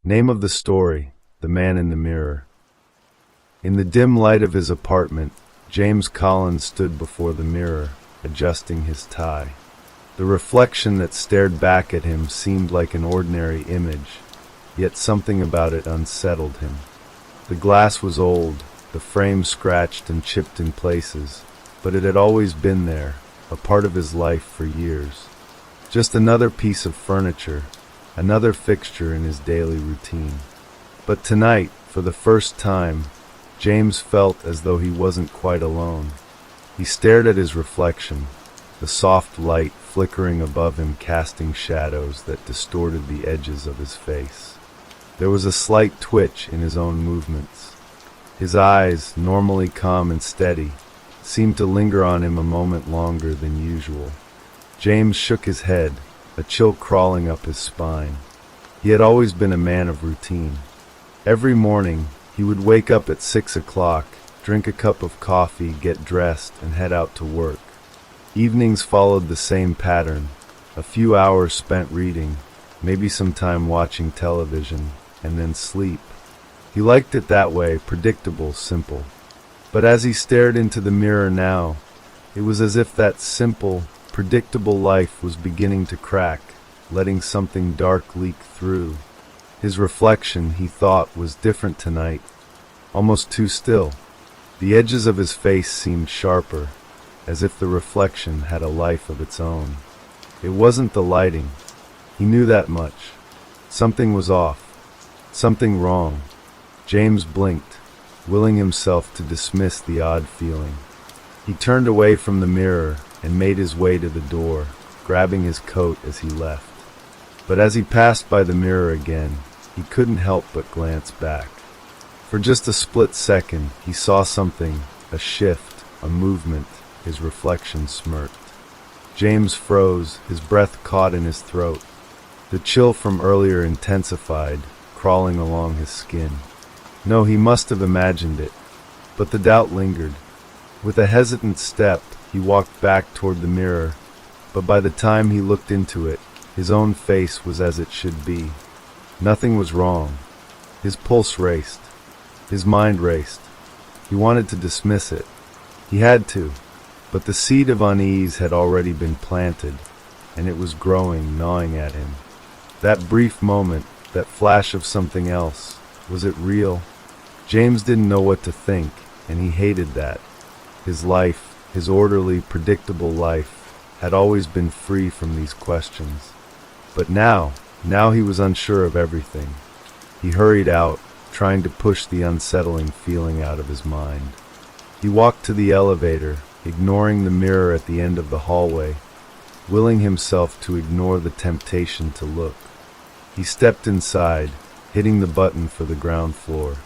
Name of the story: The Man in the Mirror. In the dim light of his apartment, James Collins stood before the mirror, adjusting his tie. The reflection that stared back at him seemed like an ordinary image, yet something about it unsettled him. The glass was old, the frame scratched and chipped in places, but it had always been there, a part of his life for years. Just another piece of furniture, another fixture in his daily routine. But tonight, for the first time, James felt as though he wasn't quite alone. He stared at his reflection, the soft light flickering above him, casting shadows that distorted the edges of his face. There was a slight twitch in his own movements. His eyes, normally calm and steady, seemed to linger on him a moment longer than usual. James shook his head, a chill crawling up his spine. He had always been a man of routine. Every morning, he would wake up at 6 o'clock, drink a cup of coffee, get dressed, and head out to work. Evenings followed the same pattern: a few hours spent reading, maybe some time watching television, and then sleep. He liked it that way, predictable, simple. But as he stared into the mirror now, it was as if that simple, predictable life was beginning to crack, letting something dark leak through. His reflection, he thought, was different tonight, almost too still. The edges of his face seemed sharper, as if the reflection had a life of its own. It wasn't the lighting. He knew that much. Something was off. Something wrong. James blinked, willing himself to dismiss the odd feeling. He turned away from the mirror and made his way to the door, grabbing his coat as he left. But as he passed by the mirror again, he couldn't help but glance back. For just a split second, he saw something, a shift, a movement. His reflection smirked. James froze, his breath caught in his throat. The chill from earlier intensified, crawling along his skin. No, he must have imagined it. But the doubt lingered. With a hesitant step, he walked back toward the mirror, but by the time he looked into it, his own face was as it should be. Nothing was wrong. His pulse raced. His mind raced. He wanted to dismiss it. He had to. But the seed of unease had already been planted, and it was growing, gnawing at him. That brief moment, that flash of something else, was it real? James didn't know what to think, and he hated that. His life, his orderly, predictable life, had always been free from these questions. But now he was unsure of everything. He hurried out, trying to push the unsettling feeling out of his mind. He walked to the elevator, ignoring the mirror at the end of the hallway, willing himself to ignore the temptation to look. He stepped inside, hitting the button for the ground floor.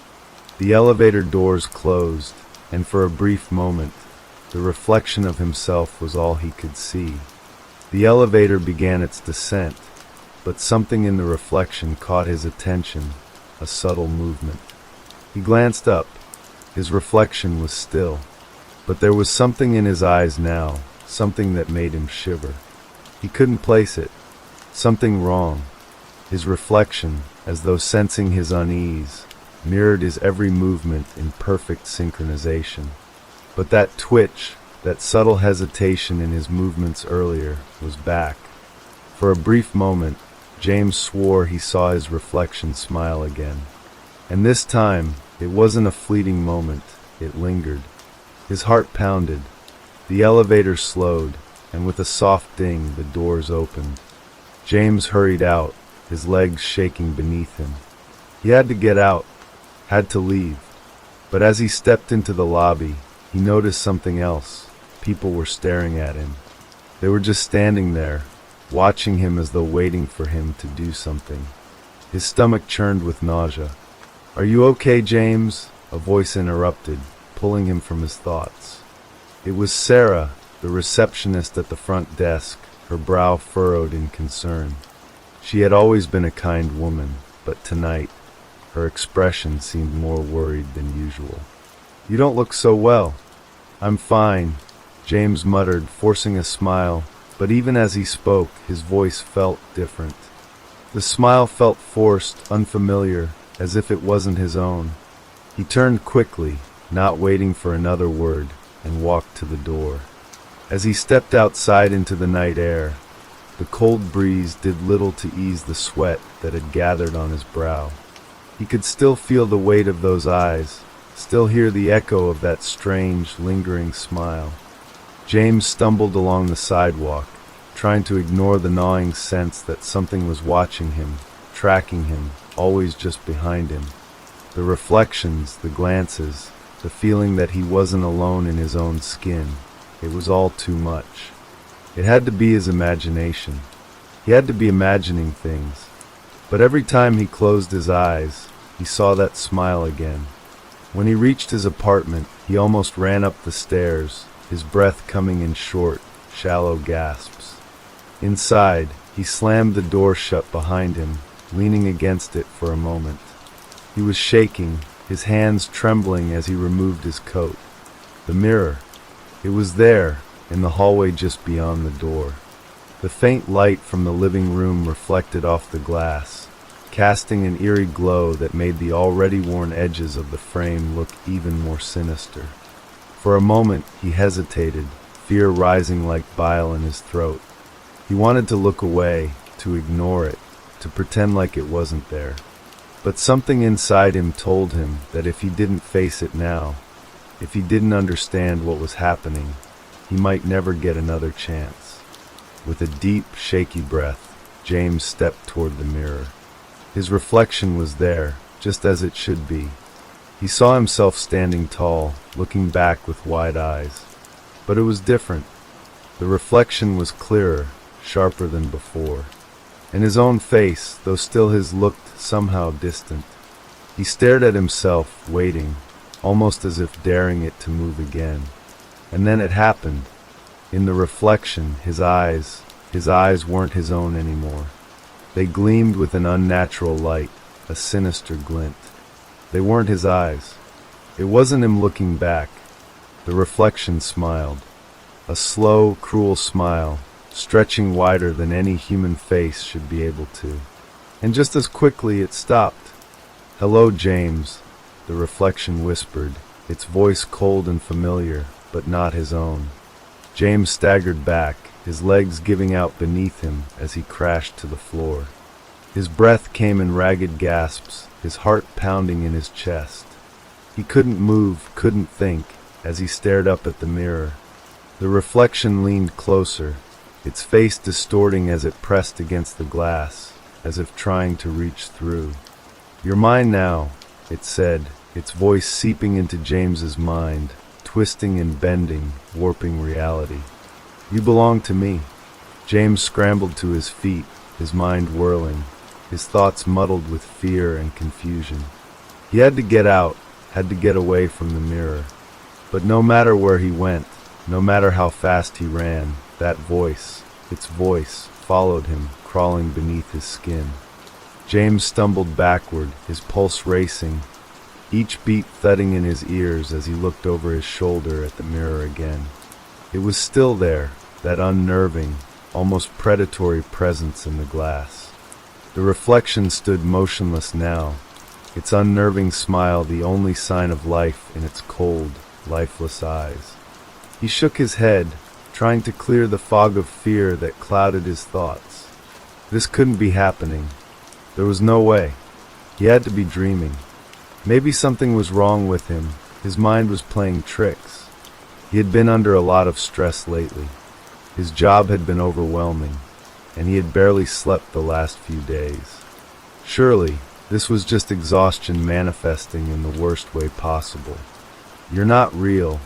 The elevator doors closed, and for a brief moment, the reflection of himself was all he could see. The elevator began its descent, but something in the reflection caught his attention, a subtle movement. He glanced up. His reflection was still. But there was something in his eyes now, something that made him shiver. He couldn't place it. Something wrong. His reflection, as though sensing his unease, mirrored his every movement in perfect synchronization. But that twitch, that subtle hesitation in his movements earlier, was back. For a brief moment, James swore he saw his reflection smile again. And this time, it wasn't a fleeting moment, it lingered. His heart pounded. The elevator slowed, and with a soft ding, the doors opened. James hurried out, his legs shaking beneath him. He had to get out, had to leave. But as he stepped into the lobby, he noticed something else. People were staring at him. They were just standing there, watching him as though waiting for him to do something. His stomach churned with nausea. "Are you okay, James?" a voice interrupted, pulling him from his thoughts. It was Sarah, the receptionist at the front desk, her brow furrowed in concern. She had always been a kind woman, but tonight, her expression seemed more worried than usual. "You don't look so well." "I'm fine," James muttered, forcing a smile, but even as he spoke, his voice felt different. The smile felt forced, unfamiliar, as if it wasn't his own. He turned quickly, not waiting for another word, and walked to the door. As he stepped outside into the night air, the cold breeze did little to ease the sweat that had gathered on his brow. He could still feel the weight of those eyes, still hear the echo of that strange, lingering smile. James stumbled along the sidewalk, trying to ignore the gnawing sense that something was watching him, tracking him, always just behind him. The reflections, the glances, the feeling that he wasn't alone in his own skin. It was all too much. It had to be his imagination. He had to be imagining things. But every time he closed his eyes, he saw that smile again. When he reached his apartment, he almost ran up the stairs, his breath coming in short, shallow gasps. Inside, he slammed the door shut behind him, leaning against it for a moment. He was shaking, his hands trembling as he removed his coat. The mirror. It was there, in the hallway just beyond the door. The faint light from the living room reflected off the glass, casting an eerie glow that made the already worn edges of the frame look even more sinister. For a moment, he hesitated, fear rising like bile in his throat. He wanted to look away, to ignore it, to pretend like it wasn't there. But something inside him told him that if he didn't face it now, if he didn't understand what was happening, he might never get another chance. With a deep, shaky breath, James stepped toward the mirror. His reflection was there, just as it should be. He saw himself standing tall, looking back with wide eyes. But it was different. The reflection was clearer, sharper than before. And his own face, though still his, looked somehow distant. He stared at himself, waiting, almost as if daring it to move again. And then it happened. In the reflection, his eyes weren't his own anymore. They gleamed with an unnatural light, a sinister glint. They weren't his eyes. It wasn't him looking back. The reflection smiled. A slow, cruel smile, stretching wider than any human face should be able to. And just as quickly it stopped. "Hello, James," the reflection whispered, its voice cold and familiar, but not his own. James staggered back, his legs giving out beneath him as he crashed to the floor. His breath came in ragged gasps, his heart pounding in his chest. He couldn't move, couldn't think, as he stared up at the mirror. The reflection leaned closer, its face distorting as it pressed against the glass, as if trying to reach through. "You're mine now," it said, its voice seeping into James's mind, twisting and bending, warping reality. "You belong to me." James scrambled to his feet, his mind whirling, his thoughts muddled with fear and confusion. He had to get out, had to get away from the mirror. But no matter where he went, no matter how fast he ran, that voice, its voice, followed him, crawling beneath his skin. James stumbled backward, his pulse racing, each beat thudding in his ears as he looked over his shoulder at the mirror again. It was still there, that unnerving, almost predatory presence in the glass. The reflection stood motionless now, its unnerving smile the only sign of life in its cold, lifeless eyes. He shook his head, trying to clear the fog of fear that clouded his thoughts. This couldn't be happening. There was no way. He had to be dreaming. Maybe something was wrong with him. His mind was playing tricks. He had been under a lot of stress lately. His job had been overwhelming, and he had barely slept the last few days. Surely, this was just exhaustion manifesting in the worst way possible. "You're not real,"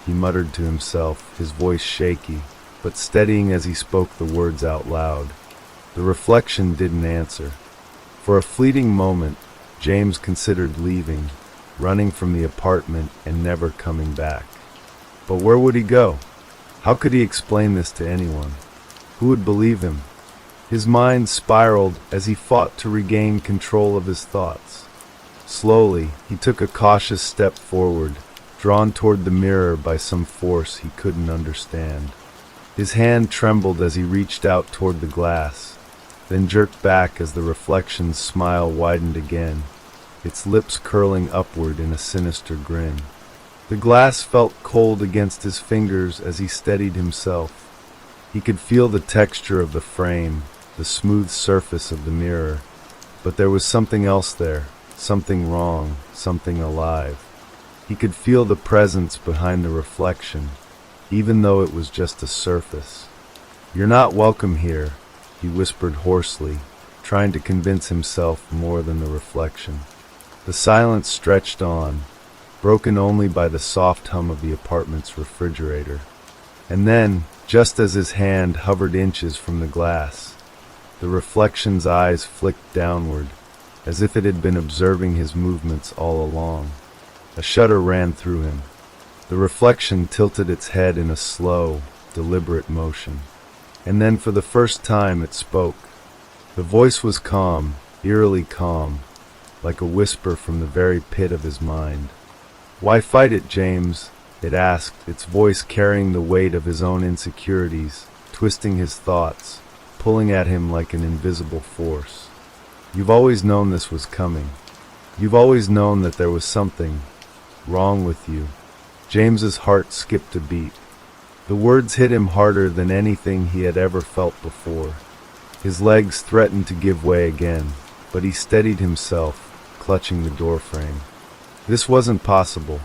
he muttered to himself, his voice shaky, but steadying as he spoke the words out loud. The reflection didn't answer. For a fleeting moment, James considered leaving, running from the apartment and never coming back. But where would he go? How could he explain this to anyone? Who would believe him? His mind spiraled as he fought to regain control of his thoughts. Slowly, he took a cautious step forward, drawn toward the mirror by some force he couldn't understand. His hand trembled as he reached out toward the glass, then jerked back as the reflection's smile widened again, its lips curling upward in a sinister grin. The glass felt cold against his fingers as he steadied himself. He could feel the texture of the frame, the smooth surface of the mirror, but there was something else there, something wrong, something alive. He could feel the presence behind the reflection, even though it was just a surface. "You're not welcome here," he whispered hoarsely, trying to convince himself more than the reflection. The silence stretched on, broken only by the soft hum of the apartment's refrigerator. And then, just as his hand hovered inches from the glass, the reflection's eyes flicked downward, as if it had been observing his movements all along. A shudder ran through him. The reflection tilted its head in a slow, deliberate motion. And then for the first time it spoke. The voice was calm, eerily calm, like a whisper from the very pit of his mind. "Why fight it, James?" it asked, its voice carrying the weight of his own insecurities, twisting his thoughts, pulling at him like an invisible force. "You've always known this was coming. You've always known that there was something wrong with you." James's heart skipped a beat. The words hit him harder than anything he had ever felt before. His legs threatened to give way again, but he steadied himself, clutching the doorframe. This wasn't possible.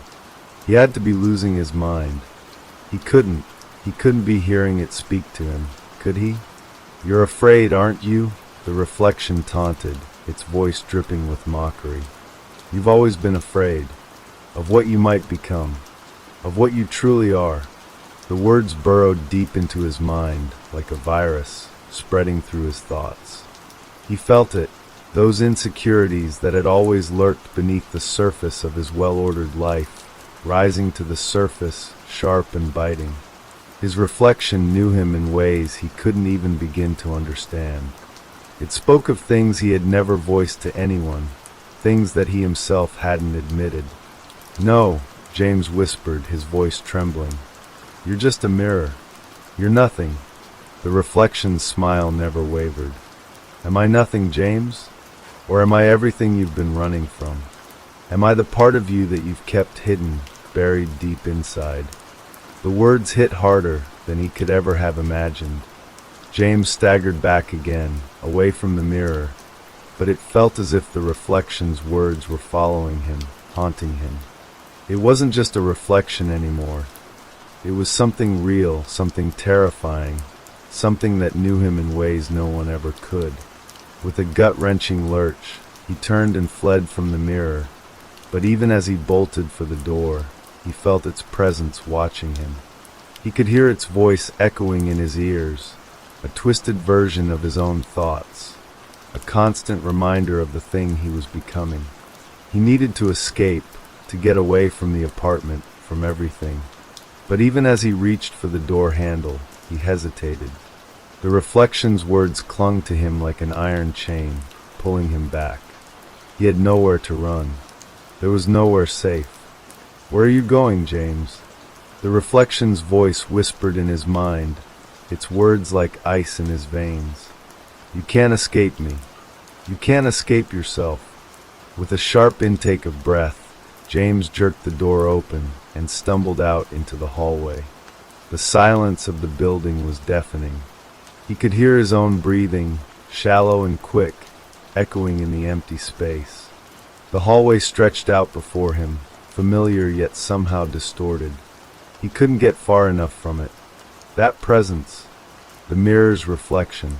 He had to be losing his mind. He couldn't be hearing it speak to him, could he? "You're afraid, aren't you?" the reflection taunted, its voice dripping with mockery. "You've always been afraid of what you might become, of what you truly are." The words burrowed deep into his mind, like a virus, spreading through his thoughts. He felt it, those insecurities that had always lurked beneath the surface of his well-ordered life, rising to the surface, sharp and biting. His reflection knew him in ways he couldn't even begin to understand. It spoke of things he had never voiced to anyone, things that he himself hadn't admitted. "No," James whispered, his voice trembling. "You're just a mirror. You're nothing." The reflection's smile never wavered. "Am I nothing, James? Or am I everything you've been running from? Am I the part of you that you've kept hidden, buried deep inside?" The words hit harder than he could ever have imagined. James staggered back again, away from the mirror, but it felt as if the reflection's words were following him, haunting him. It wasn't just a reflection anymore. It was something real, something terrifying, something that knew him in ways no one ever could. With a gut-wrenching lurch, he turned and fled from the mirror, but even as he bolted for the door, he felt its presence watching him. He could hear its voice echoing in his ears, a twisted version of his own thoughts, a constant reminder of the thing he was becoming. He needed to escape, to get away from the apartment, from everything. But even as he reached for the door handle, he hesitated. The reflection's words clung to him like an iron chain, pulling him back. He had nowhere to run. There was nowhere safe. "Where are you going, James?" The reflection's voice whispered in his mind, its words like ice in his veins. "You can't escape me. You can't escape yourself." With a sharp intake of breath, James jerked the door open and stumbled out into the hallway. The silence of the building was deafening. He could hear his own breathing, shallow and quick, echoing in the empty space. The hallway stretched out before him, familiar yet somehow distorted. He couldn't get far enough from it. That presence, the mirror's reflection.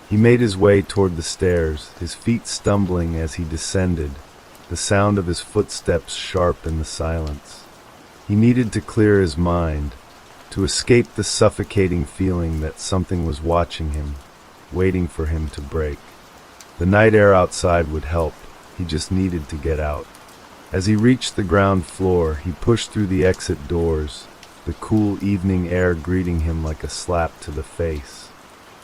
He made his way toward the stairs, his feet stumbling as he descended, the sound of his footsteps sharp in the silence. He needed to clear his mind, to escape the suffocating feeling that something was watching him, waiting for him to break. The night air outside would help. He just needed to get out. As he reached the ground floor, he pushed through the exit doors, the cool evening air greeting him like a slap to the face.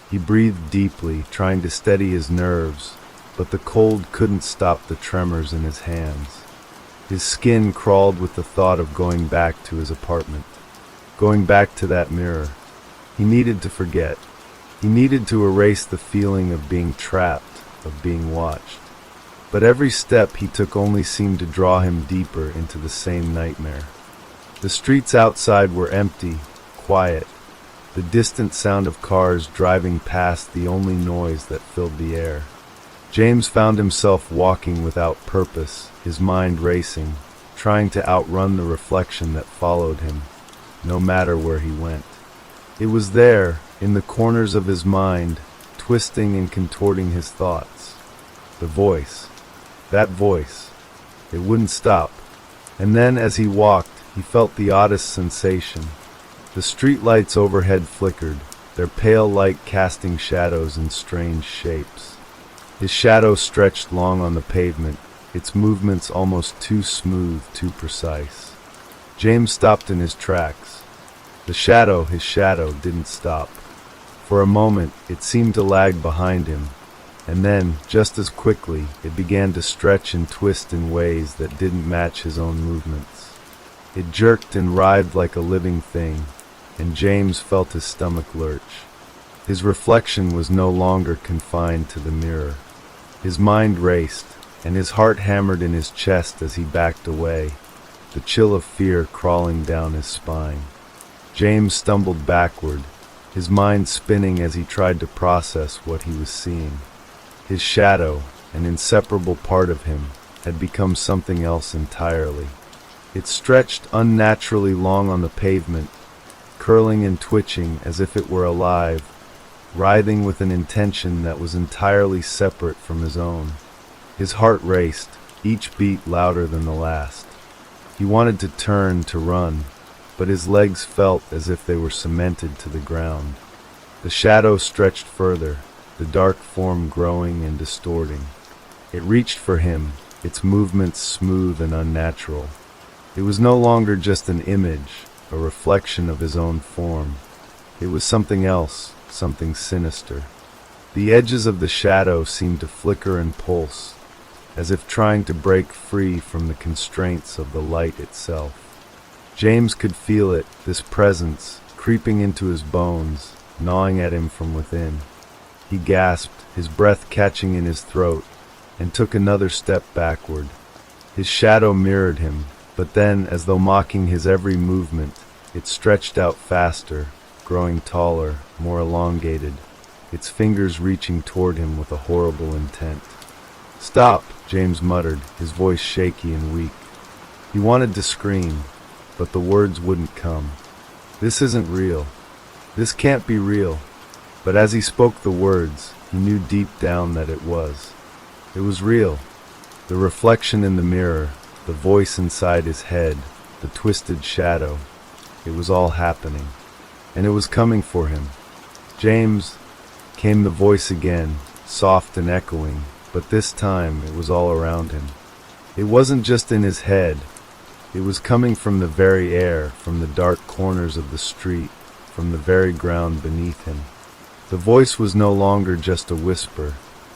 He breathed deeply, trying to steady his nerves, but the cold couldn't stop the tremors in his hands. His skin crawled with the thought of going back to his apartment, going back to that mirror. He needed to forget. He needed to erase the feeling of being trapped, of being watched. But every step he took only seemed to draw him deeper into the same nightmare. The streets outside were empty, quiet, the distant sound of cars driving past the only noise that filled the air. James found himself walking without purpose, his mind racing, trying to outrun the reflection that followed him, no matter where he went. It was there, in the corners of his mind, twisting and contorting his thoughts. The voice. That voice. It wouldn't stop. And then, as he walked, he felt the oddest sensation. The streetlights overhead flickered, their pale light casting shadows in strange shapes. His shadow stretched long on the pavement, its movements almost too smooth, too precise. James stopped in his tracks. His shadow, didn't stop. For a moment, it seemed to lag behind him, and then, just as quickly, it began to stretch and twist in ways that didn't match his own movements. It jerked and writhed like a living thing, and James felt his stomach lurch. His reflection was no longer confined to the mirror. His mind raced, and his heart hammered in his chest as he backed away, the chill of fear crawling down his spine. James stumbled backward, his mind spinning as he tried to process what he was seeing. His shadow, an inseparable part of him, had become something else entirely. It stretched unnaturally long on the pavement, curling and twitching as if it were alive, writhing with an intention that was entirely separate from his own. His heart raced, each beat louder than the last. He wanted to turn, to run, but his legs felt as if they were cemented to the ground. The shadow stretched further, the dark form growing and distorting. It reached for him, its movements smooth and unnatural. It was no longer just an image, a reflection of his own form. It was something else, something sinister. The edges of the shadow seemed to flicker and pulse, as if trying to break free from the constraints of the light itself. James could feel it, this presence, creeping into his bones, gnawing at him from within. He gasped, his breath catching in his throat, and took another step backward. His shadow mirrored him, but then, as though mocking his every movement, it stretched out faster, growing taller, more elongated, its fingers reaching toward him with a horrible intent. "Stop," James muttered, his voice shaky and weak. He wanted to scream, but the words wouldn't come. "This isn't real. This can't be real." But as he spoke the words, he knew deep down that it was. It was real. The reflection in the mirror, the voice inside his head, the twisted shadow. It was all happening. And it was coming for him. "James," came the voice again, soft and echoing, but this time it was all around him. It wasn't just in his head. It was coming from the very air, from the dark corners of the street, from the very ground beneath him. The voice was no longer just a whisper.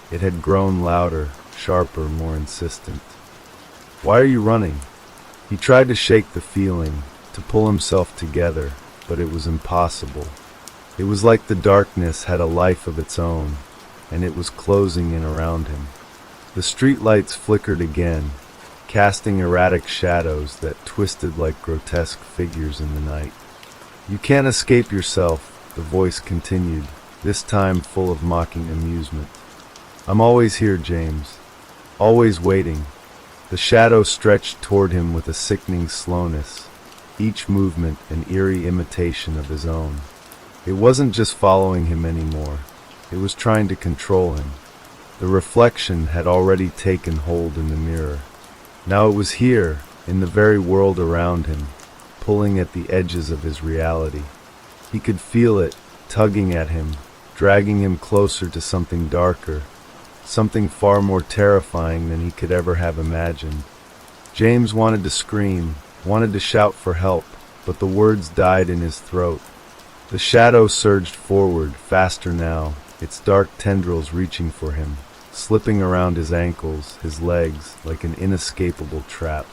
It had grown louder, sharper, more insistent. "Why are you running?" He tried to shake the feeling, to pull himself together, but it was impossible. It was like the darkness had a life of its own, and it was closing in around him. The streetlights flickered again, casting erratic shadows that twisted like grotesque figures in the night. "You can't escape yourself," the voice continued, this time full of mocking amusement. "I'm always here, James. Always waiting." The shadow stretched toward him with a sickening slowness, each movement an eerie imitation of his own. It wasn't just following him anymore. It was trying to control him. The reflection had already taken hold in the mirror. Now it was here, in the very world around him, pulling at the edges of his reality. He could feel it, tugging at him, dragging him closer to something darker, something far more terrifying than he could ever have imagined. James wanted to scream, wanted to shout for help, but the words died in his throat. The shadow surged forward, faster now, its dark tendrils reaching for him, slipping around his ankles, his legs, like an inescapable trap.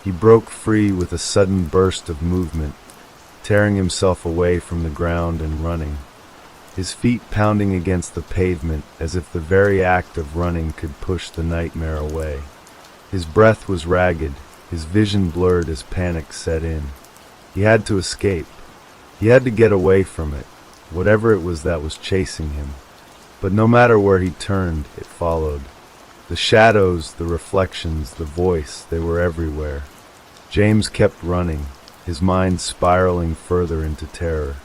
He broke free with a sudden burst of movement, tearing himself away from the ground and running. his feet pounding against the pavement as if the very act of running could push the nightmare away. His breath was ragged, his vision blurred as panic set in. He had to escape. He had to get away from it, whatever it was that was chasing him. But no matter where he turned, it followed. The shadows, the reflections, the voice, they were everywhere. James kept running, his mind spiraling further into terror.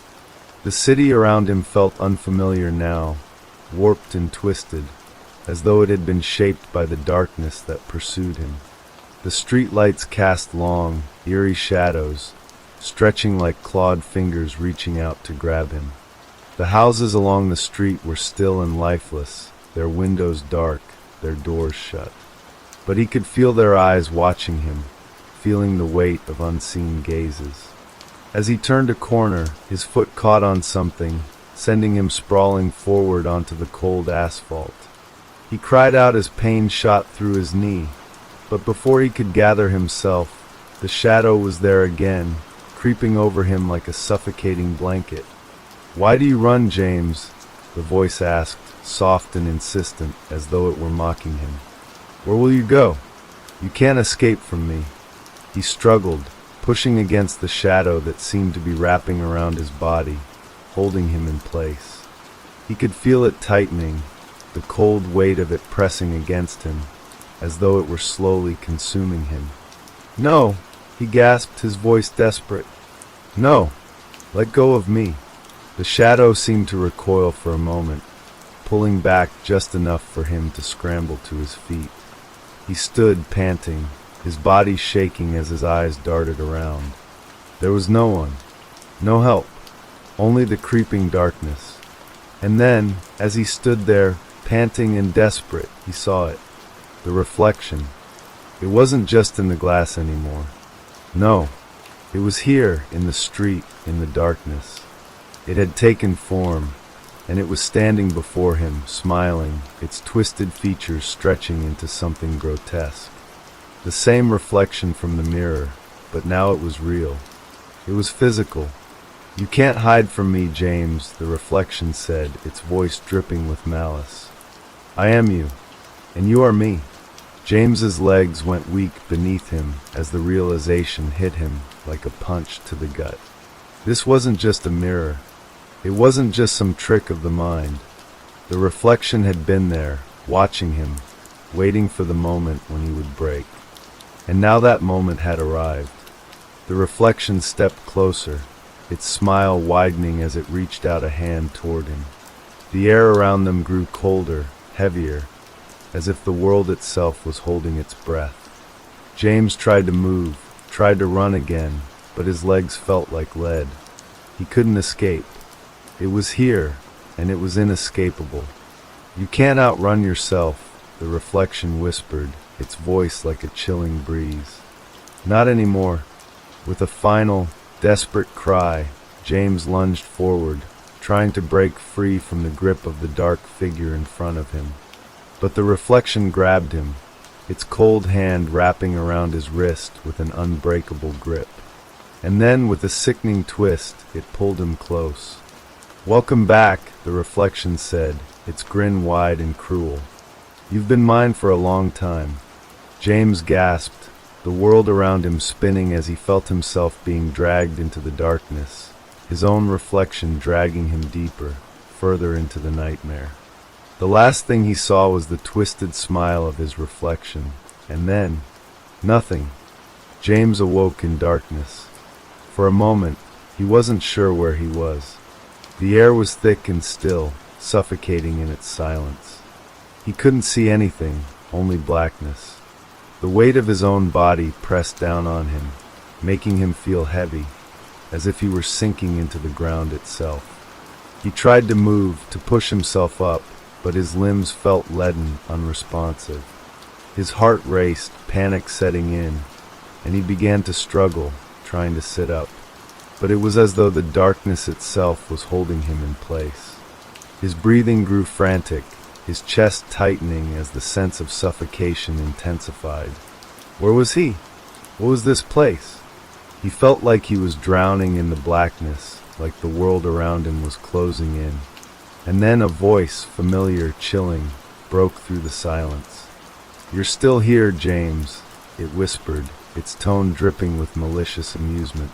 The city around him felt unfamiliar now, warped and twisted, as though it had been shaped by the darkness that pursued him. The streetlights cast long, eerie shadows, stretching like clawed fingers reaching out to grab him. The houses along the street were still and lifeless, their windows dark, their doors shut. But he could feel their eyes watching him, feeling the weight of unseen gazes. As he turned a corner, his foot caught on something, sending him sprawling forward onto the cold asphalt. He cried out as pain shot through his knee, but before he could gather himself, the shadow was there again, creeping over him like a suffocating blanket. "Why do you run, James?" the voice asked, soft and insistent, as though it were mocking him. "Where will you go? You can't escape from me." He struggled, pushing against the shadow that seemed to be wrapping around his body, holding him in place. He could feel it tightening, the cold weight of it pressing against him, as though it were slowly consuming him. "No!" he gasped, his voice desperate. "No! Let go of me." The shadow seemed to recoil for a moment, pulling back just enough for him to scramble to his feet. He stood, panting, his body shaking as his eyes darted around. There was no one, no help, only the creeping darkness. And then, as he stood there, panting and desperate, he saw it. The reflection. It wasn't just in the glass anymore. No, it was here, in the street, in the darkness. It had taken form, and it was standing before him, smiling, its twisted features stretching into something grotesque. The same reflection from the mirror, but now it was real. It was physical. "You can't hide from me, James," the reflection said, its voice dripping with malice. "I am you, and you are me." James's legs went weak beneath him as the realization hit him like a punch to the gut. This wasn't just a mirror. It wasn't just some trick of the mind. The reflection had been there, watching him, waiting for the moment when he would break. And now that moment had arrived. The reflection stepped closer, its smile widening as it reached out a hand toward him. The air around them grew colder, heavier, as if the world itself was holding its breath. James tried to move, tried to run again, but his legs felt like lead. He couldn't escape. It was here, and it was inescapable. "You can't outrun yourself," the reflection whispered, its voice like a chilling breeze. "Not anymore." With a final, desperate cry, James lunged forward, trying to break free from the grip of the dark figure in front of him. But the reflection grabbed him, its cold hand wrapping around his wrist with an unbreakable grip. And then, with a sickening twist, it pulled him close. "Welcome back," the reflection said, its grin wide and cruel. "You've been mine for a long time." James gasped, the world around him spinning as he felt himself being dragged into the darkness, his own reflection dragging him deeper, further into the nightmare. The last thing he saw was the twisted smile of his reflection, and then, nothing. James awoke in darkness. For a moment, he wasn't sure where he was. The air was thick and still, suffocating in its silence. He couldn't see anything, only blackness. The weight of his own body pressed down on him, making him feel heavy, as if he were sinking into the ground itself. He tried to move, to push himself up, but his limbs felt leaden, unresponsive. His heart raced, panic setting in, and he began to struggle, trying to sit up. But it was as though the darkness itself was holding him in place. His breathing grew frantic, his chest tightening as the sense of suffocation intensified. Where was he? What was this place? He felt like he was drowning in the blackness, like the world around him was closing in. And then a voice, familiar, chilling, broke through the silence. "You're still here, James," it whispered, its tone dripping with malicious amusement.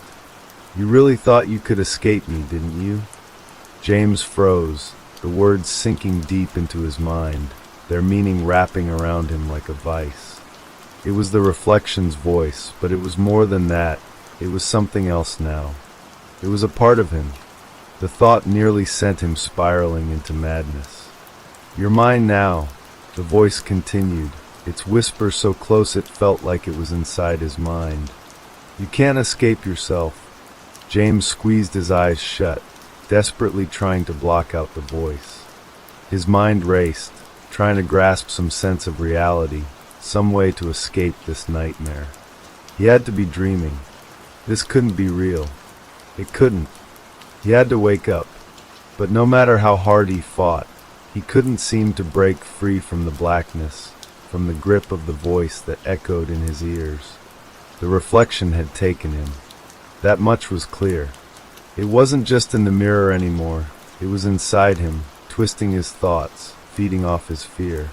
"You really thought you could escape me, didn't you?" James froze, the words sinking deep into his mind, their meaning wrapping around him like a vice. It was the reflection's voice, but it was more than that. It was something else now. It was a part of him. The thought nearly sent him spiraling into madness. "You're mine now," the voice continued, its whisper so close it felt like it was inside his mind. "You can't escape yourself." James squeezed his eyes shut, desperately trying to block out the voice. His mind raced, trying to grasp some sense of reality, some way to escape this nightmare. He had to be dreaming. This couldn't be real. It couldn't. He had to wake up. But no matter how hard he fought, he couldn't seem to break free from the blackness, from the grip of the voice that echoed in his ears. The reflection had taken him. That much was clear. It wasn't just in the mirror anymore. It was inside him, twisting his thoughts, feeding off his fear.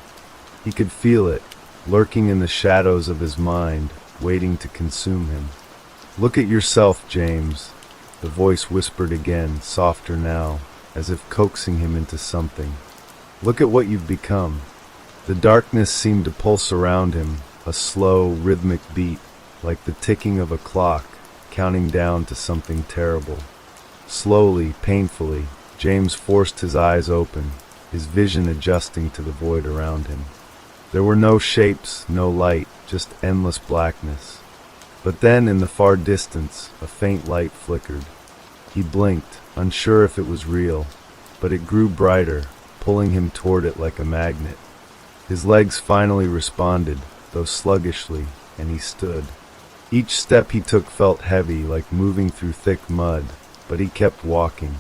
He could feel it, lurking in the shadows of his mind, waiting to consume him. "Look at yourself, James," the voice whispered again, softer now, as if coaxing him into something. "Look at what you've become." The darkness seemed to pulse around him, a slow, rhythmic beat, like the ticking of a clock, counting down to something terrible. Slowly, painfully, James forced his eyes open, his vision adjusting to the void around him. There were no shapes, no light, just endless blackness. But then, in the far distance, a faint light flickered. He blinked, unsure if it was real, but it grew brighter, pulling him toward it like a magnet. His legs finally responded, though sluggishly, and he stood. Each step he took felt heavy, like moving through thick mud, but he kept walking.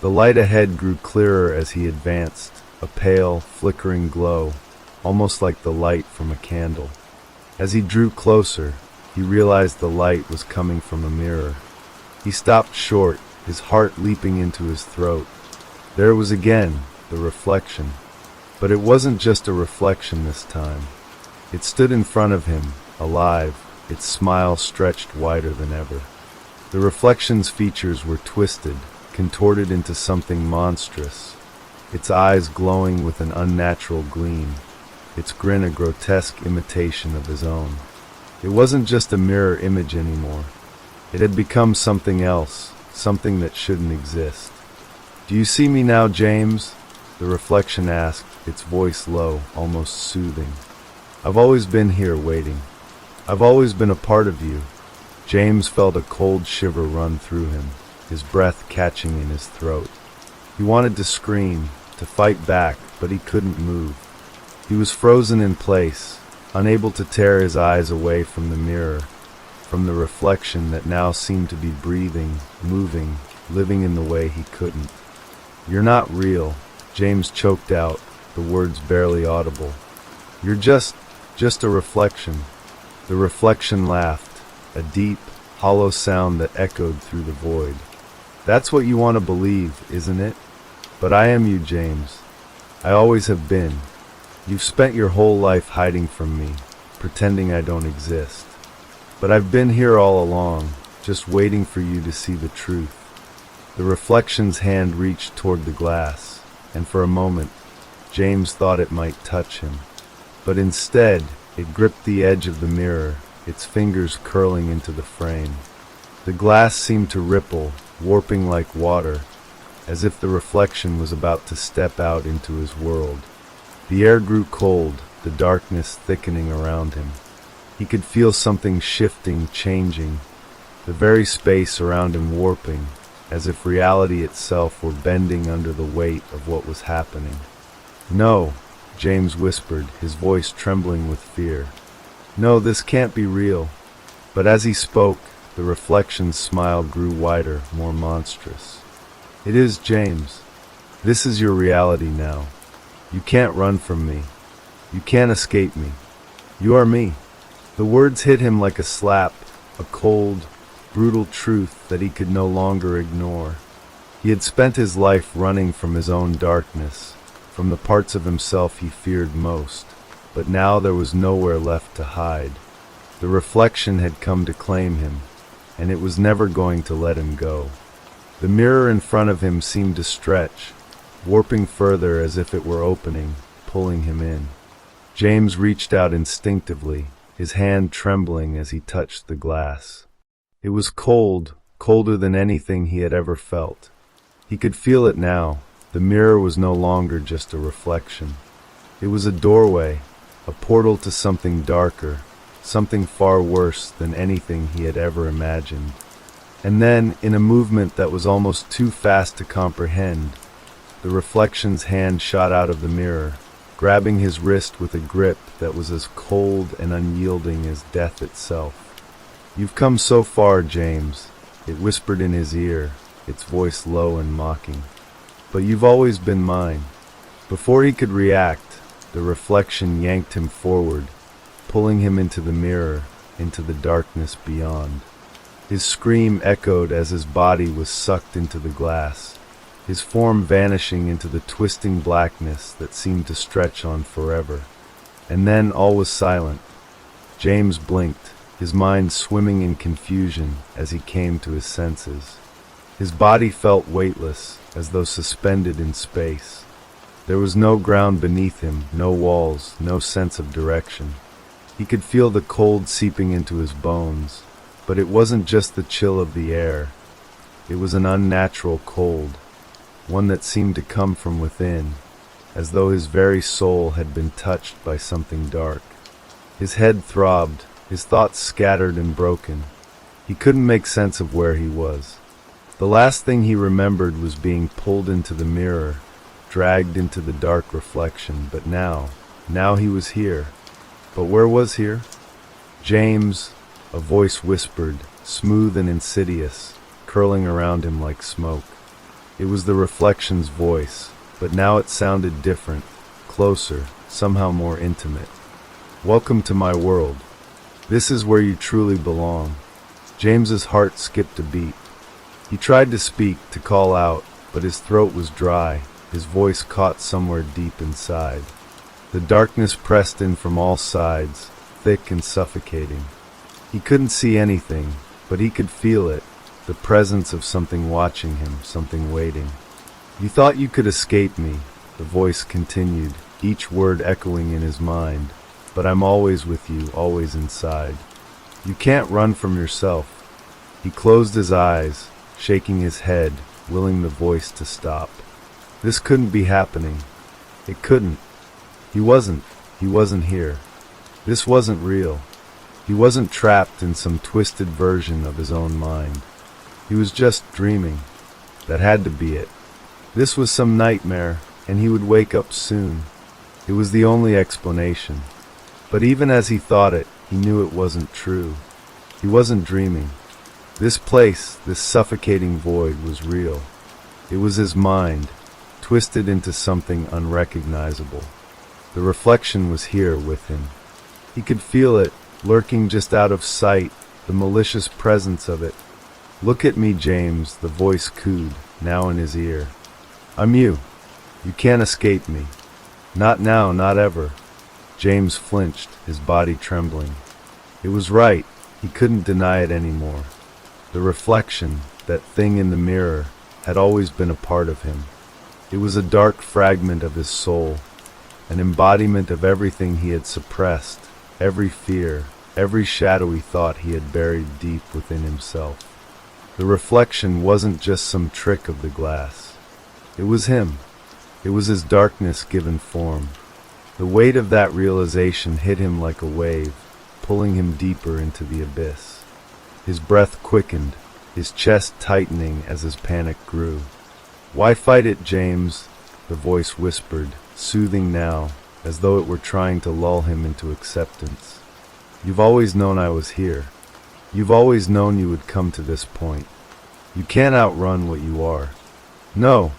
The light ahead grew clearer as he advanced, a pale, flickering glow, almost like the light from a candle. As he drew closer, he realized the light was coming from a mirror. He stopped short, his heart leaping into his throat. There it was again, the reflection. But it wasn't just a reflection this time. It stood in front of him, alive, its smile stretched wider than ever. The reflection's features were twisted, contorted into something monstrous, its eyes glowing with an unnatural gleam, its grin a grotesque imitation of his own. It wasn't just a mirror image anymore. It had become something else, something that shouldn't exist. "Do you see me now, James?" the reflection asked, its voice low, almost soothing. "I've always been here waiting. I've always been a part of you." James felt a cold shiver run through him, his breath catching in his throat. He wanted to scream, to fight back, but he couldn't move. He was frozen in place, unable to tear his eyes away from the mirror, from the reflection that now seemed to be breathing, moving, living in the way he couldn't. "You're not real," James choked out, the words barely audible. "You're just a reflection." The reflection laughed, a deep, hollow sound that echoed through the void. "That's what you want to believe, isn't it? But I am you, James. I always have been. You've spent your whole life hiding from me, pretending I don't exist. But I've been here all along, just waiting for you to see the truth." The reflection's hand reached toward the glass, and for a moment, James thought it might touch him. But instead, it gripped the edge of the mirror, its fingers curling into the frame. The glass seemed to ripple, warping like water, as if the reflection was about to step out into his world. The air grew cold, the darkness thickening around him. He could feel something shifting, changing, the very space around him warping, as if reality itself were bending under the weight of what was happening. "No," James whispered, his voice trembling with fear. "No, this can't be real." But as he spoke, the reflection's smile grew wider, more monstrous. "It is, James. This is your reality now. You can't run from me. You can't escape me. You are me." The words hit him like a slap, a cold, brutal truth that he could no longer ignore. He had spent his life running from his own darkness, from the parts of himself he feared most, but now there was nowhere left to hide. The reflection had come to claim him, and it was never going to let him go. The mirror in front of him seemed to stretch, warping further as if it were opening, pulling him in. James reached out instinctively, his hand trembling as he touched the glass. It was cold, colder than anything he had ever felt. He could feel it now. The mirror was no longer just a reflection. It was a doorway, a portal to something darker, something far worse than anything he had ever imagined. And then, in a movement that was almost too fast to comprehend, the reflection's hand shot out of the mirror, grabbing his wrist with a grip that was as cold and unyielding as death itself. "You've come so far, James," it whispered in his ear, its voice low and mocking. "But you've always been mine." Before he could react, the reflection yanked him forward, pulling him into the mirror, into the darkness beyond. His scream echoed as his body was sucked into the glass, his form vanishing into the twisting blackness that seemed to stretch on forever. And then all was silent. James blinked, his mind swimming in confusion as he came to his senses. His body felt weightless, as though suspended in space. There was no ground beneath him, no walls, no sense of direction. He could feel the cold seeping into his bones, but it wasn't just the chill of the air. It was an unnatural cold, one that seemed to come from within, as though his very soul had been touched by something dark. His head throbbed, his thoughts scattered and broken. He couldn't make sense of where he was. The last thing he remembered was being pulled into the mirror, dragged into the dark reflection, but now he was here. But where was here? "James," a voice whispered, smooth and insidious, curling around him like smoke. It was the reflection's voice, but now it sounded different, closer, somehow more intimate. "Welcome to my world. This is where you truly belong." James's heart skipped a beat. He tried to speak, to call out, but his throat was dry, his voice caught somewhere deep inside. The darkness pressed in from all sides, thick and suffocating. He couldn't see anything, but he could feel it, the presence of something watching him, something waiting. "You thought you could escape me," the voice continued, each word echoing in his mind, "but I'm always with you, always inside. You can't run from yourself." He closed his eyes, shaking his head, willing the voice to stop. This couldn't be happening. It couldn't. He wasn't here. This wasn't real. He wasn't trapped in some twisted version of his own mind. He was just dreaming. That had to be it. This was some nightmare, and he would wake up soon. It was the only explanation. But even as he thought it, he knew it wasn't true. He wasn't dreaming. This place, this suffocating void, was real. It was his mind, twisted into something unrecognizable. The reflection was here with him. He could feel it, lurking just out of sight, the malicious presence of it. "Look at me, James," the voice cooed, now in his ear. "I'm you. You can't escape me. Not now, not ever." James flinched, his body trembling. It was right. He couldn't deny it anymore. The reflection, that thing in the mirror, had always been a part of him. It was a dark fragment of his soul, an embodiment of everything he had suppressed, every fear, every shadowy thought he had buried deep within himself. The reflection wasn't just some trick of the glass. It was him. It was his darkness given form. The weight of that realization hit him like a wave, pulling him deeper into the abyss. His breath quickened, his chest tightening as his panic grew. "Why fight it, James?" the voice whispered, soothing now, as though it were trying to lull him into acceptance. "You've always known I was here. You've always known you would come to this point. You can't outrun what you are." "No,"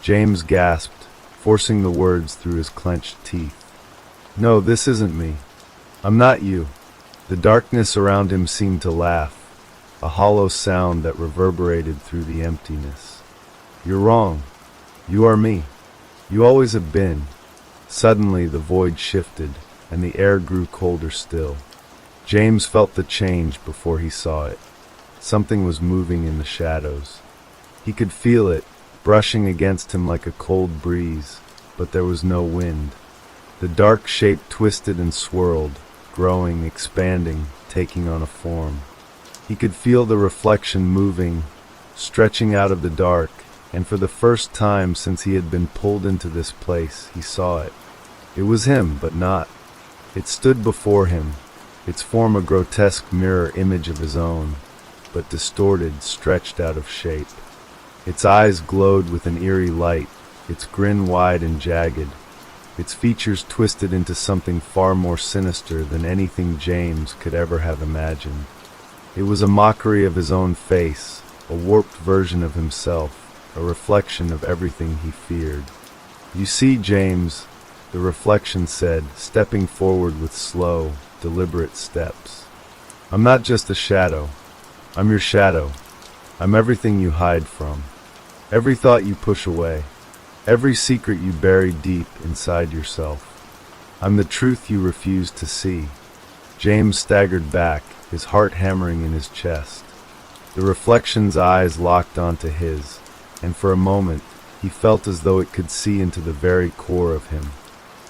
James gasped, forcing the words through his clenched teeth. "No, this isn't me. I'm not you." The darkness around him seemed to laugh, a hollow sound that reverberated through the emptiness. You're wrong. You are me. You always have been." Suddenly the void shifted, and the air grew colder still. James felt the change before he saw it. Something was moving in the shadows. He could feel it, brushing against him like a cold breeze, but there was no wind. The dark shape twisted and swirled, growing, expanding, taking on a form. He could feel the reflection moving, stretching out of the dark, and for the first time since he had been pulled into this place, he saw it. It was him, but not. It stood before him, its form a grotesque mirror image of his own, but distorted, stretched out of shape. Its eyes glowed with an eerie light, its grin wide and jagged, its features twisted into something far more sinister than anything James could ever have imagined. It was a mockery of his own face, a warped version of himself, a reflection of everything he feared. "You see, James," the reflection said, stepping forward with slow, deliberate steps. "I'm not just a shadow. I'm your shadow. I'm everything you hide from. Every thought you push away. Every secret you bury deep inside yourself. I'm the truth you refuse to see." James staggered back, his heart hammering in his chest. The reflection's eyes locked onto his, and for a moment he felt as though it could see into the very core of him.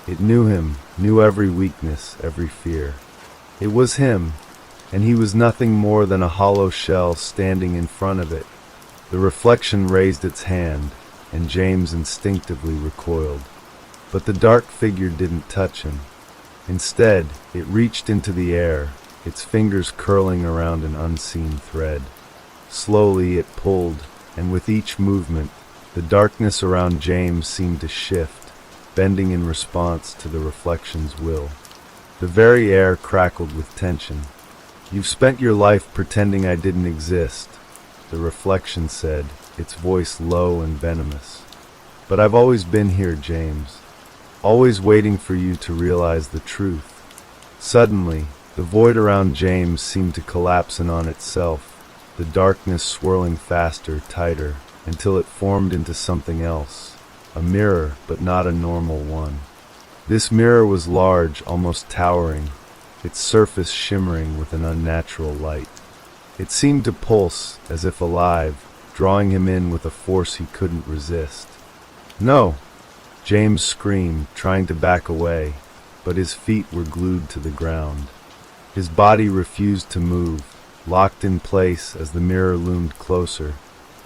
It knew him, knew every weakness, every fear. It was him, and he was nothing more than a hollow shell standing in front of it. The reflection raised its hand, and James instinctively recoiled. But the dark figure didn't touch him. Instead, it reached into the air, its fingers curling around an unseen thread. Slowly it pulled, and with each movement, the darkness around James seemed to shift, bending in response to the reflection's will. The very air crackled with tension. "You've spent your life pretending I didn't exist," the reflection said, its voice low and venomous. "But I've always been here, James, always waiting for you to realize the truth." Suddenly, the void around James seemed to collapse in on itself, the darkness swirling faster, tighter, until it formed into something else, a mirror, but not a normal one. This mirror was large, almost towering, its surface shimmering with an unnatural light. It seemed to pulse, as if alive, drawing him in with a force he couldn't resist. "No!" James screamed, trying to back away, but his feet were glued to the ground. His body refused to move, locked in place as the mirror loomed closer,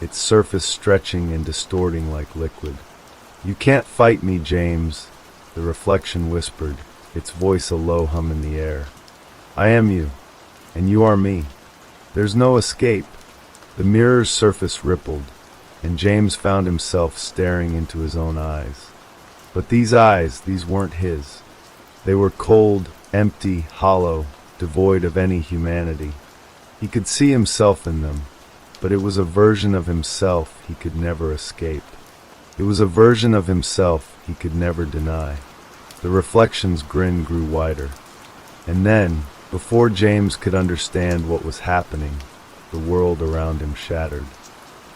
its surface stretching and distorting like liquid. "You can't fight me, James," the reflection whispered, its voice a low hum in the air. "I am you, and you are me. There's no escape." The mirror's surface rippled, and James found himself staring into his own eyes. But these eyes, these weren't his. They were cold, empty, hollow, devoid of any humanity. He could see himself in them, but it was a version of himself he could never escape. It was a version of himself he could never deny. The reflection's grin grew wider. And then, before James could understand what was happening, the world around him shattered.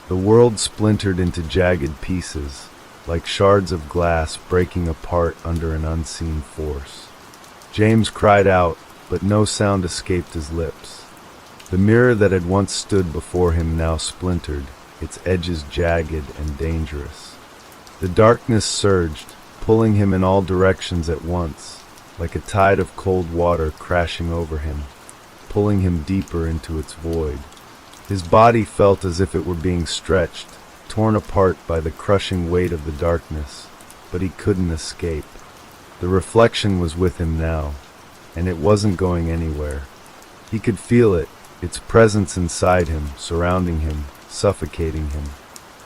The world splintered into jagged pieces, like shards of glass breaking apart under an unseen force. James cried out, but no sound escaped his lips. The mirror that had once stood before him now splintered, its edges jagged and dangerous. The darkness surged, pulling him in all directions at once, like a tide of cold water crashing over him, pulling him deeper into its void. His body felt as if it were being stretched, torn apart by the crushing weight of the darkness, but he couldn't escape. The reflection was with him now, and it wasn't going anywhere. He could feel it, its presence inside him, surrounding him, suffocating him.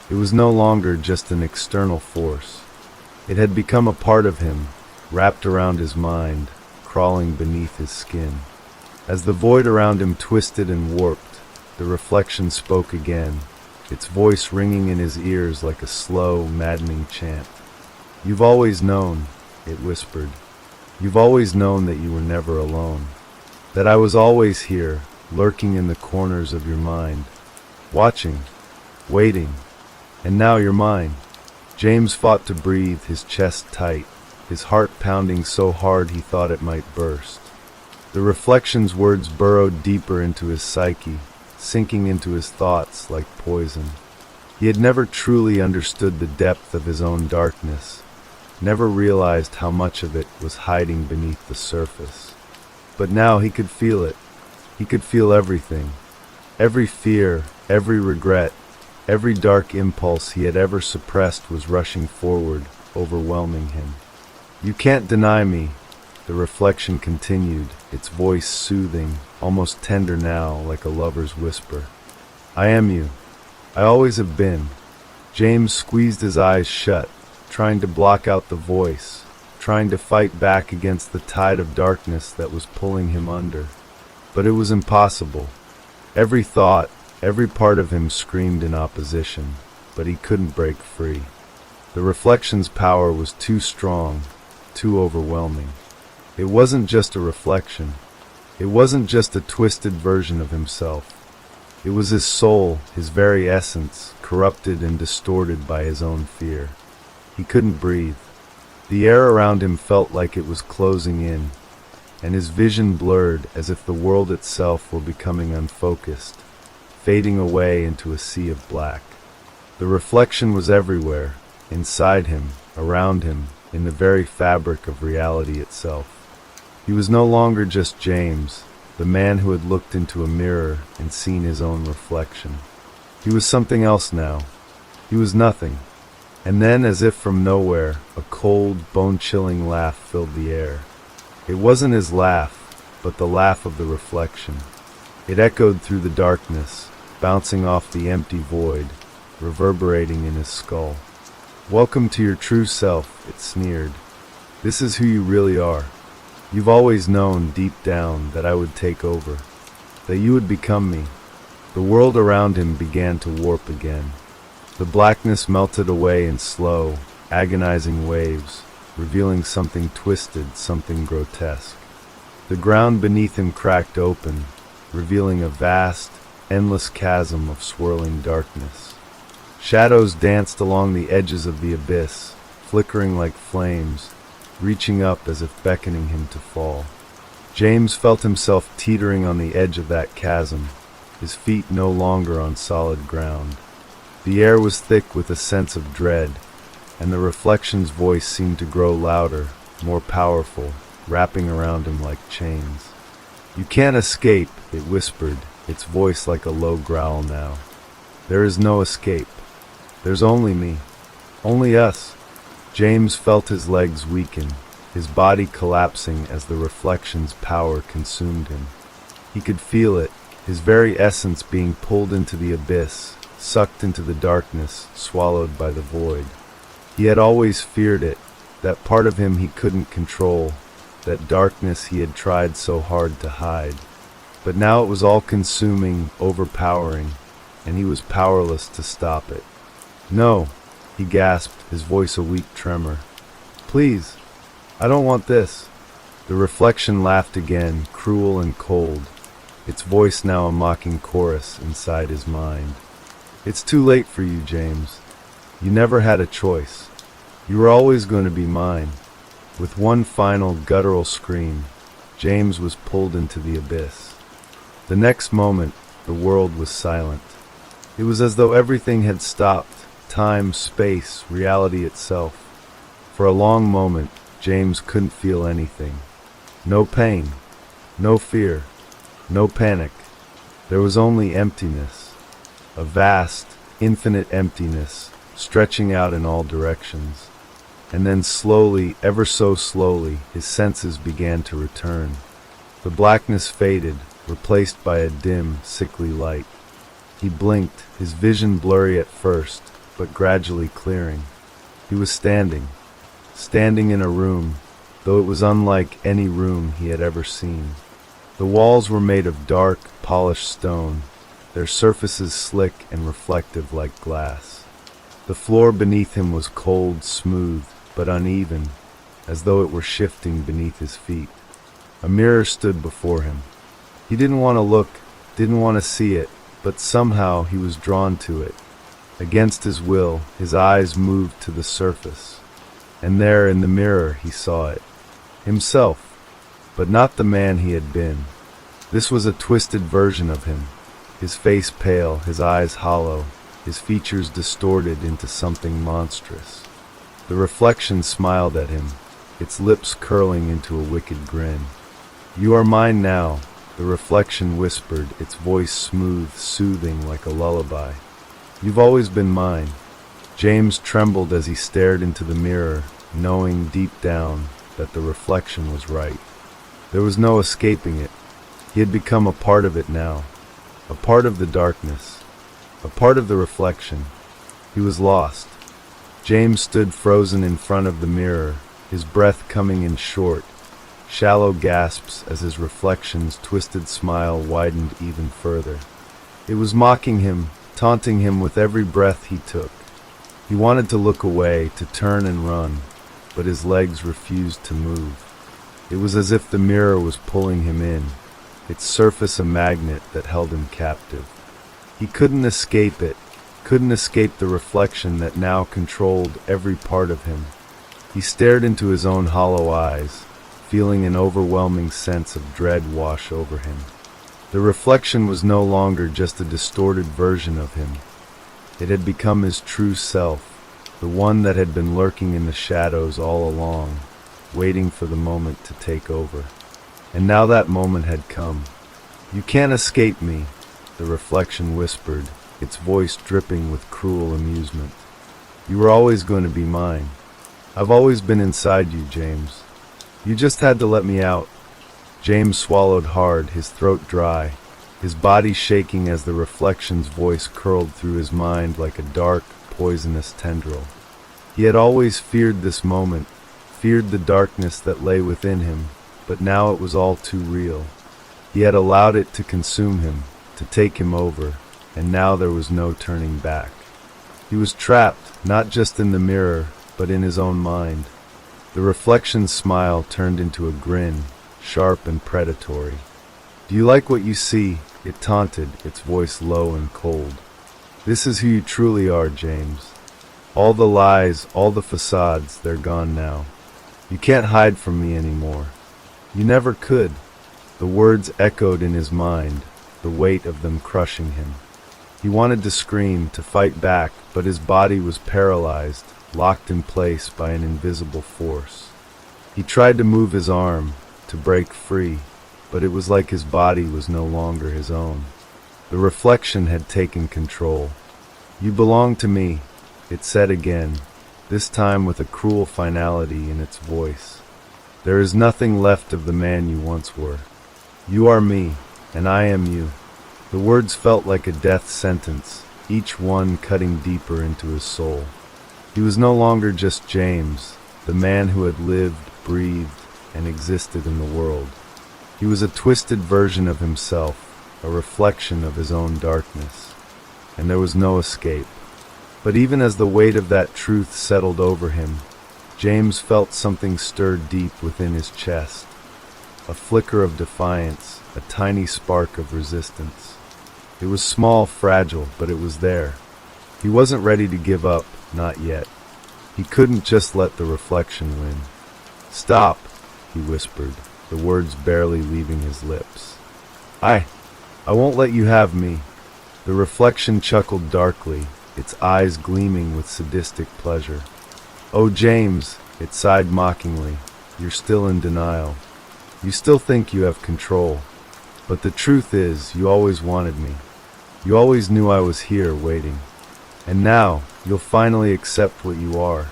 It was no longer just an external force. It had become a part of him, wrapped around his mind, crawling beneath his skin. As the void around him twisted and warped, the reflection spoke again, its voice ringing in his ears like a slow, maddening chant. "You've always known," it whispered. "You've always known that you were never alone. That I was always here, lurking in the corners of your mind, watching, waiting, And now you're mine. James fought to breathe, his chest tight, his heart pounding so hard he thought it might burst. The reflection's words burrowed deeper into his psyche, sinking into his thoughts like poison. He had never truly understood the depth of his own darkness, never realized how much of it was hiding beneath the surface. But now he could feel it. He could feel everything. Every fear, every regret, every dark impulse he had ever suppressed was rushing forward, overwhelming him. "You can't deny me," the reflection continued, its voice soothing, almost tender now, like a lover's whisper. "I am you. I always have been." James squeezed his eyes shut, trying to block out the voice, trying to fight back against the tide of darkness that was pulling him under. But it was impossible. Every thought, every part of him screamed in opposition, but he couldn't break free. The reflection's power was too strong, too overwhelming. It wasn't just a reflection. It wasn't just a twisted version of himself. It was his soul, his very essence, corrupted and distorted by his own fear. He couldn't breathe. The air around him felt like it was closing in, and his vision blurred as if the world itself were becoming unfocused, fading away into a sea of black. The reflection was everywhere, inside him, around him, in the very fabric of reality itself. He was no longer just James, the man who had looked into a mirror and seen his own reflection. He was something else now. He was nothing. And then, as if from nowhere, a cold, bone-chilling laugh filled the air. It wasn't his laugh, but the laugh of the reflection. It echoed through the darkness, bouncing off the empty void, reverberating in his skull. "Welcome to your true self," it sneered. "This is who you really are. You've always known, deep down, that I would take over, that you would become me." The world around him began to warp again. The blackness melted away in slow, agonizing waves, revealing something twisted, something grotesque. The ground beneath him cracked open, revealing a vast, endless chasm of swirling darkness. Shadows danced along the edges of the abyss, flickering like flames, reaching up as if beckoning him to fall. James felt himself teetering on the edge of that chasm, his feet no longer on solid ground. The air was thick with a sense of dread, and the reflection's voice seemed to grow louder, more powerful, wrapping around him like chains. "You can't escape," it whispered, its voice like a low growl now. "There is no escape. There's only me. Only us." James felt his legs weaken, his body collapsing as the reflection's power consumed him. He could feel it, his very essence being pulled into the abyss, sucked into the darkness, swallowed by the void. He had always feared it, that part of him he couldn't control, that darkness he had tried so hard to hide. But now it was all-consuming, overpowering, and he was powerless to stop it. "No," he gasped, his voice a weak tremor. "Please, I don't want this." The reflection laughed again, cruel and cold, its voice now a mocking chorus inside his mind. "It's too late for you, James. You never had a choice. You were always going to be mine." With one final guttural scream, James was pulled into the abyss. The next moment, the world was silent. It was as though everything had stopped, time, space, reality itself. For a long moment, James couldn't feel anything. No pain, no fear, no panic. There was only emptiness. A vast, infinite emptiness, stretching out in all directions. And then slowly, ever so slowly, his senses began to return. The blackness faded, replaced by a dim, sickly light. He blinked, his vision blurry at first, but gradually clearing. He was standing in a room, though it was unlike any room he had ever seen. The walls were made of dark, polished stone, their surfaces slick and reflective like glass. The floor beneath him was cold, smooth, but uneven, as though it were shifting beneath his feet. A mirror stood before him. He didn't want to look, didn't want to see it, but somehow he was drawn to it. Against his will, his eyes moved to the surface. And there in the mirror he saw it. Himself, but not the man he had been. This was a twisted version of him. His face pale, his eyes hollow, his features distorted into something monstrous. The reflection smiled at him, its lips curling into a wicked grin. "You are mine now," the reflection whispered, its voice smooth, soothing like a lullaby. "You've always been mine." James trembled as he stared into the mirror, knowing deep down that the reflection was right. There was no escaping it. He had become a part of it now, a part of the darkness, a part of the reflection. He was lost. James stood frozen in front of the mirror, his breath coming in short, shallow gasps as his reflection's twisted smile widened even further. It was mocking him, taunting him with every breath he took. He wanted to look away, to turn and run, but his legs refused to move. It was as if the mirror was pulling him in, its surface a magnet that held him captive. He couldn't escape it, couldn't escape the reflection that now controlled every part of him. He stared into his own hollow eyes, feeling an overwhelming sense of dread wash over him. The reflection was no longer just a distorted version of him. It had become his true self, the one that had been lurking in the shadows all along, waiting for the moment to take over. And now that moment had come. "You can't escape me," the reflection whispered, its voice dripping with cruel amusement. "You were always going to be mine. I've always been inside you, James. You just had to let me out." James swallowed hard, his throat dry, his body shaking as the reflection's voice curled through his mind like a dark, poisonous tendril. He had always feared this moment, feared the darkness that lay within him, but now it was all too real. He had allowed it to consume him, to take him over, and now there was no turning back. He was trapped, not just in the mirror, but in his own mind. The reflection's smile turned into a grin, sharp and predatory. "Do you like what you see?" it taunted, its voice low and cold. "This is who you truly are, James. All the lies, all the facades, they're gone now. You can't hide from me anymore. You never could." The words echoed in his mind, the weight of them crushing him. He wanted to scream, to fight back, but his body was paralyzed, locked in place by an invisible force. He tried to move his arm, to break free, but it was like his body was no longer his own. The reflection had taken control. "You belong to me," it said again, this time with a cruel finality in its voice. "There is nothing left of the man you once were. You are me, and I am you." The words felt like a death sentence, each one cutting deeper into his soul. He was no longer just James, the man who had lived, breathed, and existed in the world. He was a twisted version of himself, a reflection of his own darkness. And there was no escape. But even as the weight of that truth settled over him, James felt something stir deep within his chest. A flicker of defiance, a tiny spark of resistance. It was small, fragile, but it was there. He wasn't ready to give up, not yet. He couldn't just let the reflection win. "Stop," he whispered, the words barely leaving his lips. I won't let you have me." The reflection chuckled darkly, its eyes gleaming with sadistic pleasure. "Oh, James," it sighed mockingly, "you're still in denial. You still think you have control. But the truth is, you always wanted me. You always knew I was here, waiting. And now, you'll finally accept what you are."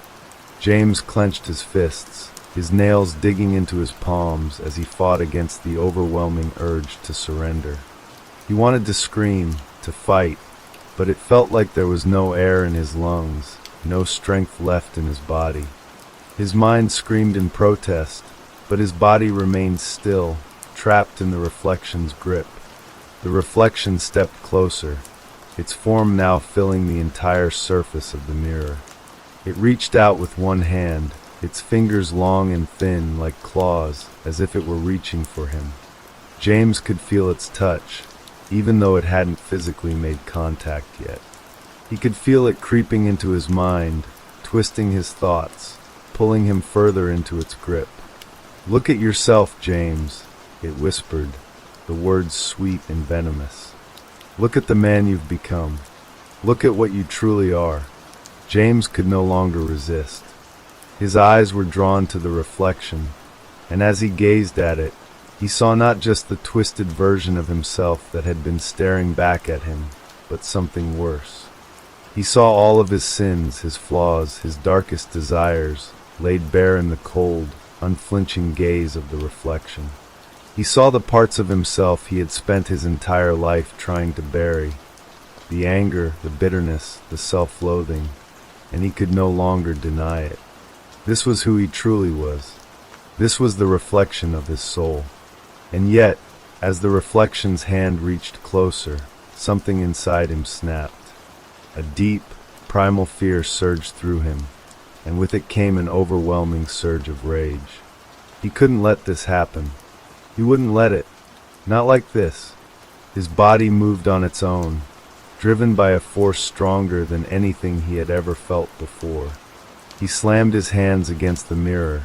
James clenched his fists, his nails digging into his palms as he fought against the overwhelming urge to surrender. He wanted to scream, to fight, but it felt like there was no air in his lungs, no strength left in his body. His mind screamed in protest, but his body remained still, trapped in the reflection's grip. The reflection stepped closer, its form now filling the entire surface of the mirror. It reached out with one hand, its fingers long and thin like claws, as if it were reaching for him. James could feel its touch, even though it hadn't physically made contact yet. He could feel it creeping into his mind, twisting his thoughts, pulling him further into its grip. "Look at yourself, James," it whispered, the words sweet and venomous. "Look at the man you've become. Look at what you truly are." James could no longer resist. His eyes were drawn to the reflection, and as he gazed at it, he saw not just the twisted version of himself that had been staring back at him, but something worse. He saw all of his sins, his flaws, his darkest desires, laid bare in the cold, unflinching gaze of the reflection. He saw the parts of himself he had spent his entire life trying to bury, the anger, the bitterness, the self-loathing, and he could no longer deny it. This was who he truly was. This was the reflection of his soul. And yet, as the reflection's hand reached closer, something inside him snapped. A deep, primal fear surged through him, and with it came an overwhelming surge of rage. He couldn't let this happen. He wouldn't let it. Not like this. His body moved on its own, driven by a force stronger than anything he had ever felt before. He slammed his hands against the mirror,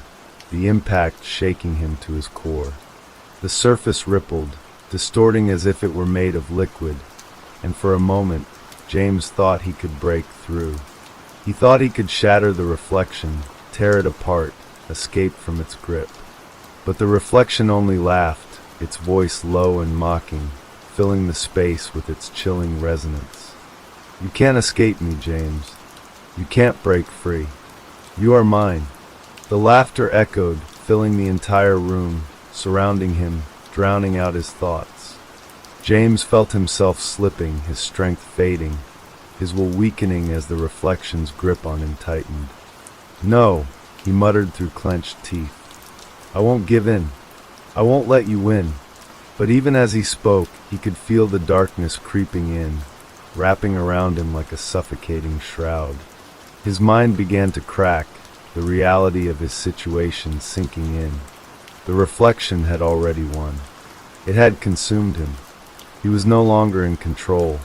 the impact shaking him to his core. The surface rippled, distorting as if it were made of liquid, and for a moment, James thought he could break through. He thought he could shatter the reflection, tear it apart, escape from its grip. But the reflection only laughed, its voice low and mocking, filling the space with its chilling resonance. "You can't escape me, James. You can't break free. You are mine." The laughter echoed, filling the entire room, surrounding him, drowning out his thoughts. James felt himself slipping, his strength fading, his will weakening as the reflection's grip on him tightened. "No," he muttered through clenched teeth. "I won't give in. I won't let you win." But even as he spoke, he could feel the darkness creeping in, wrapping around him like a suffocating shroud. His mind began to crack, the reality of his situation sinking in. The reflection had already won. It had consumed him. He was no longer in control.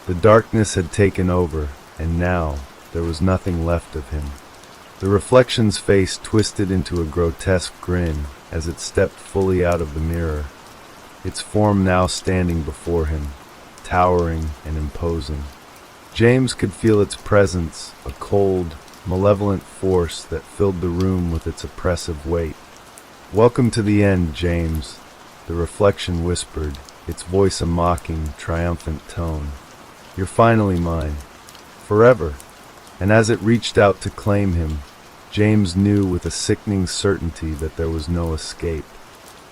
The darkness had taken over, and now there was nothing left of him. The reflection's face twisted into a grotesque grin as it stepped fully out of the mirror, its form now standing before him, towering and imposing. James could feel its presence, a cold, malevolent force that filled the room with its oppressive weight. "Welcome to the end, James," the reflection whispered, its voice a mocking, triumphant tone. "You're finally mine. Forever." And as it reached out to claim him, James knew with a sickening certainty that there was no escape.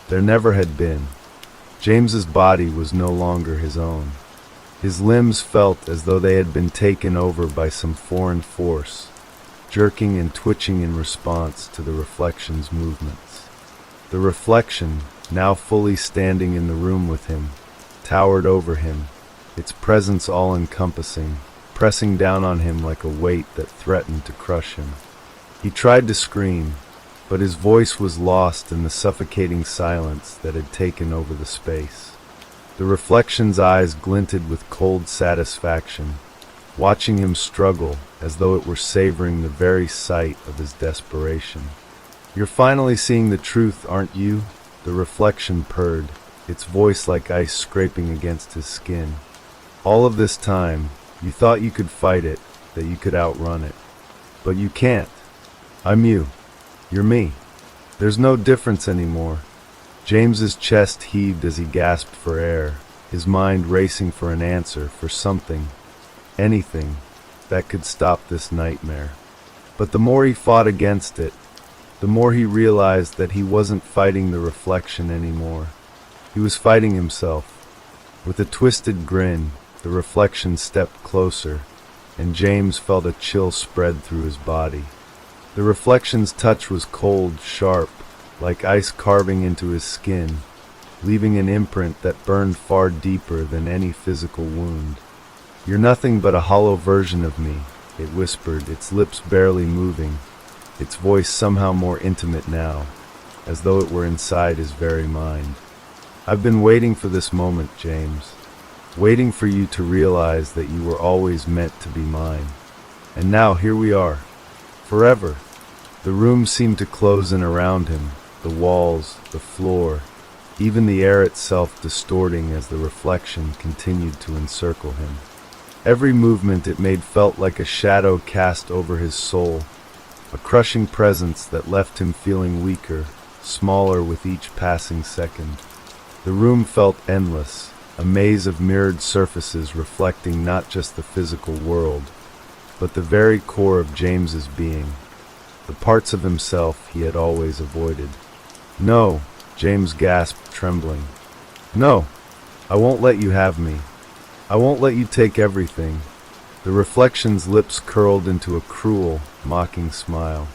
There never had been. James's body was no longer his own. His limbs felt as though they had been taken over by some foreign force, jerking and twitching in response to the reflection's movements. The reflection, now fully standing in the room with him, towered over him, its presence all-encompassing, pressing down on him like a weight that threatened to crush him. He tried to scream, but his voice was lost in the suffocating silence that had taken over the space. The reflection's eyes glinted with cold satisfaction, watching him struggle as though it were savoring the very sight of his desperation. "You're finally seeing the truth, aren't you?" the reflection purred, its voice like ice scraping against his skin. "All of this time, you thought you could fight it, that you could outrun it. But you can't. I'm you. You're me. There's no difference anymore." James's chest heaved as he gasped for air, his mind racing for an answer, for something, anything, that could stop this nightmare. But the more he fought against it, the more he realized that he wasn't fighting the reflection anymore. He was fighting himself. With a twisted grin, the reflection stepped closer, and James felt a chill spread through his body. The reflection's touch was cold, sharp, like ice carving into his skin, leaving an imprint that burned far deeper than any physical wound. "You're nothing but a hollow version of me," it whispered, its lips barely moving, its voice somehow more intimate now, as though it were inside his very mind. "I've been waiting for this moment, James. waiting for you to realize that you were always meant to be mine. And now here we are, forever. The room seemed to close in around him, the walls, the floor, even the air itself distorting as the reflection continued to encircle him. Every movement it made felt like a shadow cast over his soul, a crushing presence that left him feeling weaker, smaller with each passing second. The room felt endless, a maze of mirrored surfaces reflecting not just the physical world, but the very core of James's being, the parts of himself he had always avoided. "No," James gasped, trembling. "No, I won't let you have me. I won't let you take everything." The reflection's lips curled into a cruel, mocking smile.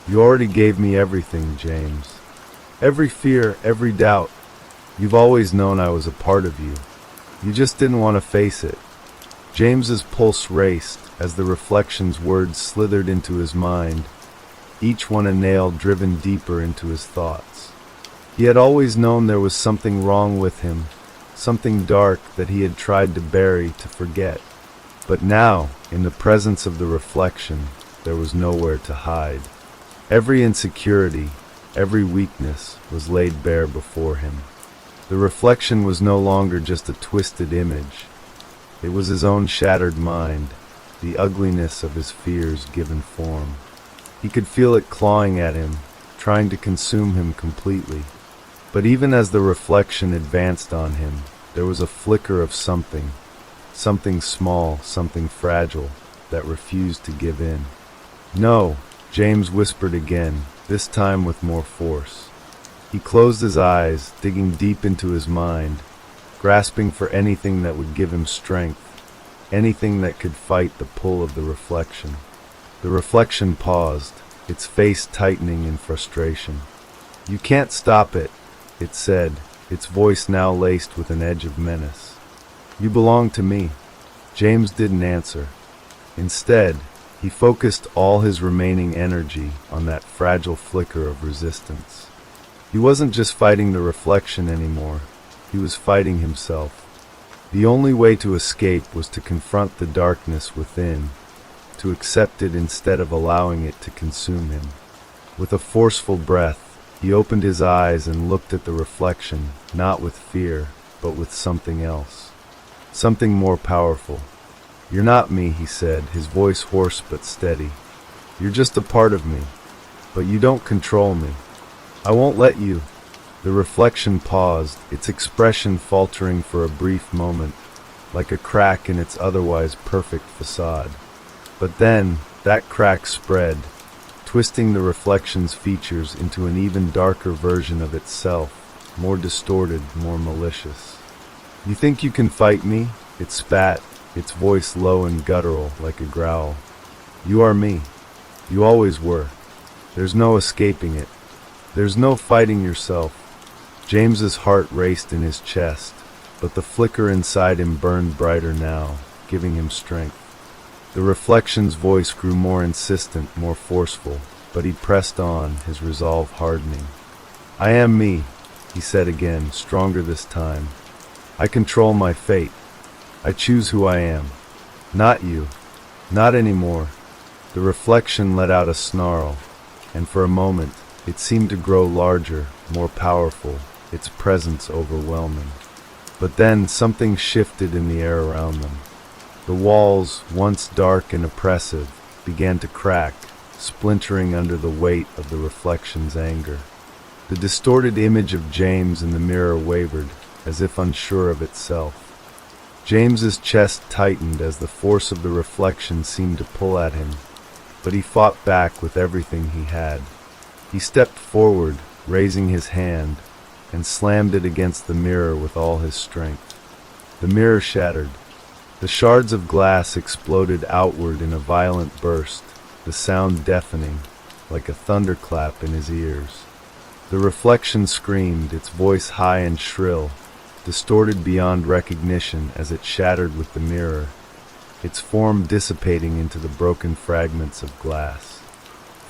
"You already gave me everything, James. Every fear, every doubt. You've always known I was a part of you. You just didn't want to face it." James's pulse raced as the reflection's words slithered into his mind, each one a nail driven deeper into his thoughts. He had always known there was something wrong with him, something dark that he had tried to bury, to forget. But now, in the presence of the reflection, there was nowhere to hide. Every insecurity, every weakness was laid bare before him. The reflection was no longer just a twisted image. It was his own shattered mind, the ugliness of his fears given form. He could feel it clawing at him, trying to consume him completely. But even as the reflection advanced on him, there was a flicker of something small, something fragile, that refused to give in. "No," James whispered again, this time with more force. He closed his eyes, digging deep into his mind, grasping for anything that would give him strength, anything that could fight the pull of the reflection. The reflection paused, its face tightening in frustration. "You can't stop it," it said, its voice now laced with an edge of menace. "You belong to me." James didn't answer. Instead, he focused all his remaining energy on that fragile flicker of resistance. He wasn't just fighting the reflection anymore, he was fighting himself. The only way to escape was to confront the darkness within, to accept it instead of allowing it to consume him. With a forceful breath, he opened his eyes and looked at the reflection, not with fear, but with something else. Something more powerful. "You're not me," he said, his voice hoarse but steady. "You're just a part of me, but you don't control me. I won't let you." The reflection paused, its expression faltering for a brief moment, like a crack in its otherwise perfect facade. But then, that crack spread, twisting the reflection's features into an even darker version of itself, more distorted, more malicious. "You think you can fight me?" It spat, its voice low and guttural, like a growl. "You are me. You always were. There's no escaping it. There's no fighting yourself." James's heart raced in his chest, but the flicker inside him burned brighter now, giving him strength. The reflection's voice grew more insistent, more forceful, but he pressed on, his resolve hardening. "I am me," he said again, stronger this time. "I control my fate. I choose who I am. Not you. Not anymore." The reflection let out a snarl, and for a moment, it seemed to grow larger, more powerful, its presence overwhelming. But then something shifted in the air around them. The walls, once dark and oppressive, began to crack, splintering under the weight of the reflection's anger. The distorted image of James in the mirror wavered, as if unsure of itself. James's chest tightened as the force of the reflection seemed to pull at him, but he fought back with everything he had. He stepped forward, raising his hand, and slammed it against the mirror with all his strength. The mirror shattered. The shards of glass exploded outward in a violent burst, the sound deafening, like a thunderclap in his ears. The reflection screamed, its voice high and shrill, distorted beyond recognition as it shattered with the mirror, its form dissipating into the broken fragments of glass.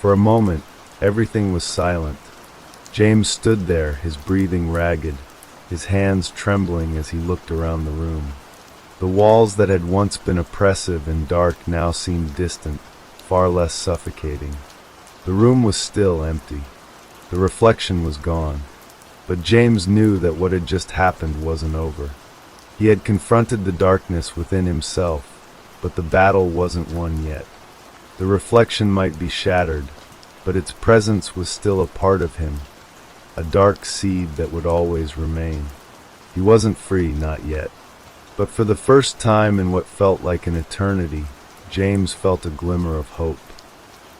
For a moment, everything was silent. James stood there, his breathing ragged, his hands trembling as he looked around the room. The walls that had once been oppressive and dark now seemed distant, far less suffocating. The room was still empty. The reflection was gone. But James knew that what had just happened wasn't over. He had confronted the darkness within himself, but the battle wasn't won yet. The reflection might be shattered, but its presence was still a part of him, a dark seed that would always remain. He wasn't free, not yet. But for the first time in what felt like an eternity, James felt a glimmer of hope.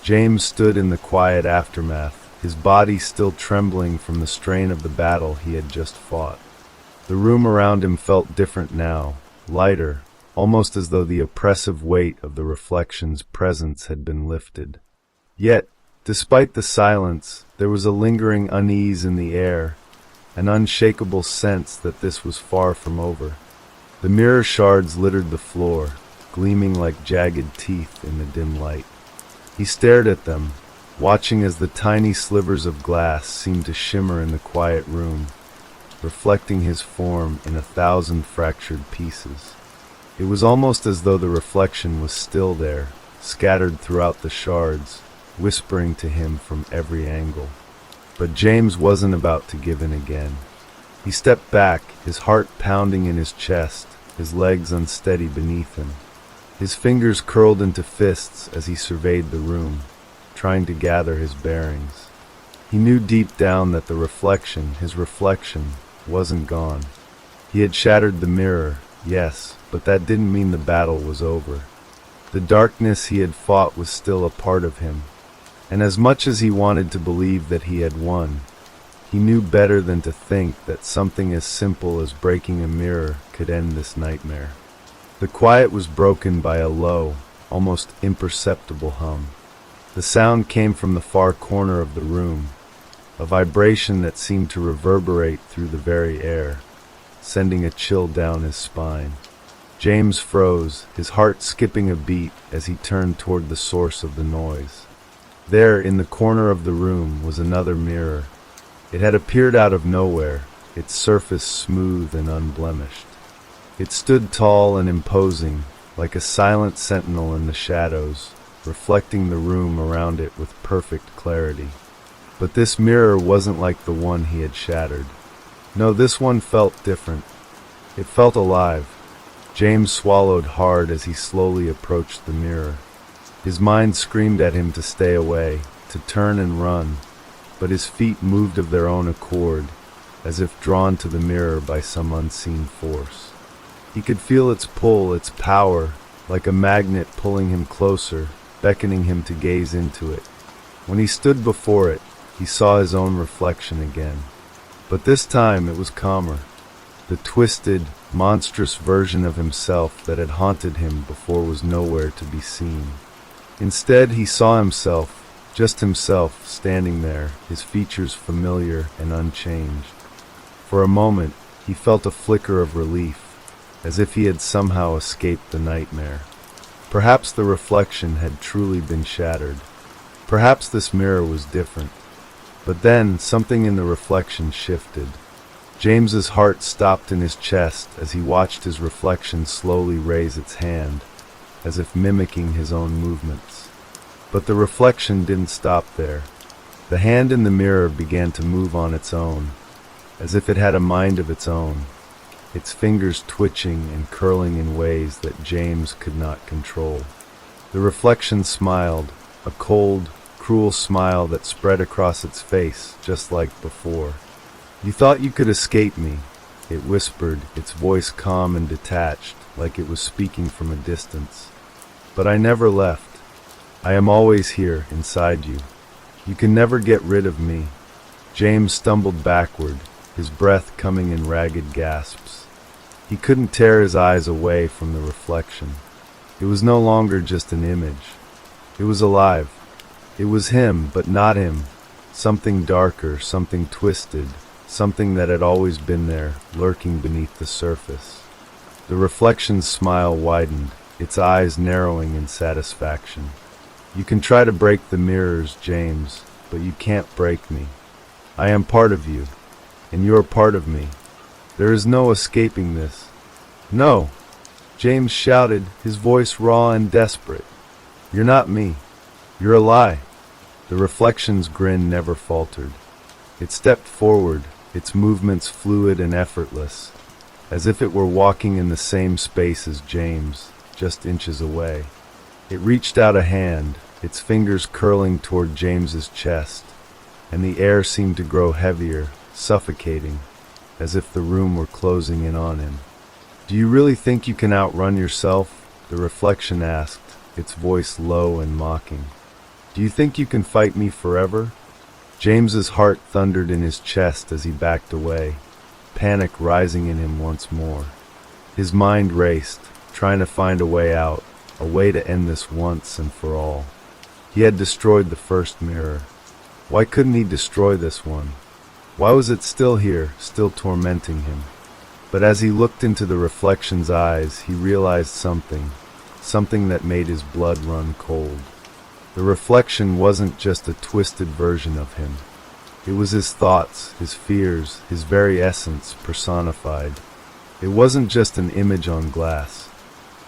James stood in the quiet aftermath, his body still trembling from the strain of the battle he had just fought. The room around him felt different now, lighter, almost as though the oppressive weight of the reflection's presence had been lifted. Yet, despite the silence, there was a lingering unease in the air, an unshakable sense that this was far from over. The mirror shards littered the floor, gleaming like jagged teeth in the dim light. He stared at them, watching as the tiny slivers of glass seemed to shimmer in the quiet room, reflecting his form in 1,000 fractured pieces. It was almost as though the reflection was still there, scattered throughout the shards, whispering to him from every angle. But James wasn't about to give in again. He stepped back, his heart pounding in his chest, his legs unsteady beneath him. His fingers curled into fists as he surveyed the room, trying to gather his bearings. He knew deep down that the reflection, his reflection, wasn't gone. He had shattered the mirror, yes, but that didn't mean the battle was over. The darkness he had fought was still a part of him, and as much as he wanted to believe that he had won, he knew better than to think that something as simple as breaking a mirror could end this nightmare. The quiet was broken by a low, almost imperceptible hum. The sound came from the far corner of the room, a vibration that seemed to reverberate through the very air, sending a chill down his spine. James froze, his heart skipping a beat as he turned toward the source of the noise. There, in the corner of the room, was another mirror. It had appeared out of nowhere, its surface smooth and unblemished. It stood tall and imposing, like a silent sentinel in the shadows, reflecting the room around it with perfect clarity. But this mirror wasn't like the one he had shattered. No, this one felt different. It felt alive. James swallowed hard as he slowly approached the mirror. His mind screamed at him to stay away, to turn and run, but his feet moved of their own accord, as if drawn to the mirror by some unseen force. He could feel its pull, its power, like a magnet pulling him closer, beckoning him to gaze into it. When he stood before it, he saw his own reflection again. But this time it was calmer. The twisted, monstrous version of himself that had haunted him before was nowhere to be seen. Instead, he saw himself, just himself, standing there, his features familiar and unchanged. For a moment, he felt a flicker of relief, as if he had somehow escaped the nightmare. Perhaps the reflection had truly been shattered. Perhaps this mirror was different. But then, something in the reflection shifted. James's heart stopped in his chest as he watched his reflection slowly raise its hand, as if mimicking his own movements. But the reflection didn't stop there. The hand in the mirror began to move on its own, as if it had a mind of its own, its fingers twitching and curling in ways that James could not control. The reflection smiled, a cold, cruel smile that spread across its face, just like before. "You thought you could escape me," it whispered, its voice calm and detached, like it was speaking from a distance. "But I never left. I am always here, inside you. You can never get rid of me." James stumbled backward, his breath coming in ragged gasps. He couldn't tear his eyes away from the reflection. It was no longer just an image. It was alive. It was him, but not him. Something darker, something twisted, something that had always been there, lurking beneath the surface. The reflection's smile widened, its eyes narrowing in satisfaction. "You can try to break the mirrors, James, but you can't break me. I am part of you, and you are part of me. There is no escaping this." "No!" James shouted, his voice raw and desperate. "You're not me. You're a lie." The reflection's grin never faltered. It stepped forward, its movements fluid and effortless, as if it were walking in the same space as James, just inches away. It reached out a hand, its fingers curling toward James's chest, and the air seemed to grow heavier, suffocating, as if the room were closing in on him. "Do you really think you can outrun yourself?" the reflection asked, its voice low and mocking. "Do you think you can fight me forever?" James's heart thundered in his chest as he backed away, panic rising in him once more. His mind raced, trying to find a way out, a way to end this once and for all. He had destroyed the first mirror. Why couldn't he destroy this one? Why was it still here, still tormenting him? But as he looked into the reflection's eyes, he realized something that made his blood run cold. The reflection wasn't just a twisted version of him. It was his thoughts, his fears, his very essence personified. It wasn't just an image on glass.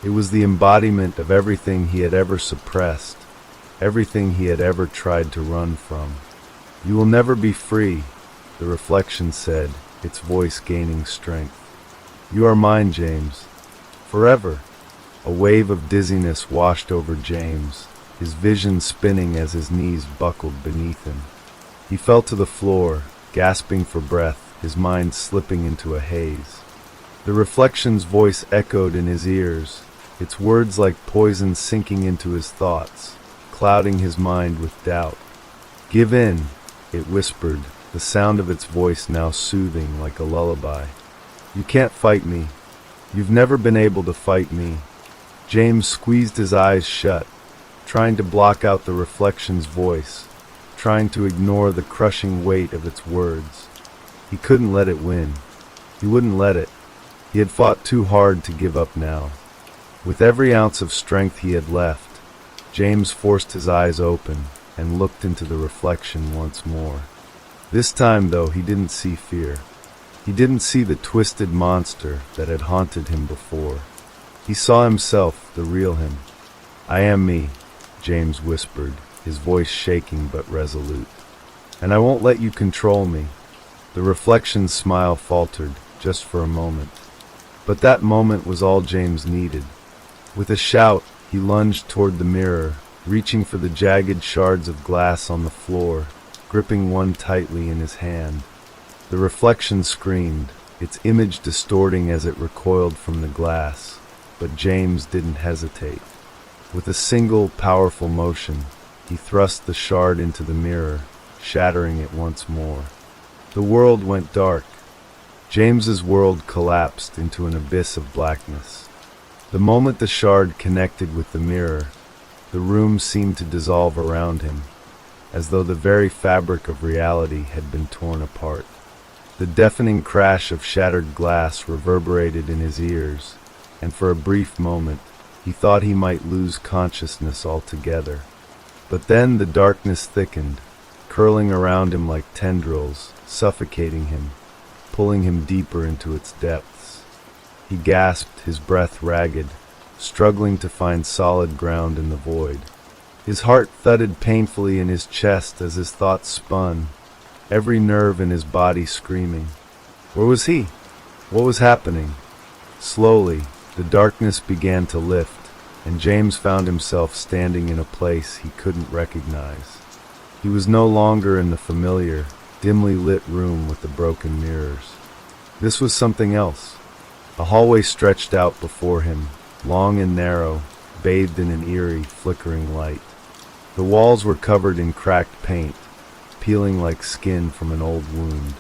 It was the embodiment of everything he had ever suppressed, everything he had ever tried to run from. "You will never be free," the reflection said, its voice gaining strength. "You are mine, James. Forever." A wave of dizziness washed over James, his vision spinning as his knees buckled beneath him. He fell to the floor, gasping for breath, his mind slipping into a haze. The reflection's voice echoed in his ears, its words like poison sinking into his thoughts, clouding his mind with doubt. "Give in," it whispered, the sound of its voice now soothing like a lullaby. "You can't fight me. You've never been able to fight me." James squeezed his eyes shut, trying to block out the reflection's voice, trying to ignore the crushing weight of its words. He couldn't let it win. He wouldn't let it. He had fought too hard to give up now. With every ounce of strength he had left, James forced his eyes open and looked into the reflection once more. This time, though, he didn't see fear. He didn't see the twisted monster that had haunted him before. He saw himself, the real him. "I am me," James whispered, his voice shaking but resolute. "And I won't let you control me." The reflection's smile faltered, just for a moment. But that moment was all James needed. With a shout, he lunged toward the mirror, reaching for the jagged shards of glass on the floor, gripping one tightly in his hand. The reflection screamed, its image distorting as it recoiled from the glass, but James didn't hesitate. With a single, powerful motion, he thrust the shard into the mirror, shattering it once more. The world went dark. James's world collapsed into an abyss of blackness. The moment the shard connected with the mirror, the room seemed to dissolve around him, as though the very fabric of reality had been torn apart. The deafening crash of shattered glass reverberated in his ears, and for a brief moment, he thought he might lose consciousness altogether. But then the darkness thickened, curling around him like tendrils, suffocating him, pulling him deeper into its depths. He gasped, his breath ragged, struggling to find solid ground in the void. His heart thudded painfully in his chest as his thoughts spun, every nerve in his body screaming. Where was he? What was happening? Slowly, the darkness began to lift, and James found himself standing in a place he couldn't recognize. He was no longer in the familiar, dimly lit room with the broken mirrors. This was something else. A hallway stretched out before him, long and narrow, bathed in an eerie, flickering light. The walls were covered in cracked paint, peeling like skin from an old wound.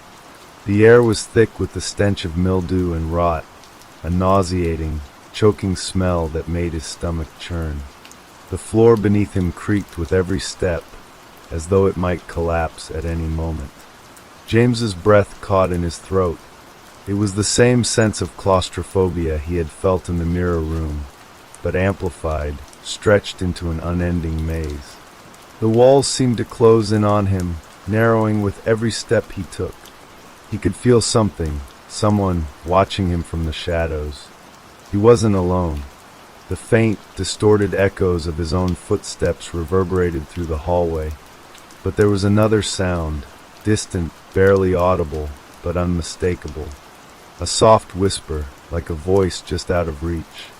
The air was thick with the stench of mildew and rot, a nauseating, choking smell that made his stomach churn. The floor beneath him creaked with every step, as though it might collapse at any moment. James's breath caught in his throat. It was the same sense of claustrophobia he had felt in the mirror room, but amplified, stretched into an unending maze. The walls seemed to close in on him, narrowing with every step he took. He could feel something, someone watching him from the shadows. He wasn't alone. The faint, distorted echoes of his own footsteps reverberated through the hallway. But there was another sound, distant, barely audible, but unmistakable. A soft whisper, like a voice just out of reach.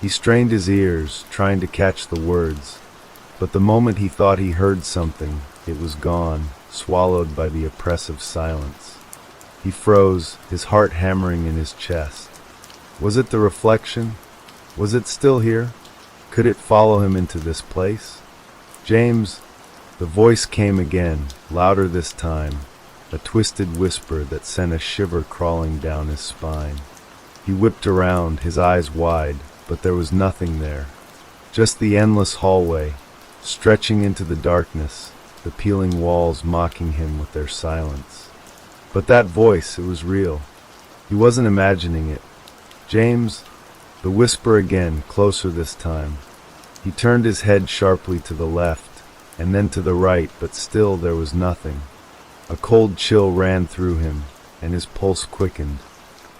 He strained his ears, trying to catch the words, but the moment he thought he heard something, it was gone, swallowed by the oppressive silence. He froze, his heart hammering in his chest. Was it the reflection? Was it still here? Could it follow him into this place? James, the voice came again, louder this time, a twisted whisper that sent a shiver crawling down his spine. He whipped around, his eyes wide, but there was nothing there. Just the endless hallway, stretching into the darkness, the peeling walls mocking him with their silence. But that voice, it was real. He wasn't imagining it. James, the whisper again, closer this time. He turned his head sharply to the left, and then to the right, but still there was nothing. A cold chill ran through him, and his pulse quickened.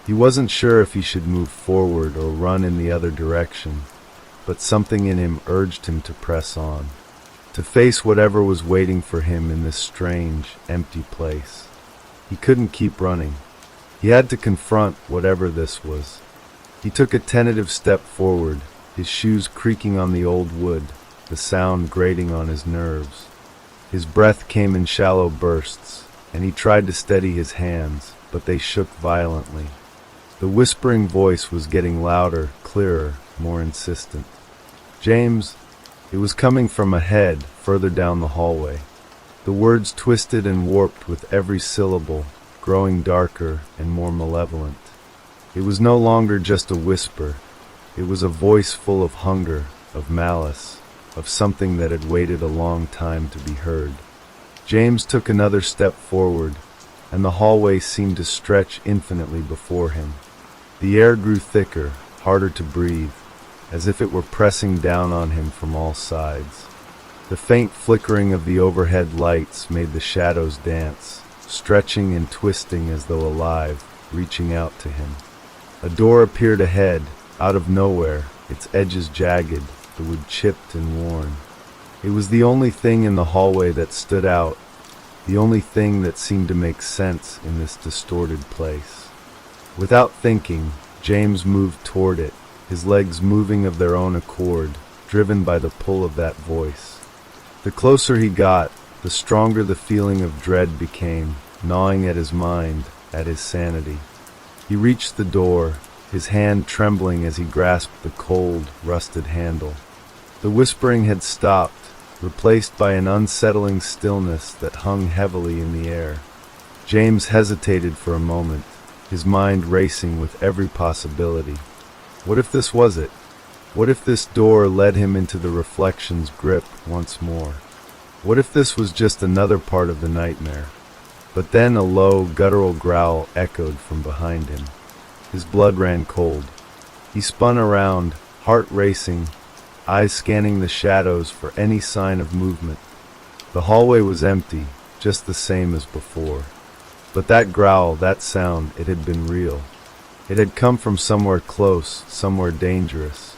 He wasn't sure if he should move forward or run in the other direction, but something in him urged him to press on, to face whatever was waiting for him in this strange, empty place. He couldn't keep running. He had to confront whatever this was. He took a tentative step forward, his shoes creaking on the old wood, the sound grating on his nerves. His breath came in shallow bursts, and he tried to steady his hands, but they shook violently. The whispering voice was getting louder, clearer, more insistent. James, it was coming from ahead, further down the hallway. The words twisted and warped with every syllable, growing darker and more malevolent. It was no longer just a whisper. It was a voice full of hunger, of malice, of something that had waited a long time to be heard. James took another step forward, and the hallway seemed to stretch infinitely before him. The air grew thicker, harder to breathe, as if it were pressing down on him from all sides. The faint flickering of the overhead lights made the shadows dance, stretching and twisting as though alive, reaching out to him. A door appeared ahead, out of nowhere, its edges jagged, the wood chipped and worn. It was the only thing in the hallway that stood out, the only thing that seemed to make sense in this distorted place. Without thinking, James moved toward it, his legs moving of their own accord, driven by the pull of that voice. The closer he got, the stronger the feeling of dread became, gnawing at his mind, at his sanity. He reached the door, his hand trembling as he grasped the cold, rusted handle. The whispering had stopped, replaced by an unsettling stillness that hung heavily in the air. James hesitated for a moment, his mind racing with every possibility. What if this was it? What if this door led him into the reflection's grip once more? What if this was just another part of the nightmare? But then a low, guttural growl echoed from behind him. His blood ran cold. He spun around, heart racing, eyes scanning the shadows for any sign of movement. The hallway was empty, just the same as before. But that growl, that sound, it had been real. It had come from somewhere close, somewhere dangerous.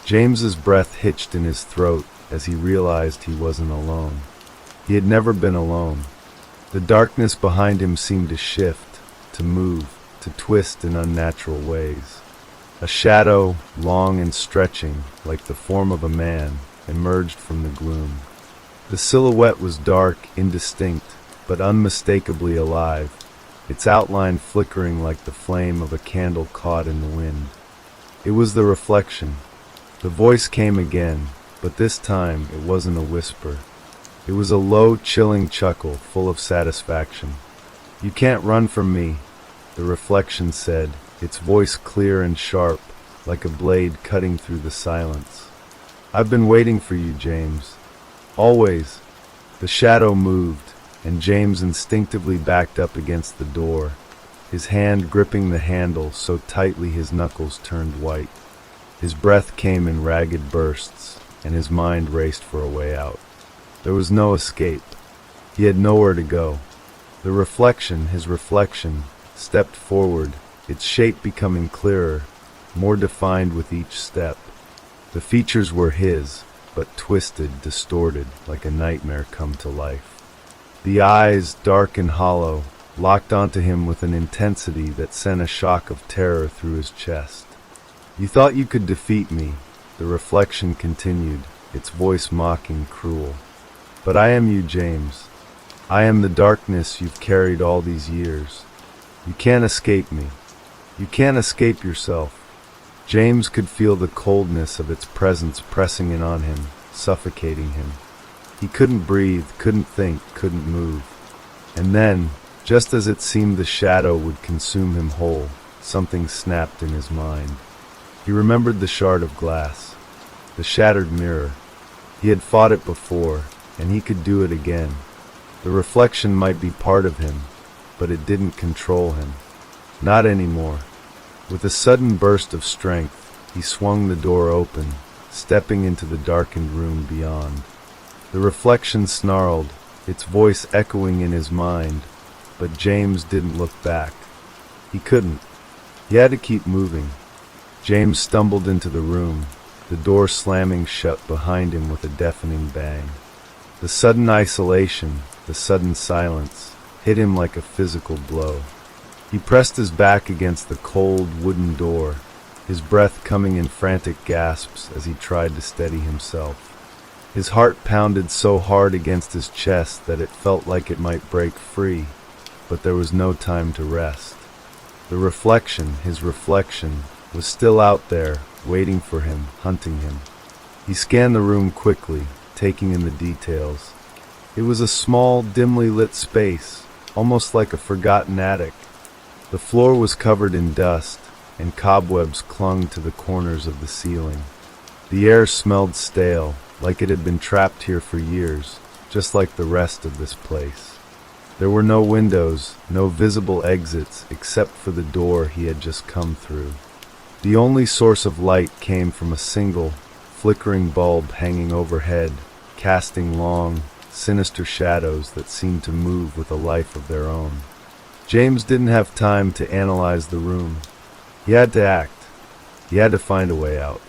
James's breath hitched in his throat as he realized he wasn't alone. He had never been alone. The darkness behind him seemed to shift, to move, to twist in unnatural ways. A shadow, long and stretching, like the form of a man, emerged from the gloom. The silhouette was dark, indistinct, but unmistakably alive, its outline flickering like the flame of a candle caught in the wind. It was the reflection. The voice came again, but this time it wasn't a whisper. It was a low, chilling chuckle, full of satisfaction. "You can't run from me," the reflection said, its voice clear and sharp, like a blade cutting through the silence. "I've been waiting for you, James. Always." The shadow moved, and James instinctively backed up against the door, his hand gripping the handle so tightly his knuckles turned white. His breath came in ragged bursts, and his mind raced for a way out. There was no escape. He had nowhere to go. The reflection, his reflection, stepped forward, its shape becoming clearer, more defined with each step. The features were his, but twisted, distorted, like a nightmare come to life. The eyes, dark and hollow, locked onto him with an intensity that sent a shock of terror through his chest. "You thought you could defeat me," the reflection continued, its voice mocking, cruel. "But I am you, James. I am the darkness you've carried all these years. You can't escape me. You can't escape yourself." James could feel the coldness of its presence pressing in on him, suffocating him. He couldn't breathe, couldn't think, couldn't move. And then, just as it seemed the shadow would consume him whole, something snapped in his mind. He remembered the shard of glass, the shattered mirror. He had fought it before, and he could do it again. The reflection might be part of him, but it didn't control him. Not anymore. With a sudden burst of strength, he swung the door open, stepping into the darkened room beyond. The reflection snarled, its voice echoing in his mind, but James didn't look back. He couldn't. He had to keep moving. James stumbled into the room, the door slamming shut behind him with a deafening bang. The sudden isolation, the sudden silence, hit him like a physical blow. He pressed his back against the cold wooden door, his breath coming in frantic gasps as he tried to steady himself. His heart pounded so hard against his chest that it felt like it might break free, but there was no time to rest. The reflection, his reflection, was still out there, waiting for him, hunting him. He scanned the room quickly, taking in the details. It was a small, dimly lit space, almost like a forgotten attic. The floor was covered in dust, and cobwebs clung to the corners of the ceiling. The air smelled stale, like it had been trapped here for years, just like the rest of this place. There were no windows, no visible exits except for the door he had just come through. The only source of light came from a single, flickering bulb hanging overhead, casting long, sinister shadows that seemed to move with a life of their own. James didn't have time to analyze the room. He had to act. He had to find a way out.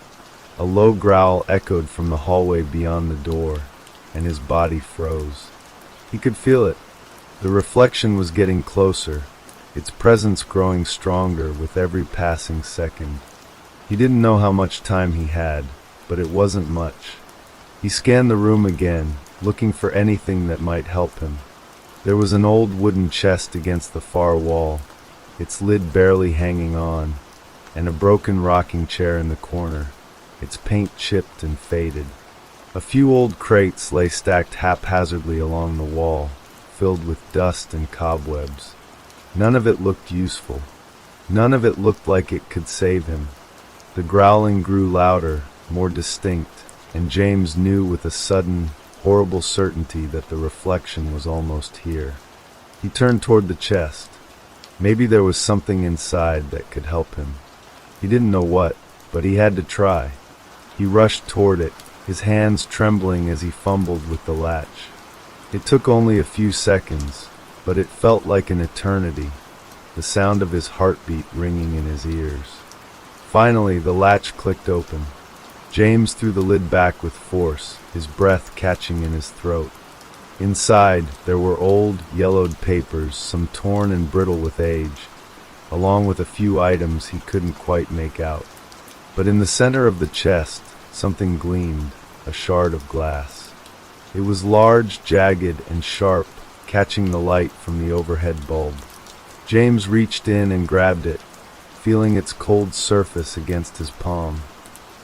A low growl echoed from the hallway beyond the door, and his body froze. He could feel it. The reflection was getting closer, its presence growing stronger with every passing second. He didn't know how much time he had, but it wasn't much. He scanned the room again, looking for anything that might help him. There was an old wooden chest against the far wall, its lid barely hanging on, and a broken rocking chair in the corner, its paint chipped and faded. A few old crates lay stacked haphazardly along the wall, filled with dust and cobwebs. None of it looked useful. None of it looked like it could save him. The growling grew louder, more distinct, and James knew with a sudden, horrible certainty that the reflection was almost here. He turned toward the chest. Maybe there was something inside that could help him. He didn't know what, but he had to try. He rushed toward it, his hands trembling as he fumbled with the latch. It took only a few seconds, but it felt like an eternity, the sound of his heartbeat ringing in his ears. Finally, the latch clicked open. James threw the lid back with force, his breath catching in his throat. Inside, there were old, yellowed papers, some torn and brittle with age, along with a few items he couldn't quite make out. But in the center of the chest, something gleamed, a shard of glass. It was large, jagged, and sharp, catching the light from the overhead bulb. James reached in and grabbed it, feeling its cold surface against his palm.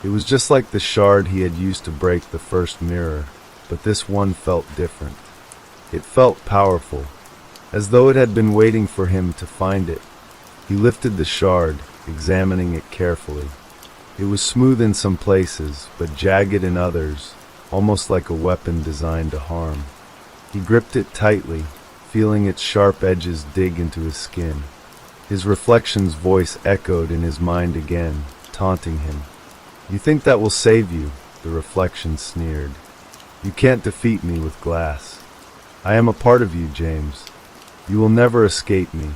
It was just like the shard he had used to break the first mirror, but this one felt different. It felt powerful, as though it had been waiting for him to find it. He lifted the shard, examining it carefully. It was smooth in some places, but jagged in others, almost like a weapon designed to harm. He gripped it tightly, feeling its sharp edges dig into his skin. His reflection's voice echoed in his mind again, taunting him. "You think that will save you?" the reflection sneered. "You can't defeat me with glass. I am a part of you, James. You will never escape me."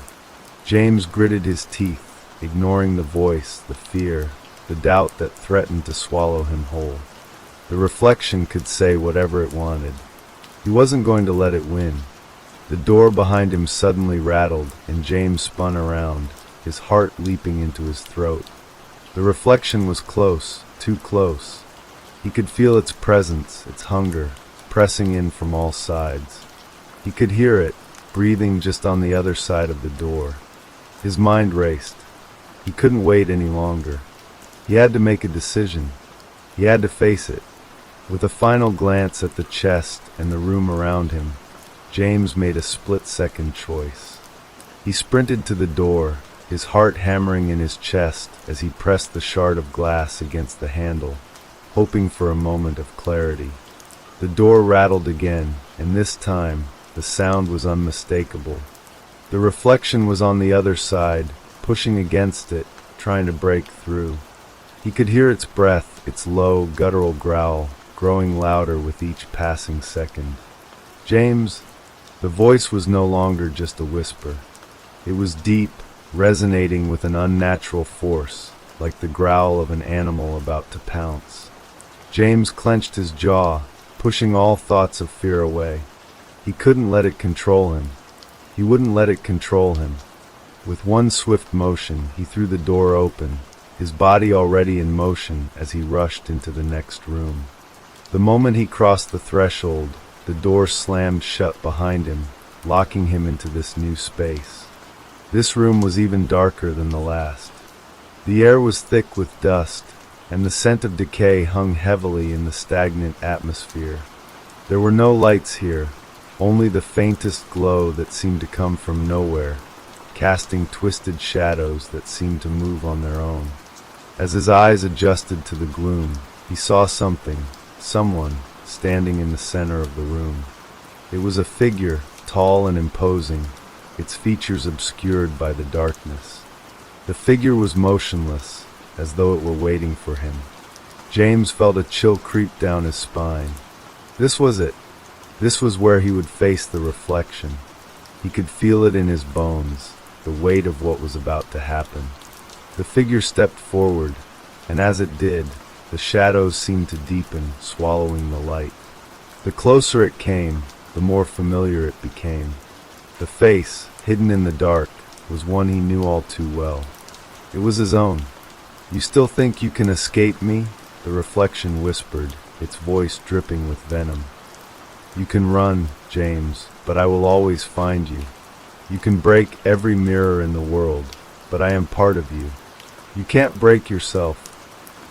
James gritted his teeth, ignoring the voice, the fear, the doubt that threatened to swallow him whole. The reflection could say whatever it wanted. He wasn't going to let it win. The door behind him suddenly rattled, and James spun around, his heart leaping into his throat. The reflection was close, too close. He could feel its presence, its hunger, pressing in from all sides. He could hear it, breathing just on the other side of the door. His mind raced. He couldn't wait any longer. He had to make a decision. He had to face it. With a final glance at the chest and the room around him, James made a split-second choice. He sprinted to the door, his heart hammering in his chest as he pressed the shard of glass against the handle, hoping for a moment of clarity. The door rattled again, and this time, the sound was unmistakable. The reflection was on the other side, pushing against it, trying to break through. He could hear its breath, its low, guttural growl, growing louder with each passing second. James, the voice was no longer just a whisper. It was deep, resonating with an unnatural force, like the growl of an animal about to pounce. James clenched his jaw, pushing all thoughts of fear away. He couldn't let it control him. He wouldn't let it control him. With one swift motion, he threw the door open, his body already in motion as he rushed into the next room. The moment he crossed the threshold, the door slammed shut behind him, locking him into this new space. This room was even darker than the last. The air was thick with dust, and the scent of decay hung heavily in the stagnant atmosphere. There were no lights here, only the faintest glow that seemed to come from nowhere, casting twisted shadows that seemed to move on their own. As his eyes adjusted to the gloom, he saw someone, standing in the center of the room. It was a figure, tall and imposing, its features obscured by the darkness. The figure was motionless, as though it were waiting for him. James felt a chill creep down his spine. This was it. This was where he would face the reflection. He could feel it in his bones, the weight of what was about to happen. The figure stepped forward, and as it did, the shadows seemed to deepen, swallowing the light. The closer it came, the more familiar it became. The face, hidden in the dark, was one he knew all too well. It was his own. "You still think you can escape me?" the reflection whispered, its voice dripping with venom. "You can run, James, but I will always find you. You can break every mirror in the world, but I am part of you. You can't break yourself."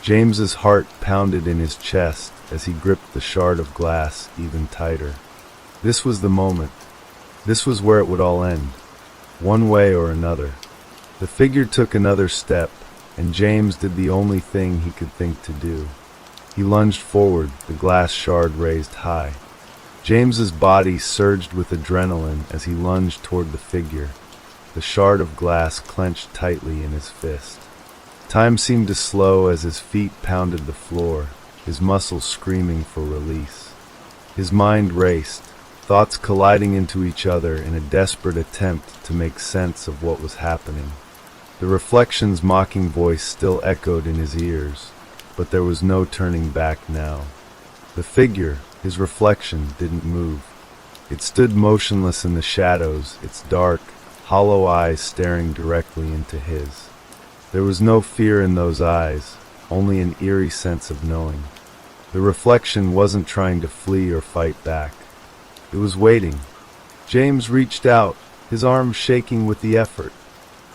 James's heart pounded in his chest as he gripped the shard of glass even tighter. This was the moment. This was where it would all end, one way or another. The figure took another step, and James did the only thing he could think to do. He lunged forward, the glass shard raised high. James's body surged with adrenaline as he lunged toward the figure, the shard of glass clenched tightly in his fist. Time seemed to slow as his feet pounded the floor, his muscles screaming for release. His mind raced, thoughts colliding into each other in a desperate attempt to make sense of what was happening. The reflection's mocking voice still echoed in his ears, but there was no turning back now. The figure, his reflection, didn't move. It stood motionless in the shadows, its dark, hollow eyes staring directly into his. There was no fear in those eyes, only an eerie sense of knowing. The reflection wasn't trying to flee or fight back. It was waiting. James reached out, his arms shaking with the effort.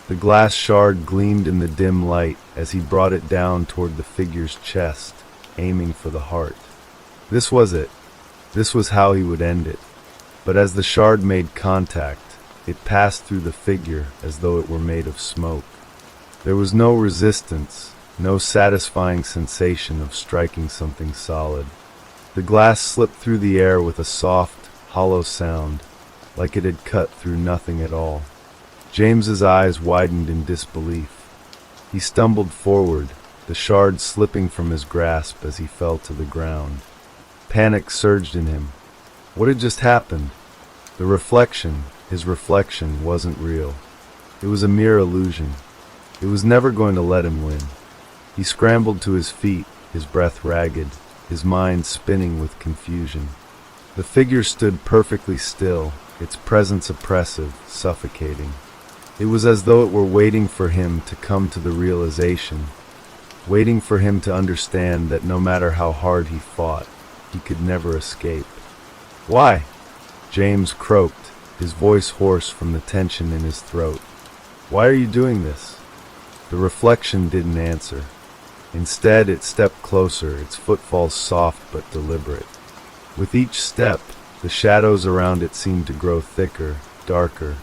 The glass shard gleamed in the dim light as he brought it down toward the figure's chest, aiming for the heart. This was it. This was how he would end it. But as the shard made contact, it passed through the figure as though it were made of smoke. There was no resistance, no satisfying sensation of striking something solid. The glass slipped through the air with a soft, hollow sound, like it had cut through nothing at all. James's eyes widened in disbelief. He stumbled forward, the shard slipping from his grasp as he fell to the ground. Panic surged in him. What had just happened? The reflection, his reflection, wasn't real. It was a mere illusion. It was never going to let him win. He scrambled to his feet, his breath ragged, his mind spinning with confusion. The figure stood perfectly still, its presence oppressive, suffocating. It was as though it were waiting for him to come to the realization, waiting for him to understand that no matter how hard he fought, he could never escape. "Why?" James croaked, his voice hoarse from the tension in his throat. "Why are you doing this?" The reflection didn't answer. Instead, it stepped closer, its footfalls soft but deliberate. With each step, the shadows around it seemed to grow thicker, darker,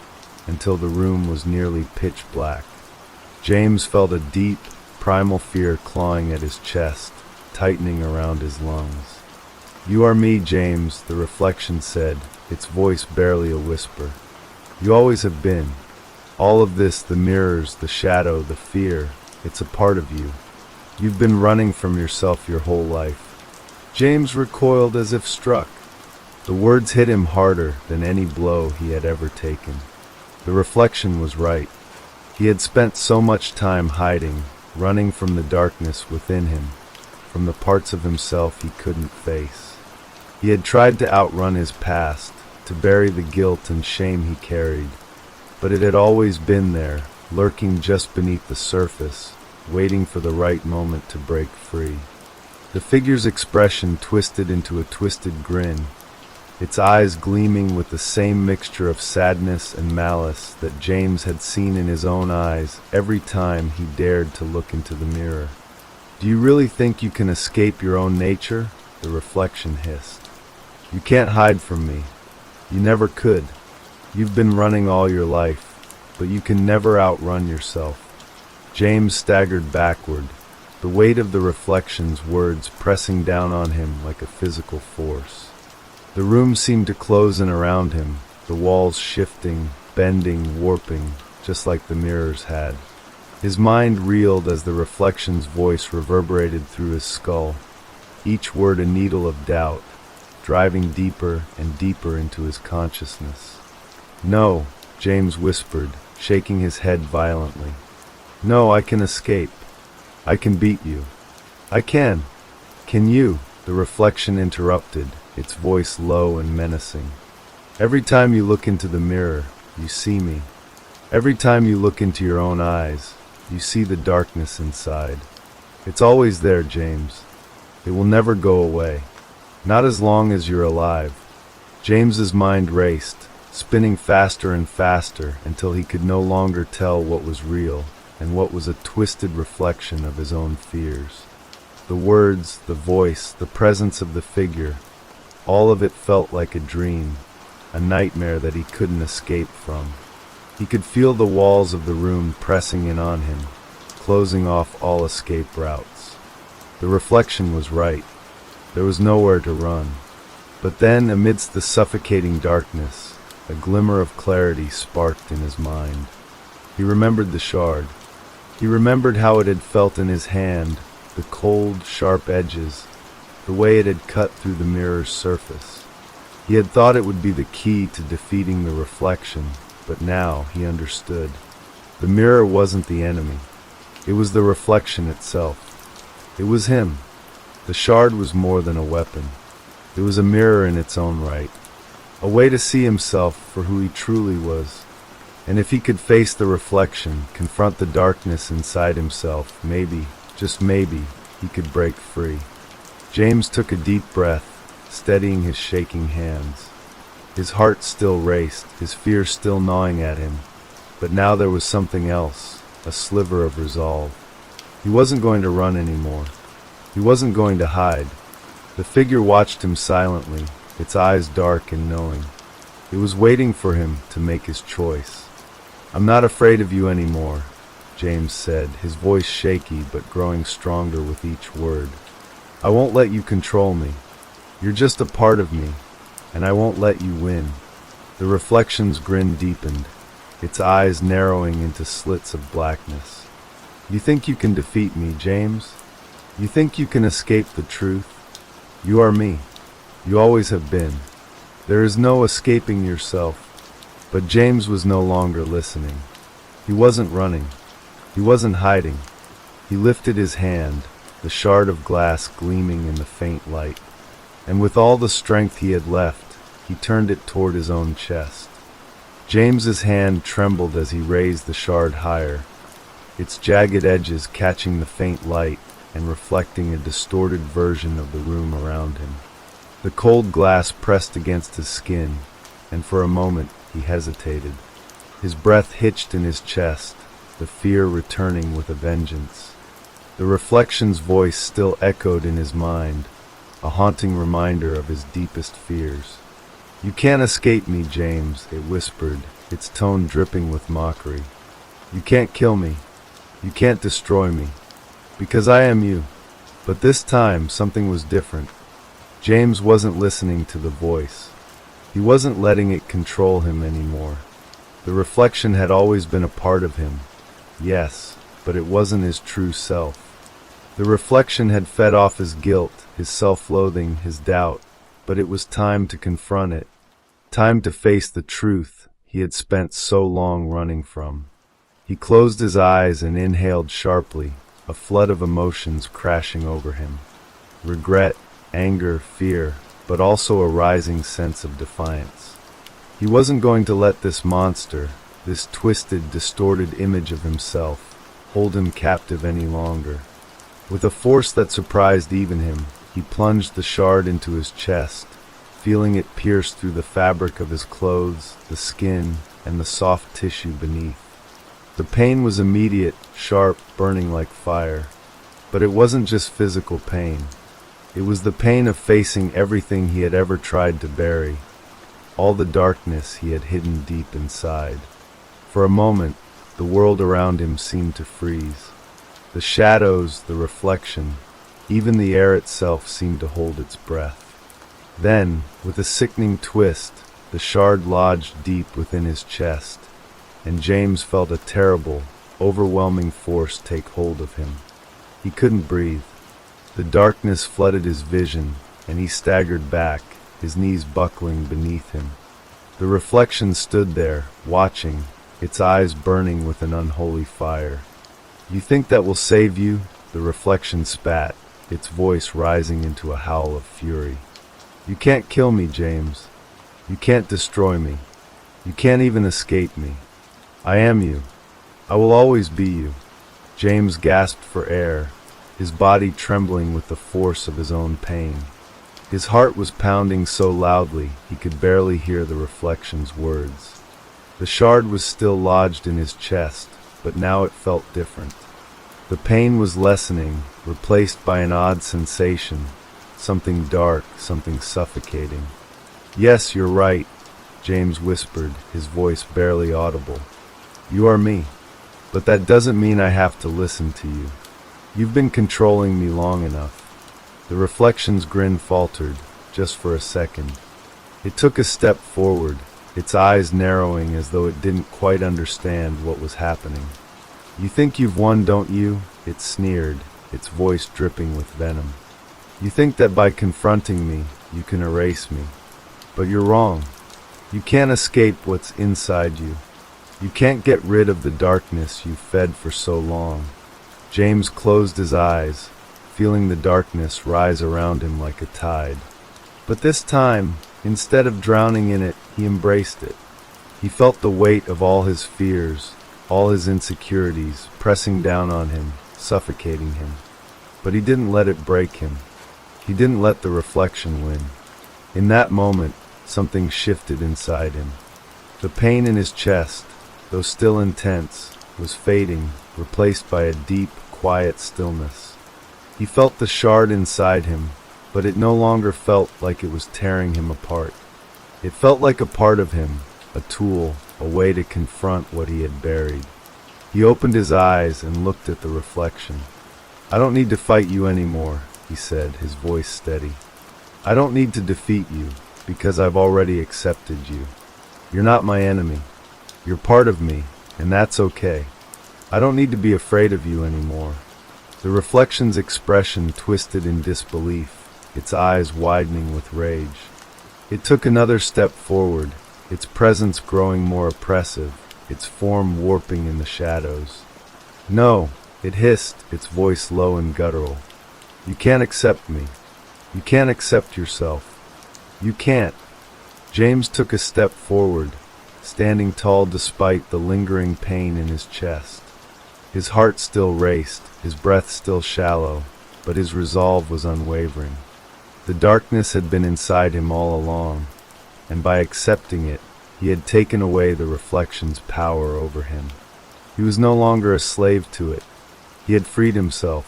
until the room was nearly pitch black. James felt a deep, primal fear clawing at his chest, tightening around his lungs. "You are me, James," the reflection said, its voice barely a whisper. "You always have been. All of this, the mirrors, the shadow, the fear, it's a part of you. You've been running from yourself your whole life." James recoiled as if struck. The words hit him harder than any blow he had ever taken. The reflection was right. He had spent so much time hiding, running from the darkness within him, from the parts of himself he couldn't face. He had tried to outrun his past, to bury the guilt and shame he carried, but it had always been there, lurking just beneath the surface, waiting for the right moment to break free. The figure's expression twisted into a twisted grin, its eyes gleaming with the same mixture of sadness and malice that James had seen in his own eyes every time he dared to look into the mirror. "Do you really think you can escape your own nature?" the reflection hissed. "You can't hide from me. You never could. You've been running all your life, but you can never outrun yourself." James staggered backward, the weight of the reflection's words pressing down on him like a physical force. The room seemed to close in around him, the walls shifting, bending, warping, just like the mirrors had. His mind reeled as the reflection's voice reverberated through his skull, each word a needle of doubt, driving deeper and deeper into his consciousness. "No," James whispered, shaking his head violently. "No, I can escape. I can beat you. I can." "Can you?" the reflection interrupted, its voice low and menacing. "Every time you look into the mirror, you see me. Every time you look into your own eyes, you see the darkness inside. It's always there, James. It will never go away. Not as long as you're alive." James's mind raced, spinning faster and faster until he could no longer tell what was real and what was a twisted reflection of his own fears. The words, the voice, the presence of the figure, all of it felt like a dream, a nightmare that he couldn't escape from. He could feel the walls of the room pressing in on him, closing off all escape routes. The reflection was right. There was nowhere to run. But then, amidst the suffocating darkness, a glimmer of clarity sparked in his mind. He remembered the shard. He remembered how it had felt in his hand, the cold, sharp edges, the way it had cut through the mirror's surface. He had thought it would be the key to defeating the reflection, but now he understood. The mirror wasn't the enemy. It was the reflection itself. It was him. The shard was more than a weapon. It was a mirror in its own right, a way to see himself for who he truly was. And if he could face the reflection, confront the darkness inside himself, maybe, just maybe, he could break free. James took a deep breath, steadying his shaking hands. His heart still raced, his fear still gnawing at him. But now there was something else, a sliver of resolve. He wasn't going to run anymore. He wasn't going to hide. The figure watched him silently, its eyes dark and knowing. It was waiting for him to make his choice. "I'm not afraid of you anymore," James said, his voice shaky but growing stronger with each word. "I won't let you control me. You're just a part of me, and I won't let you win." The reflection's grin deepened, its eyes narrowing into slits of blackness. "You think you can defeat me, James? You think you can escape the truth? You are me. You always have been. There is no escaping yourself." But James was no longer listening. He wasn't running. He wasn't hiding. He lifted his hand, the shard of glass gleaming in the faint light, and with all the strength he had left, he turned it toward his own chest. James's hand trembled as he raised the shard higher, its jagged edges catching the faint light and reflecting a distorted version of the room around him. The cold glass pressed against his skin, and for a moment he hesitated. His breath hitched in his chest, the fear returning with a vengeance. The reflection's voice still echoed in his mind, a haunting reminder of his deepest fears. "You can't escape me, James," it whispered, its tone dripping with mockery. "You can't kill me. You can't destroy me. Because I am you." But this time, something was different. James wasn't listening to the voice. He wasn't letting it control him anymore. The reflection had always been a part of him, yes, but it wasn't his true self. The reflection had fed off his guilt, his self-loathing, his doubt, but it was time to confront it, time to face the truth he had spent so long running from. He closed his eyes and inhaled sharply, a flood of emotions crashing over him. Regret, anger, fear, but also a rising sense of defiance. He wasn't going to let this monster, this twisted, distorted image of himself, hold him captive any longer. With a force that surprised even him, he plunged the shard into his chest, feeling it pierce through the fabric of his clothes, the skin, and the soft tissue beneath. The pain was immediate, sharp, burning like fire. But it wasn't just physical pain. It was the pain of facing everything he had ever tried to bury, all the darkness he had hidden deep inside. For a moment, the world around him seemed to freeze. The shadows, the reflection, even the air itself seemed to hold its breath. Then, with a sickening twist, the shard lodged deep within his chest, and James felt a terrible, overwhelming force take hold of him. He couldn't breathe. The darkness flooded his vision, and he staggered back, his knees buckling beneath him. The reflection stood there, watching, its eyes burning with an unholy fire. "You think that will save you?" The reflection spat, its voice rising into a howl of fury. "You can't kill me, James. You can't destroy me. You can't even escape me. I am you. I will always be you." James gasped for air, his body trembling with the force of his own pain. His heart was pounding so loudly he could barely hear the reflection's words. The shard was still lodged in his chest, but now it felt different. The pain was lessening, replaced by an odd sensation, something dark, something suffocating. "Yes, you're right," James whispered, his voice barely audible. "You are me, but that doesn't mean I have to listen to you. You've been controlling me long enough." The reflection's grin faltered, just for a second. It took a step forward, its eyes narrowing as though it didn't quite understand what was happening. "You think you've won, don't you?" It sneered, its voice dripping with venom. "You think that by confronting me, you can erase me. But you're wrong. You can't escape what's inside you. You can't get rid of the darkness you fed for so long." James closed his eyes, feeling the darkness rise around him like a tide. But this time, instead of drowning in it, he embraced it. He felt the weight of all his fears, all his insecurities, pressing down on him, suffocating him. But he didn't let it break him. He didn't let the reflection win. In that moment, something shifted inside him. The pain in his chest, though still intense, was fading, replaced by a deep, quiet stillness. He felt the shard inside him, but it no longer felt like it was tearing him apart. It felt like a part of him, a tool, a way to confront what he had buried. He opened his eyes and looked at the reflection. "I don't need to fight you anymore," he said, his voice steady. "I don't need to defeat you, because I've already accepted you. You're not my enemy. You're part of me, and that's okay. I don't need to be afraid of you anymore." The reflection's expression twisted in disbelief, its eyes widening with rage. It took another step forward, its presence growing more oppressive, its form warping in the shadows. "No," It hissed, its voice low and guttural. "You can't accept me. You can't accept yourself. You can't." James took a step forward, standing tall despite the lingering pain in his chest. His heart still raced, his breath still shallow, but his resolve was unwavering. The darkness had been inside him all along, and by accepting it, he had taken away the reflection's power over him. He was no longer a slave to it. He had freed himself.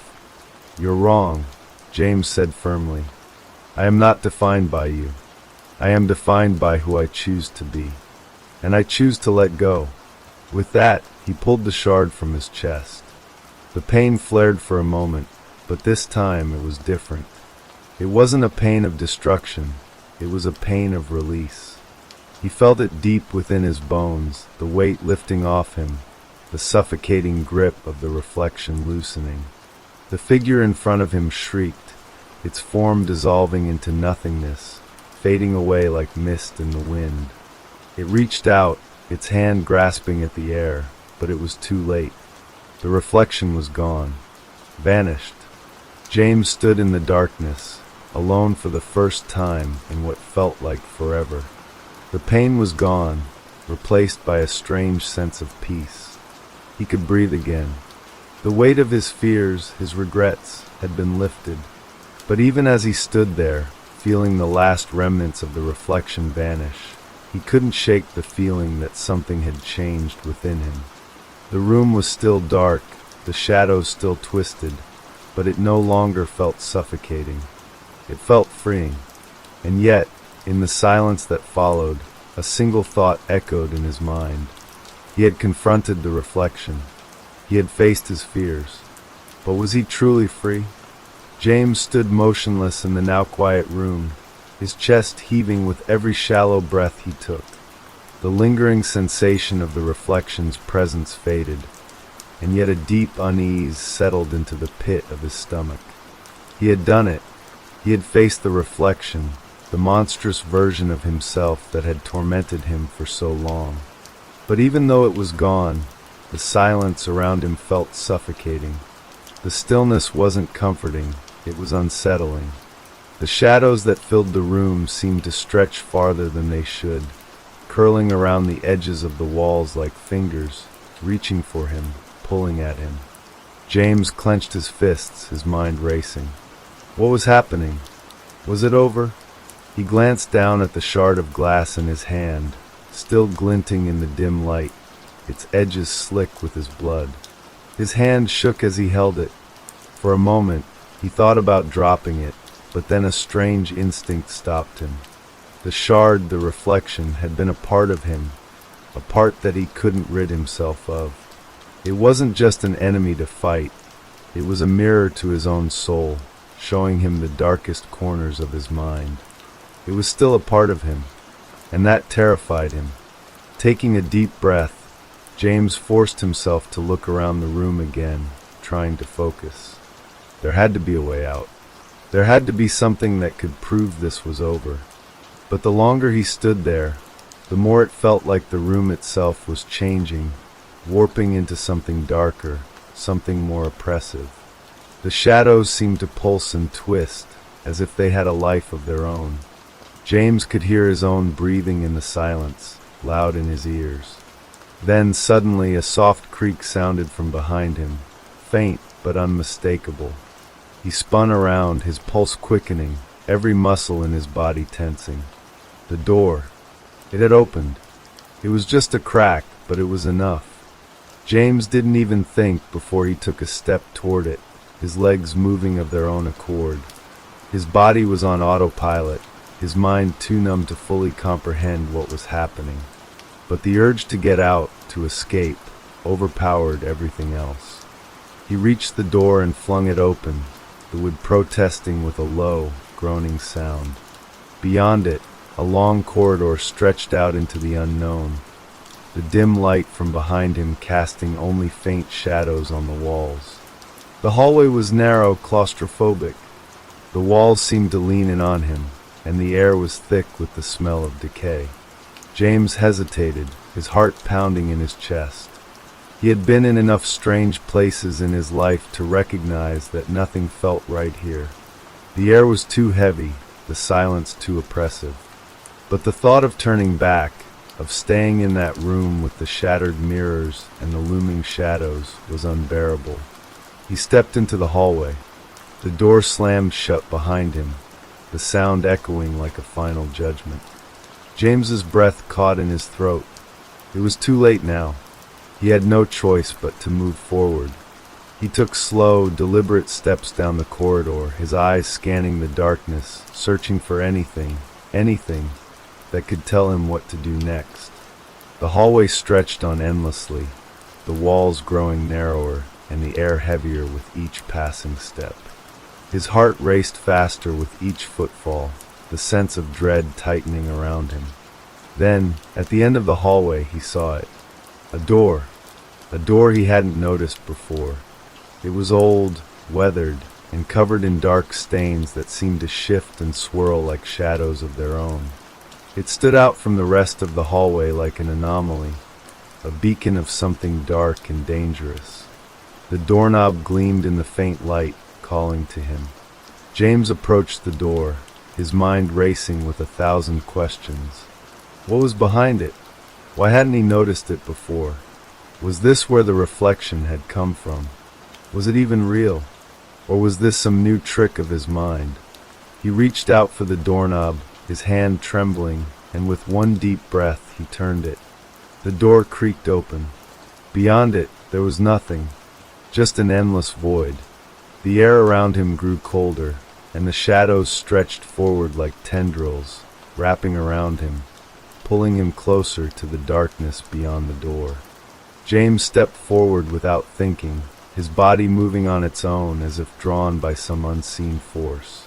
"You're wrong," James said firmly. "I am not defined by you. I am defined by who I choose to be. And I choose to let go." With that, he pulled the shard from his chest. The pain flared for a moment, but this time it was different. It wasn't a pain of destruction, it was a pain of release. He felt it deep within his bones, the weight lifting off him, the suffocating grip of the reflection loosening. The figure in front of him shrieked, its form dissolving into nothingness, fading away like mist in the wind. It reached out, its hand grasping at the air, but it was too late. The reflection was gone, vanished. James stood in the darkness, alone for the first time in what felt like forever. The pain was gone, replaced by a strange sense of peace. He could breathe again. The weight of his fears, his regrets, had been lifted. But even as he stood there, feeling the last remnants of the reflection vanish, he couldn't shake the feeling that something had changed within him. The room was still dark, the shadows still twisted, but it no longer felt suffocating. It felt freeing. And yet, in the silence that followed, a single thought echoed in his mind. He had confronted the reflection. He had faced his fears. But was he truly free? James stood motionless in the now quiet room, his chest heaving with every shallow breath he took. The lingering sensation of the reflection's presence faded, and yet a deep unease settled into the pit of his stomach. He had done it. He had faced the reflection, the monstrous version of himself that had tormented him for so long. But even though it was gone, the silence around him felt suffocating. The stillness wasn't comforting, it was unsettling. The shadows that filled the room seemed to stretch farther than they should, curling around the edges of the walls like fingers, reaching for him, pulling at him. James clenched his fists, his mind racing. What was happening? Was it over? He glanced down at the shard of glass in his hand, still glinting in the dim light, its edges slick with his blood. His hand shook as he held it. For a moment, he thought about dropping it, but then a strange instinct stopped him. The shard, the reflection, had been a part of him, a part that he couldn't rid himself of. It wasn't just an enemy to fight, it was a mirror to his own soul, showing him the darkest corners of his mind. It was still a part of him, and that terrified him. Taking a deep breath, James forced himself to look around the room again, trying to focus. There had to be a way out. There had to be something that could prove this was over. But the longer he stood there, the more it felt like the room itself was changing, warping into something darker, something more oppressive. The shadows seemed to pulse and twist, as if they had a life of their own. James could hear his own breathing in the silence, loud in his ears. Then suddenly a soft creak sounded from behind him, faint but unmistakable. He spun around, his pulse quickening, every muscle in his body tensing. The door. It had opened. It was just a crack, but it was enough. James didn't even think before he took a step toward it, his legs moving of their own accord. His body was on autopilot, his mind too numb to fully comprehend what was happening. But the urge to get out, to escape, overpowered everything else. He reached the door and flung it open, the wood protesting with a low, groaning sound. Beyond it, a long corridor stretched out into the unknown, the dim light from behind him casting only faint shadows on the walls. The hallway was narrow, claustrophobic. The walls seemed to lean in on him, and the air was thick with the smell of decay. James hesitated, his heart pounding in his chest. He had been in enough strange places in his life to recognize that nothing felt right here. The air was too heavy, the silence too oppressive. But the thought of turning back, of staying in that room with the shattered mirrors and the looming shadows, was unbearable. He stepped into the hallway. The door slammed shut behind him, the sound echoing like a final judgment. James's breath caught in his throat. It was too late now. He had no choice but to move forward. He took slow, deliberate steps down the corridor, his eyes scanning the darkness, searching for anything that could tell him what to do next. The hallway stretched on endlessly, the walls growing narrower and the air heavier with each passing step. His heart raced faster with each footfall, the sense of dread tightening around him. Then, at the end of the hallway, he saw it. A door he hadn't noticed before. It was old, weathered, and covered in dark stains that seemed to shift and swirl like shadows of their own. It stood out from the rest of the hallway like an anomaly, a beacon of something dark and dangerous. The doorknob gleamed in the faint light, calling to him. James approached the door, his mind racing with 1,000 questions. What was behind it? Why hadn't he noticed it before? Was this where the reflection had come from? Was it even real? Or was this some new trick of his mind? He reached out for the doorknob, his hand trembling, and with one deep breath he turned it. The door creaked open. Beyond it, there was nothing, just an endless void. The air around him grew colder, and the shadows stretched forward like tendrils, wrapping around him, pulling him closer to the darkness beyond the door. James stepped forward without thinking, his body moving on its own as if drawn by some unseen force.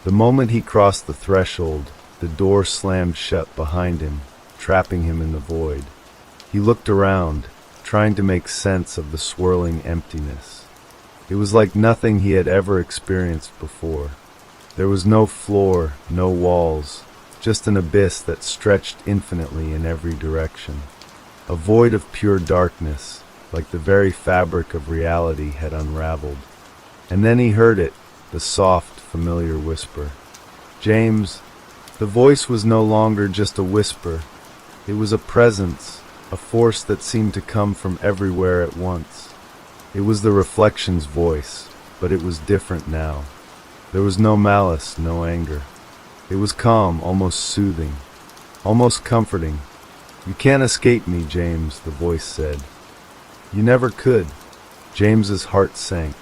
The moment he crossed the threshold, the door slammed shut behind him, trapping him in the void. He looked around, trying to make sense of the swirling emptiness. It was like nothing he had ever experienced before. There was no floor, no walls, just an abyss that stretched infinitely in every direction. A void of pure darkness, like the very fabric of reality had unraveled. And then he heard it, the soft, familiar whisper. James. The voice was no longer just a whisper. It was a presence, a force that seemed to come from everywhere at once. It was the reflection's voice, but it was different now. There was no malice, no anger. It was calm, almost soothing, almost comforting. "You can't escape me, James," the voice said. "You never could." James's heart sank.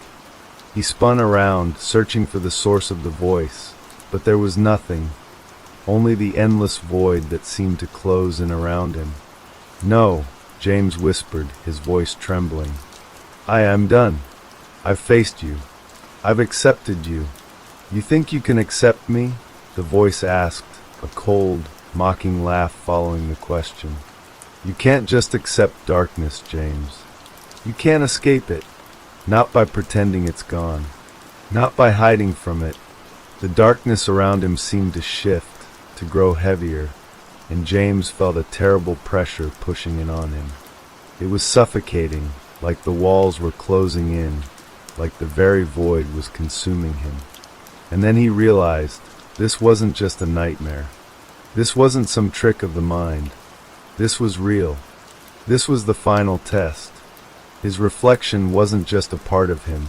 He spun around, searching for the source of the voice, but there was nothing, only the endless void that seemed to close in around him. "No," James whispered, his voice trembling. "I am done. I've faced you. I've accepted you." "You think you can accept me?" the voice asked, a cold, mocking laugh following the question. "You can't just accept darkness, James. You can't escape it. Not by pretending it's gone. Not by hiding from it." The darkness around him seemed to shift, to grow heavier, and James felt a terrible pressure pushing in on him. It was suffocating, like the walls were closing in, like the very void was consuming him. And then he realized this wasn't just a nightmare. This wasn't some trick of the mind. This was real. This was the final test. His reflection wasn't just a part of him.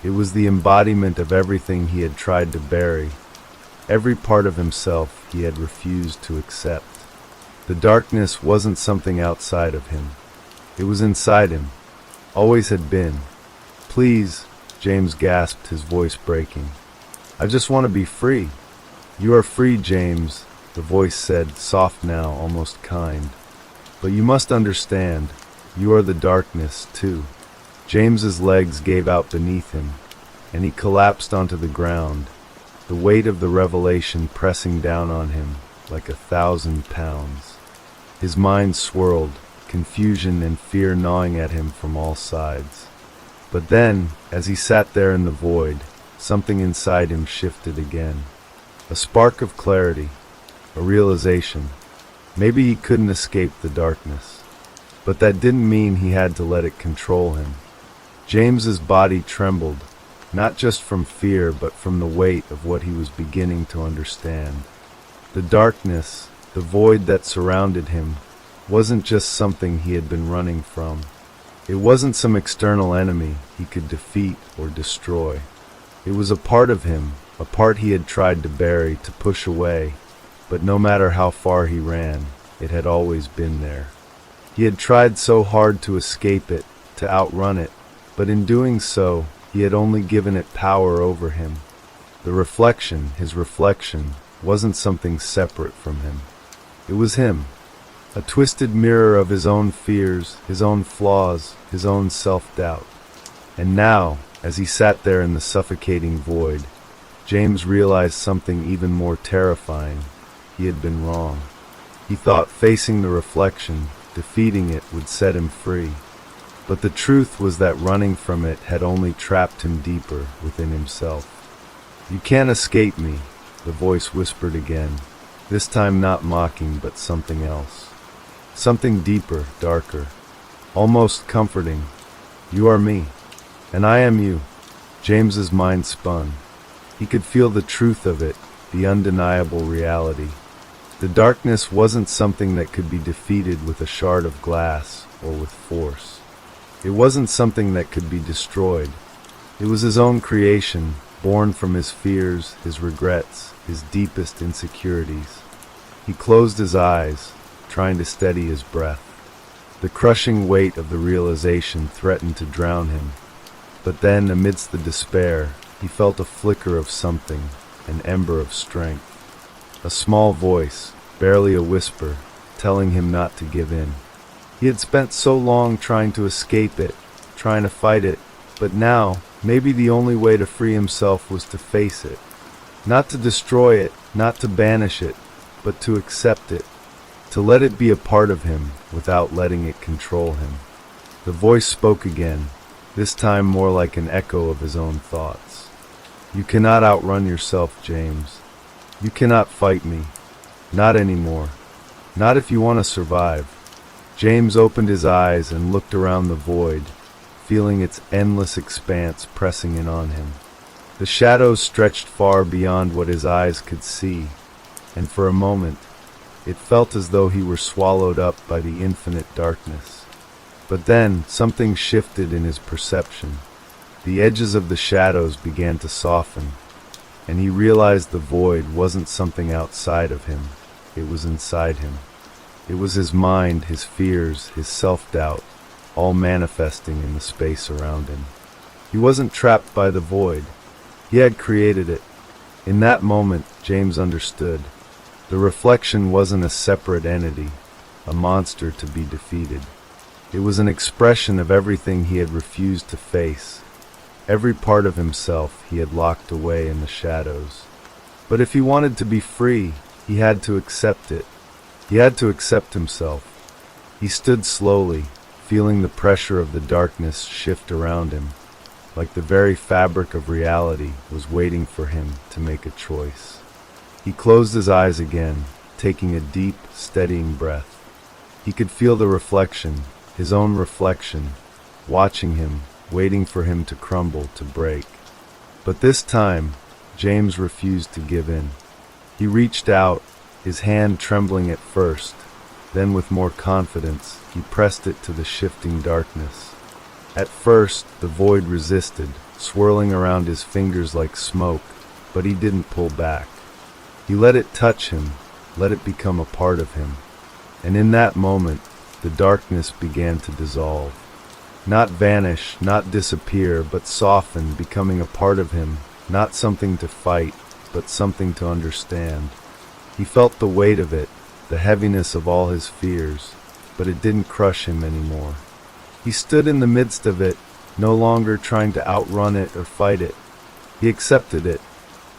It was the embodiment of everything he had tried to bury, every part of himself he had refused to accept. The darkness wasn't something outside of him. It was inside him, always had been. "Please," James gasped, his voice breaking. "I just want to be free." "You are free, James," the voice said, soft now, almost kind. "But you must understand, you are the darkness, too." James's legs gave out beneath him, and he collapsed onto the ground, the weight of the revelation pressing down on him like 1,000 pounds. His mind swirled, confusion and fear gnawing at him from all sides. But then, as he sat there in the void, something inside him shifted again. A spark of clarity, a realization. Maybe he couldn't escape the darkness. But that didn't mean he had to let it control him. James's body trembled, not just from fear, but from the weight of what he was beginning to understand. The darkness, the void that surrounded him, wasn't just something he had been running from. It wasn't some external enemy he could defeat or destroy. It was a part of him, a part he had tried to bury, to push away, but no matter how far he ran, it had always been there. He had tried so hard to escape it, to outrun it, but in doing so, he had only given it power over him. The reflection, his reflection, wasn't something separate from him. It was him, a twisted mirror of his own fears, his own flaws, his own self-doubt. And now, as he sat there in the suffocating void, James realized something even more terrifying. He had been wrong. He thought facing the reflection, defeating it, would set him free. But the truth was that running from it had only trapped him deeper within himself. "You can't escape me," the voice whispered again, this time not mocking but something else. Something deeper, darker, almost comforting. "You are me, and I am you." James's mind spun. He could feel the truth of it, the undeniable reality. The darkness wasn't something that could be defeated with a shard of glass or with force. It wasn't something that could be destroyed. It was his own creation, born from his fears, his regrets, his deepest insecurities. He closed his eyes, trying to steady his breath. The crushing weight of the realization threatened to drown him. But then, amidst the despair, he felt a flicker of something, an ember of strength. A small voice, barely a whisper, telling him not to give in. He had spent so long trying to escape it, trying to fight it, but now, maybe the only way to free himself was to face it. Not to destroy it, not to banish it, but to accept it. To let it be a part of him, without letting it control him. The voice spoke again, this time more like an echo of his own thoughts. "You cannot outrun yourself, James. You cannot fight me. Not anymore. Not if you want to survive." James opened his eyes and looked around the void, feeling its endless expanse pressing in on him. The shadows stretched far beyond what his eyes could see, and for a moment, it felt as though he were swallowed up by the infinite darkness. But then, something shifted in his perception. The edges of the shadows began to soften, and he realized the void wasn't something outside of him, it was inside him. It was his mind, his fears, his self-doubt, all manifesting in the space around him. He wasn't trapped by the void. He had created it. In that moment, James understood. The reflection wasn't a separate entity, a monster to be defeated. It was an expression of everything he had refused to face, every part of himself he had locked away in the shadows. But if he wanted to be free, he had to accept it. He had to accept himself. He stood slowly, feeling the pressure of the darkness shift around him, like the very fabric of reality was waiting for him to make a choice. He closed his eyes again, taking a deep, steadying breath. He could feel the reflection, his own reflection, watching him, waiting for him to crumble, to break. But this time, James refused to give in. He reached out, his hand trembling at first, then with more confidence, he pressed it to the shifting darkness. At first, the void resisted, swirling around his fingers like smoke, but he didn't pull back. He let it touch him, let it become a part of him. And in that moment, the darkness began to dissolve. Not vanish, not disappear, but soften, becoming a part of him, not something to fight, but something to understand. He felt the weight of it, the heaviness of all his fears, but it didn't crush him anymore. He stood in the midst of it, no longer trying to outrun it or fight it. He accepted it.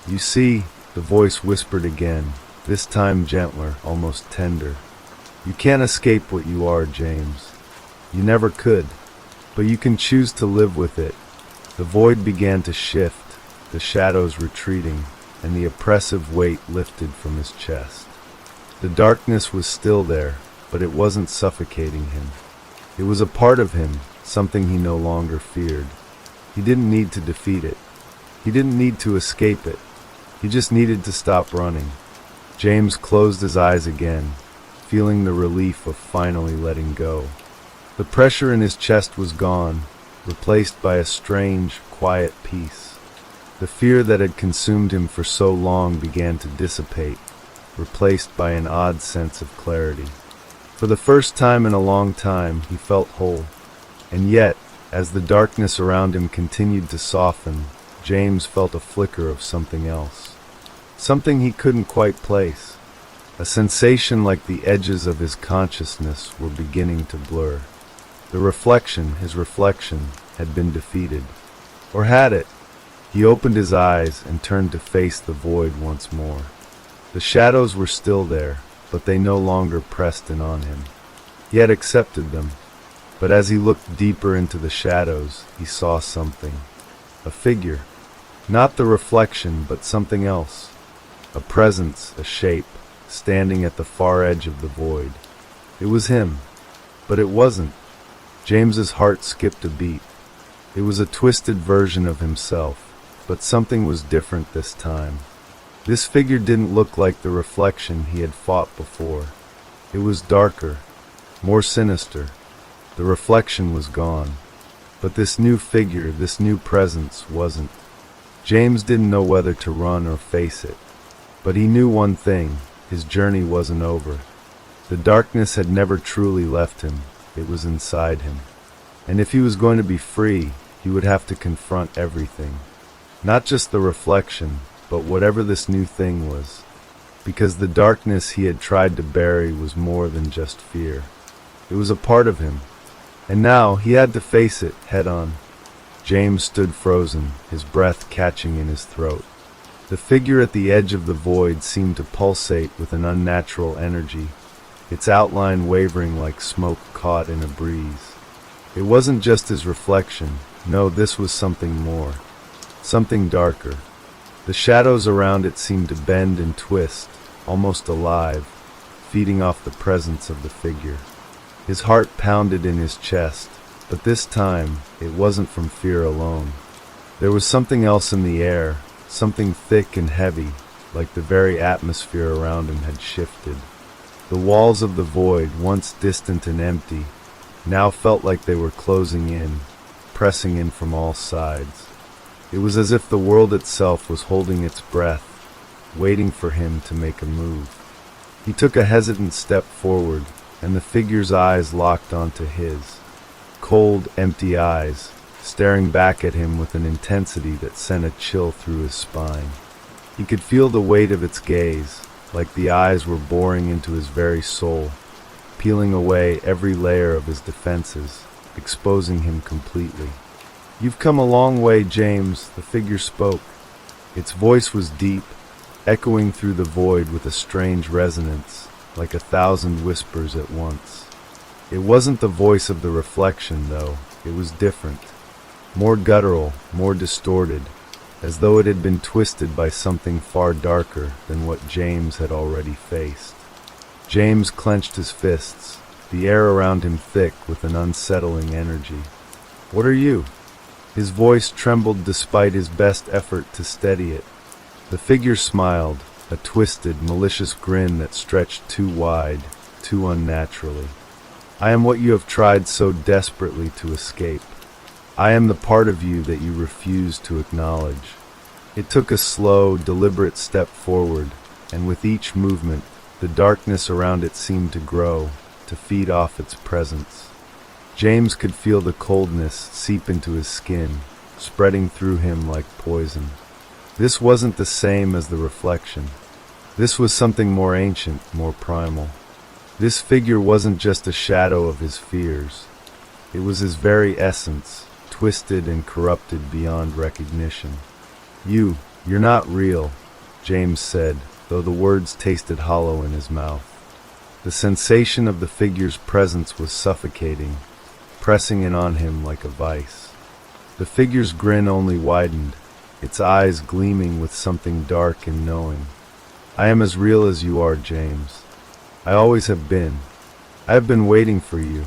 "You see," the voice whispered again, this time gentler, almost tender. "You can't escape what you are, James. You never could, but you can choose to live with it." The void began to shift, the shadows retreating, and the oppressive weight lifted from his chest. The darkness was still there, but it wasn't suffocating him. It was a part of him, something he no longer feared. He didn't need to defeat it. He didn't need to escape it. He just needed to stop running. James closed his eyes again, feeling the relief of finally letting go. The pressure in his chest was gone, replaced by a strange, quiet peace. The fear that had consumed him for so long began to dissipate, replaced by an odd sense of clarity. For the first time in a long time, he felt whole. And yet, as the darkness around him continued to soften, James felt a flicker of something else. Something he couldn't quite place. A sensation like the edges of his consciousness were beginning to blur. The reflection, his reflection, had been defeated. Or had it? He opened his eyes and turned to face the void once more. The shadows were still there, but they no longer pressed in on him. He had accepted them. But as he looked deeper into the shadows, he saw something. A figure. Not the reflection, but something else. A presence, a shape, standing at the far edge of the void. It was him. But it wasn't. James's heart skipped a beat. It was a twisted version of himself, but something was different this time. This figure didn't look like the reflection he had fought before. It was darker, more sinister. The reflection was gone. But this new figure, this new presence, wasn't. James didn't know whether to run or face it. But he knew one thing, his journey wasn't over. The darkness had never truly left him, it was inside him. And if he was going to be free, he would have to confront everything. Not just the reflection, but whatever this new thing was. Because the darkness he had tried to bury was more than just fear. It was a part of him. And now he had to face it head on. James stood frozen, his breath catching in his throat. The figure at the edge of the void seemed to pulsate with an unnatural energy, its outline wavering like smoke caught in a breeze. It wasn't just his reflection. No, this was something more. Something darker. The shadows around it seemed to bend and twist, almost alive, feeding off the presence of the figure. His heart pounded in his chest, but this time it wasn't from fear alone. There was something else in the air, something thick and heavy, like the very atmosphere around him had shifted. The walls of the void, once distant and empty, now felt like they were closing in, pressing in from all sides. It was as if the world itself was holding its breath, waiting for him to make a move. He took a hesitant step forward, and the figure's eyes locked onto his. Cold, empty eyes, staring back at him with an intensity that sent a chill through his spine. He could feel the weight of its gaze, like the eyes were boring into his very soul, peeling away every layer of his defenses, exposing him completely. "You've come a long way, James," the figure spoke. Its voice was deep, echoing through the void with a strange resonance, like 1,000 whispers at once. It wasn't the voice of the reflection, though. It was different. More guttural, more distorted, as though it had been twisted by something far darker than what James had already faced. James clenched his fists, the air around him thick with an unsettling energy. "What are you?" His voice trembled despite his best effort to steady it. The figure smiled, a twisted, malicious grin that stretched too wide, too unnaturally. "I am what you have tried so desperately to escape. I am the part of you that you refuse to acknowledge." It took a slow, deliberate step forward, and with each movement, the darkness around it seemed to grow, to feed off its presence. James could feel the coldness seep into his skin, spreading through him like poison. This wasn't the same as the reflection. This was something more ancient, more primal. This figure wasn't just a shadow of his fears. It was his very essence, twisted and corrupted beyond recognition. You're not real," James said, though the words tasted hollow in his mouth. The sensation of the figure's presence was suffocating, pressing in on him like a vice. The figure's grin only widened, its eyes gleaming with something dark and knowing. "I am as real as you are, James. I always have been. I have been waiting for you."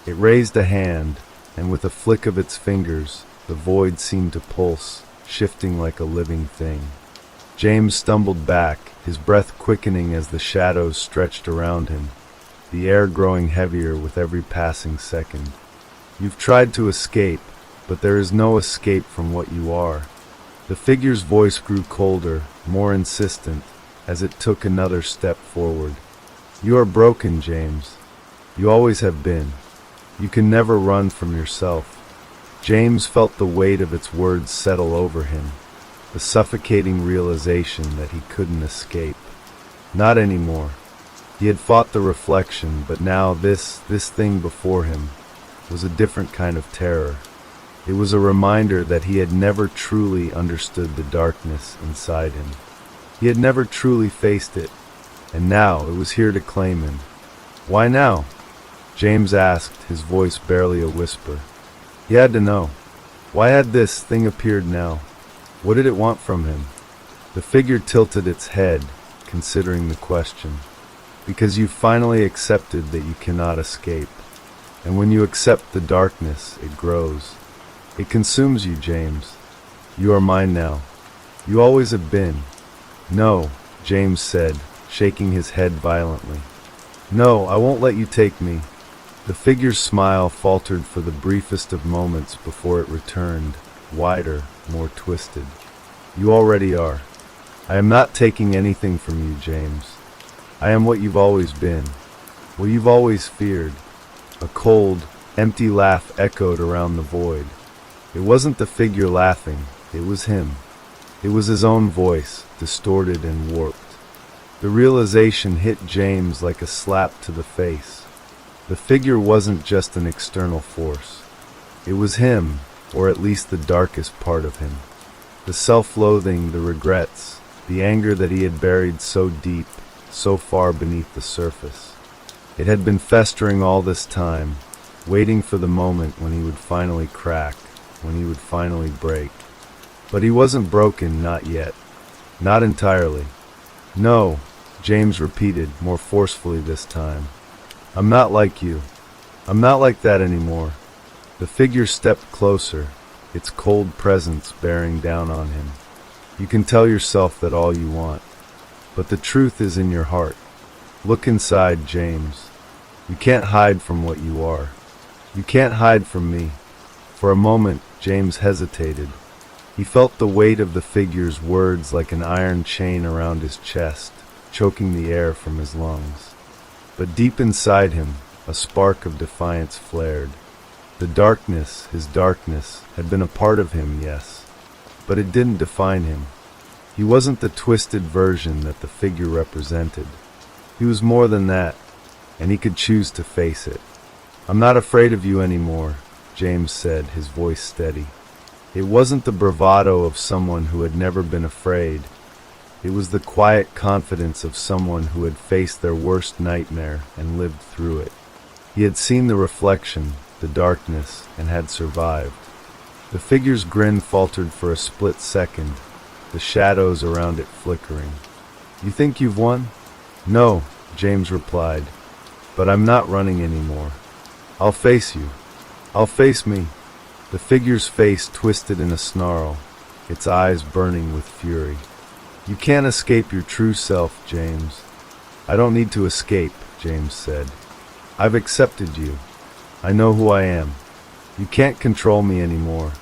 It raised a hand, and with a flick of its fingers, the void seemed to pulse, shifting like a living thing. James stumbled back, his breath quickening as the shadows stretched around him, the air growing heavier with every passing second. You've tried to escape, but there is no escape from what you are. The figure's voice grew colder, more insistent, as it took another step forward. You are broken, James. You always have been. You can never run from yourself. James felt the weight of its words settle over him, the suffocating realization that he couldn't escape. Not anymore. He had fought the reflection, but now this thing before him was a different kind of terror. It was a reminder that he had never truly understood the darkness inside him. He had never truly faced it, and now it was here to claim him. Why now? James asked, his voice barely a whisper. He had to know. Why had this thing appeared now? What did it want from him? The figure tilted its head, considering the question. Because you finally accepted that you cannot escape. And when you accept the darkness, it grows. It consumes you, James. You are mine now. You always have been. No, James said, shaking his head violently. No, I won't let you take me. The figure's smile faltered for the briefest of moments before it returned, wider, more twisted. You already are. I am not taking anything from you, James. I am what you've always been, what you've always feared. A cold, empty laugh echoed around the void. It wasn't the figure laughing, it was him. It was his own voice, distorted and warped. The realization hit James like a slap to the face. The figure wasn't just an external force. It was him, or at least the darkest part of him. The self-loathing, the regrets, the anger that he had buried so deep, so far beneath the surface. It had been festering all this time, waiting for the moment when he would finally crack, when he would finally break. But he wasn't broken, not yet. Not entirely. No, James repeated, more forcefully this time. I'm not like you. I'm not like that anymore. The figure stepped closer, its cold presence bearing down on him. You can tell yourself that all you want, but the truth is in your heart. Look inside, James. You can't hide from what you are. You can't hide from me. For a moment, James hesitated. He felt the weight of the figure's words like an iron chain around his chest, choking the air from his lungs. But deep inside him, a spark of defiance flared. The darkness, his darkness, had been a part of him, yes, but it didn't define him. He wasn't the twisted version that the figure represented. He was more than that, and he could choose to face it. I'm not afraid of you anymore, James said, his voice steady. It wasn't the bravado of someone who had never been afraid. It was the quiet confidence of someone who had faced their worst nightmare and lived through it. He had seen the reflection, the darkness, and had survived. The figure's grin faltered for a split second, the shadows around it flickering. You think you've won? No, James replied, but I'm not running anymore. I'll face you. I'll face me. The figure's face twisted in a snarl, its eyes burning with fury. You can't escape your true self, James. I don't need to escape, James said. I've accepted you. I know who I am. You can't control me anymore.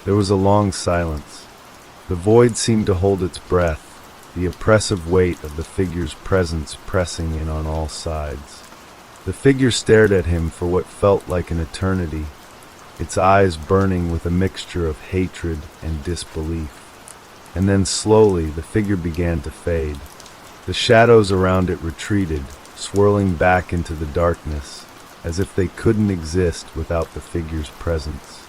There was a long silence. The void seemed to hold its breath, the oppressive weight of the figure's presence pressing in on all sides. The figure stared at him for what felt like an eternity, its eyes burning with a mixture of hatred and disbelief. And then slowly the figure began to fade. The shadows around it retreated, swirling back into the darkness, as if they couldn't exist without the figure's presence.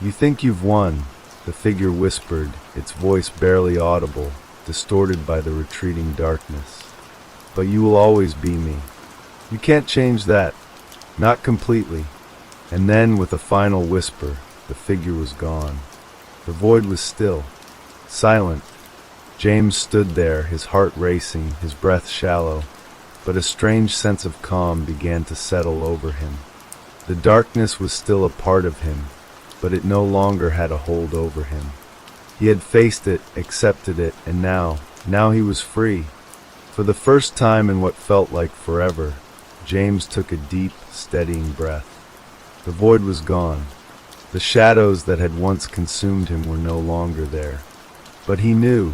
You think you've won, the figure whispered, its voice barely audible, distorted by the retreating darkness. But you will always be me. You can't change that. Not completely. And then, with a final whisper, the figure was gone. The void was still. Silent. James stood there, his heart racing, his breath shallow, but a strange sense of calm began to settle over him. The darkness was still a part of him, but it no longer had a hold over him. He had faced it, accepted it, and now he was free. For the first time in what felt like forever, James took a deep, steadying breath. The void was gone. The shadows that had once consumed him were no longer there. But he knew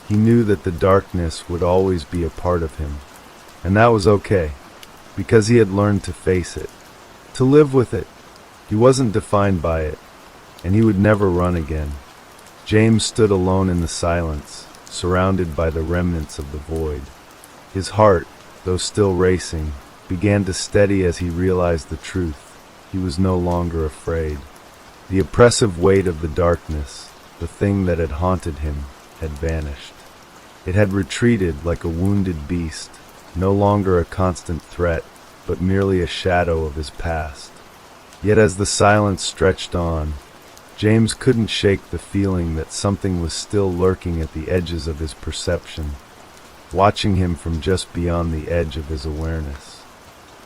that the darkness would always be a part of him. And that was okay, because he had learned to face it, to live with it. He wasn't defined by it, and he would never run again. James stood alone in the silence, surrounded by the remnants of the void. His heart, though still racing, began to steady as he realized the truth. He was no longer afraid. The oppressive weight of the darkness, the thing that had haunted him, had vanished. It had retreated like a wounded beast, no longer a constant threat, but merely a shadow of his past. Yet as the silence stretched on, James couldn't shake the feeling that something was still lurking at the edges of his perception, watching him from just beyond the edge of his awareness.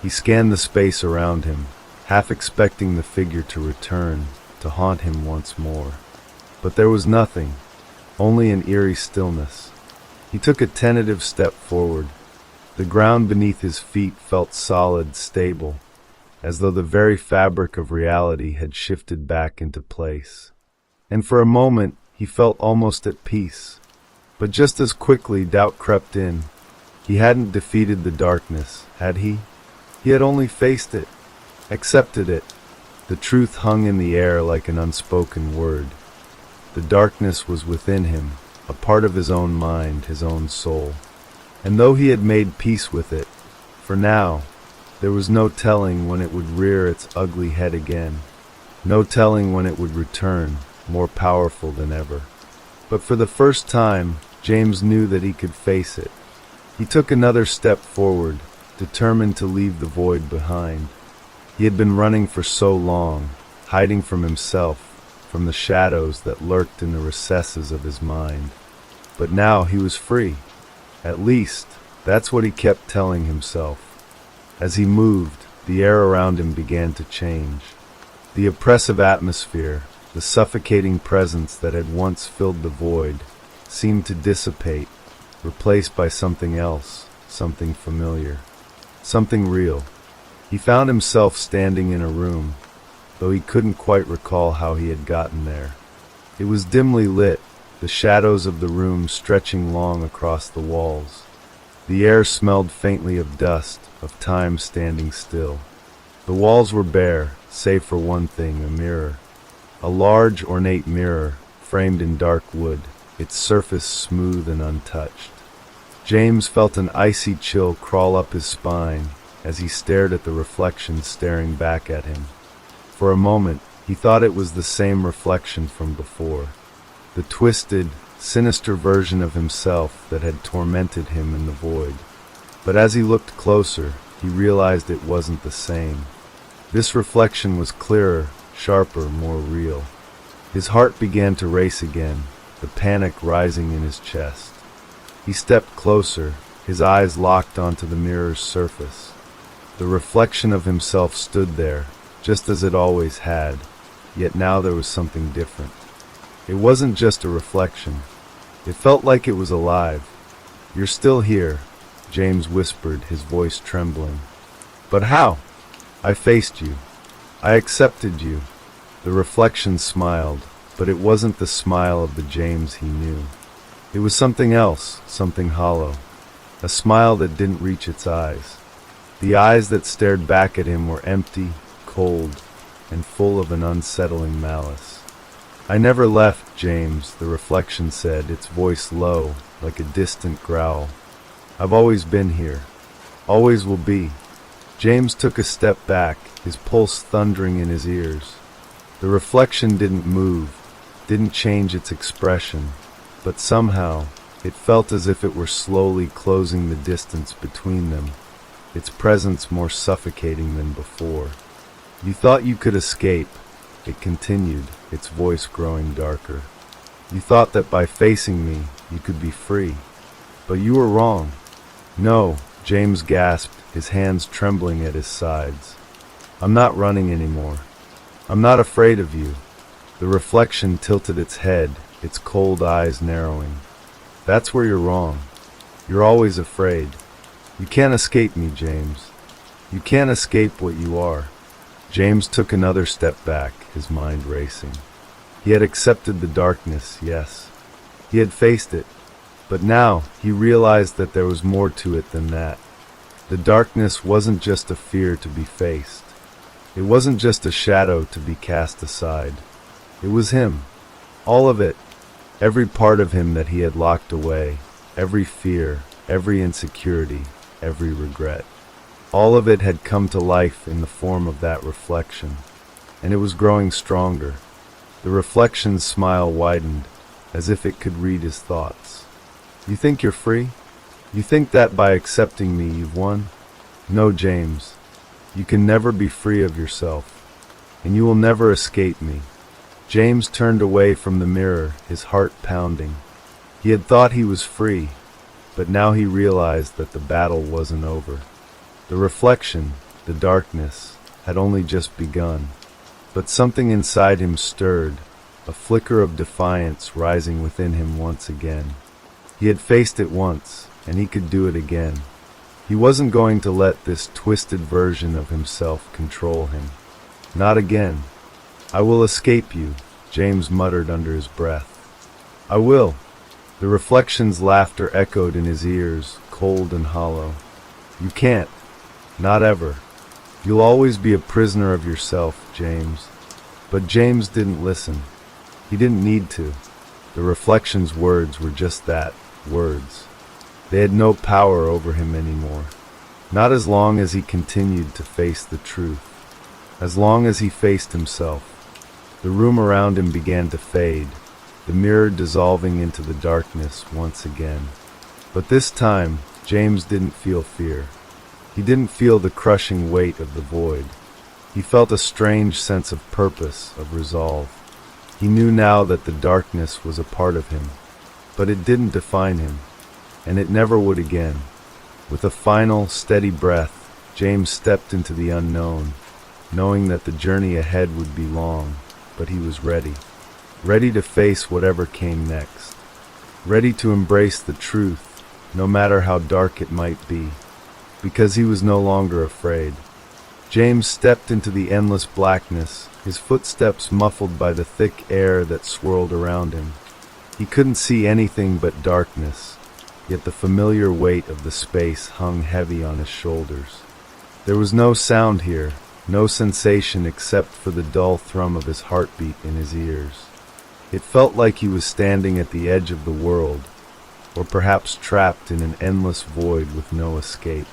He scanned the space around him, half expecting the figure to return, to haunt him once more. But there was nothing, only an eerie stillness. He took a tentative step forward. The ground beneath his feet felt solid, stable, as though the very fabric of reality had shifted back into place. And for a moment, he felt almost at peace. But just as quickly, doubt crept in. He hadn't defeated the darkness, had he? He had only faced it, accepted it. The truth hung in the air like an unspoken word. The darkness was within him, a part of his own mind, his own soul. And though he had made peace with it, for now, there was no telling when it would rear its ugly head again. No telling when it would return, more powerful than ever. But for the first time, James knew that he could face it. He took another step forward, determined to leave the void behind. He had been running for so long, hiding from himself, from the shadows that lurked in the recesses of his mind. But now he was free. At least, that's what he kept telling himself. As he moved, the air around him began to change. The oppressive atmosphere, the suffocating presence that had once filled the void, seemed to dissipate, replaced by something else, something familiar, something real. He found himself standing in a room, though he couldn't quite recall how he had gotten there. It was dimly lit, the shadows of the room stretching long across the walls. The air smelled faintly of dust, of time standing still. The walls were bare, save for one thing, a mirror. A large, ornate mirror, framed in dark wood, its surface smooth and untouched. James felt an icy chill crawl up his spine as he stared at the reflection staring back at him. For a moment, he thought it was the same reflection from before. The twisted, sinister version of himself that had tormented him in the void. But as he looked closer, he realized it wasn't the same. This reflection was clearer, sharper, more real. His heart began to race again, the panic rising in his chest. He stepped closer, his eyes locked onto the mirror's surface. The reflection of himself stood there, just as it always had, yet now there was something different. It wasn't just a reflection. It felt like it was alive. "You're still here," James whispered, his voice trembling. "But how?" "I faced you. I accepted you." The reflection smiled, but it wasn't the smile of the James he knew. It was something else, something hollow. A smile that didn't reach its eyes. The eyes that stared back at him were empty, cold, and full of an unsettling malice. "I never left, James," the reflection said, its voice low, like a distant growl. "I've always been here. Always will be." James took a step back, his pulse thundering in his ears. The reflection didn't move, didn't change its expression, but somehow it felt as if it were slowly closing the distance between them, its presence more suffocating than before. "You thought you could escape," it continued, its voice growing darker. "You thought that by facing me, you could be free. But you were wrong." "No," James gasped, his hands trembling at his sides. I'm not running anymore. I'm not afraid of you." The reflection tilted its head, its cold eyes narrowing. "That's where you're wrong. You're always afraid. You can't escape me, James. You can't escape what you are." James took another step back, his mind racing. He had accepted the darkness, yes. He had faced it. But now he realized that there was more to it than that. The darkness wasn't just a fear to be faced. It wasn't just a shadow to be cast aside. It was him. All of it. Every part of him that he had locked away. Every fear, every insecurity, every regret. All of it had come to life in the form of that reflection. And it was growing stronger. The reflection's smile widened, as if it could read his thoughts. "You think you're free? You think that by accepting me you've won? No, James. You can never be free of yourself. And you will never escape me." James turned away from the mirror, his heart pounding. He had thought he was free, but now he realized that the battle wasn't over. The reflection, the darkness, had only just begun. But something inside him stirred, a flicker of defiance rising within him once again. He had faced it once, and he could do it again. He wasn't going to let this twisted version of himself control him. Not again. "I will escape you," James muttered under his breath. "I will." The reflection's laughter echoed in his ears, cold and hollow. "You can't. Not ever. You'll always be a prisoner of yourself, James." But James didn't listen. He didn't need to. The reflection's words were just that, words. They had no power over him anymore. Not as long as he continued to face the truth. As long as he faced himself. The room around him began to fade, the mirror dissolving into the darkness once again. But this time, James didn't feel fear. He didn't feel the crushing weight of the void. He felt a strange sense of purpose, of resolve. He knew now that the darkness was a part of him, but it didn't define him. And it never would again. With a final, steady breath, James stepped into the unknown, knowing that the journey ahead would be long, but he was ready. Ready to face whatever came next. Ready to embrace the truth, no matter how dark it might be, because he was no longer afraid. James stepped into the endless blackness, his footsteps muffled by the thick air that swirled around him. He couldn't see anything but darkness. Yet the familiar weight of the space hung heavy on his shoulders. There was no sound here, no sensation except for the dull thrum of his heartbeat in his ears. It felt like he was standing at the edge of the world, or perhaps trapped in an endless void with no escape.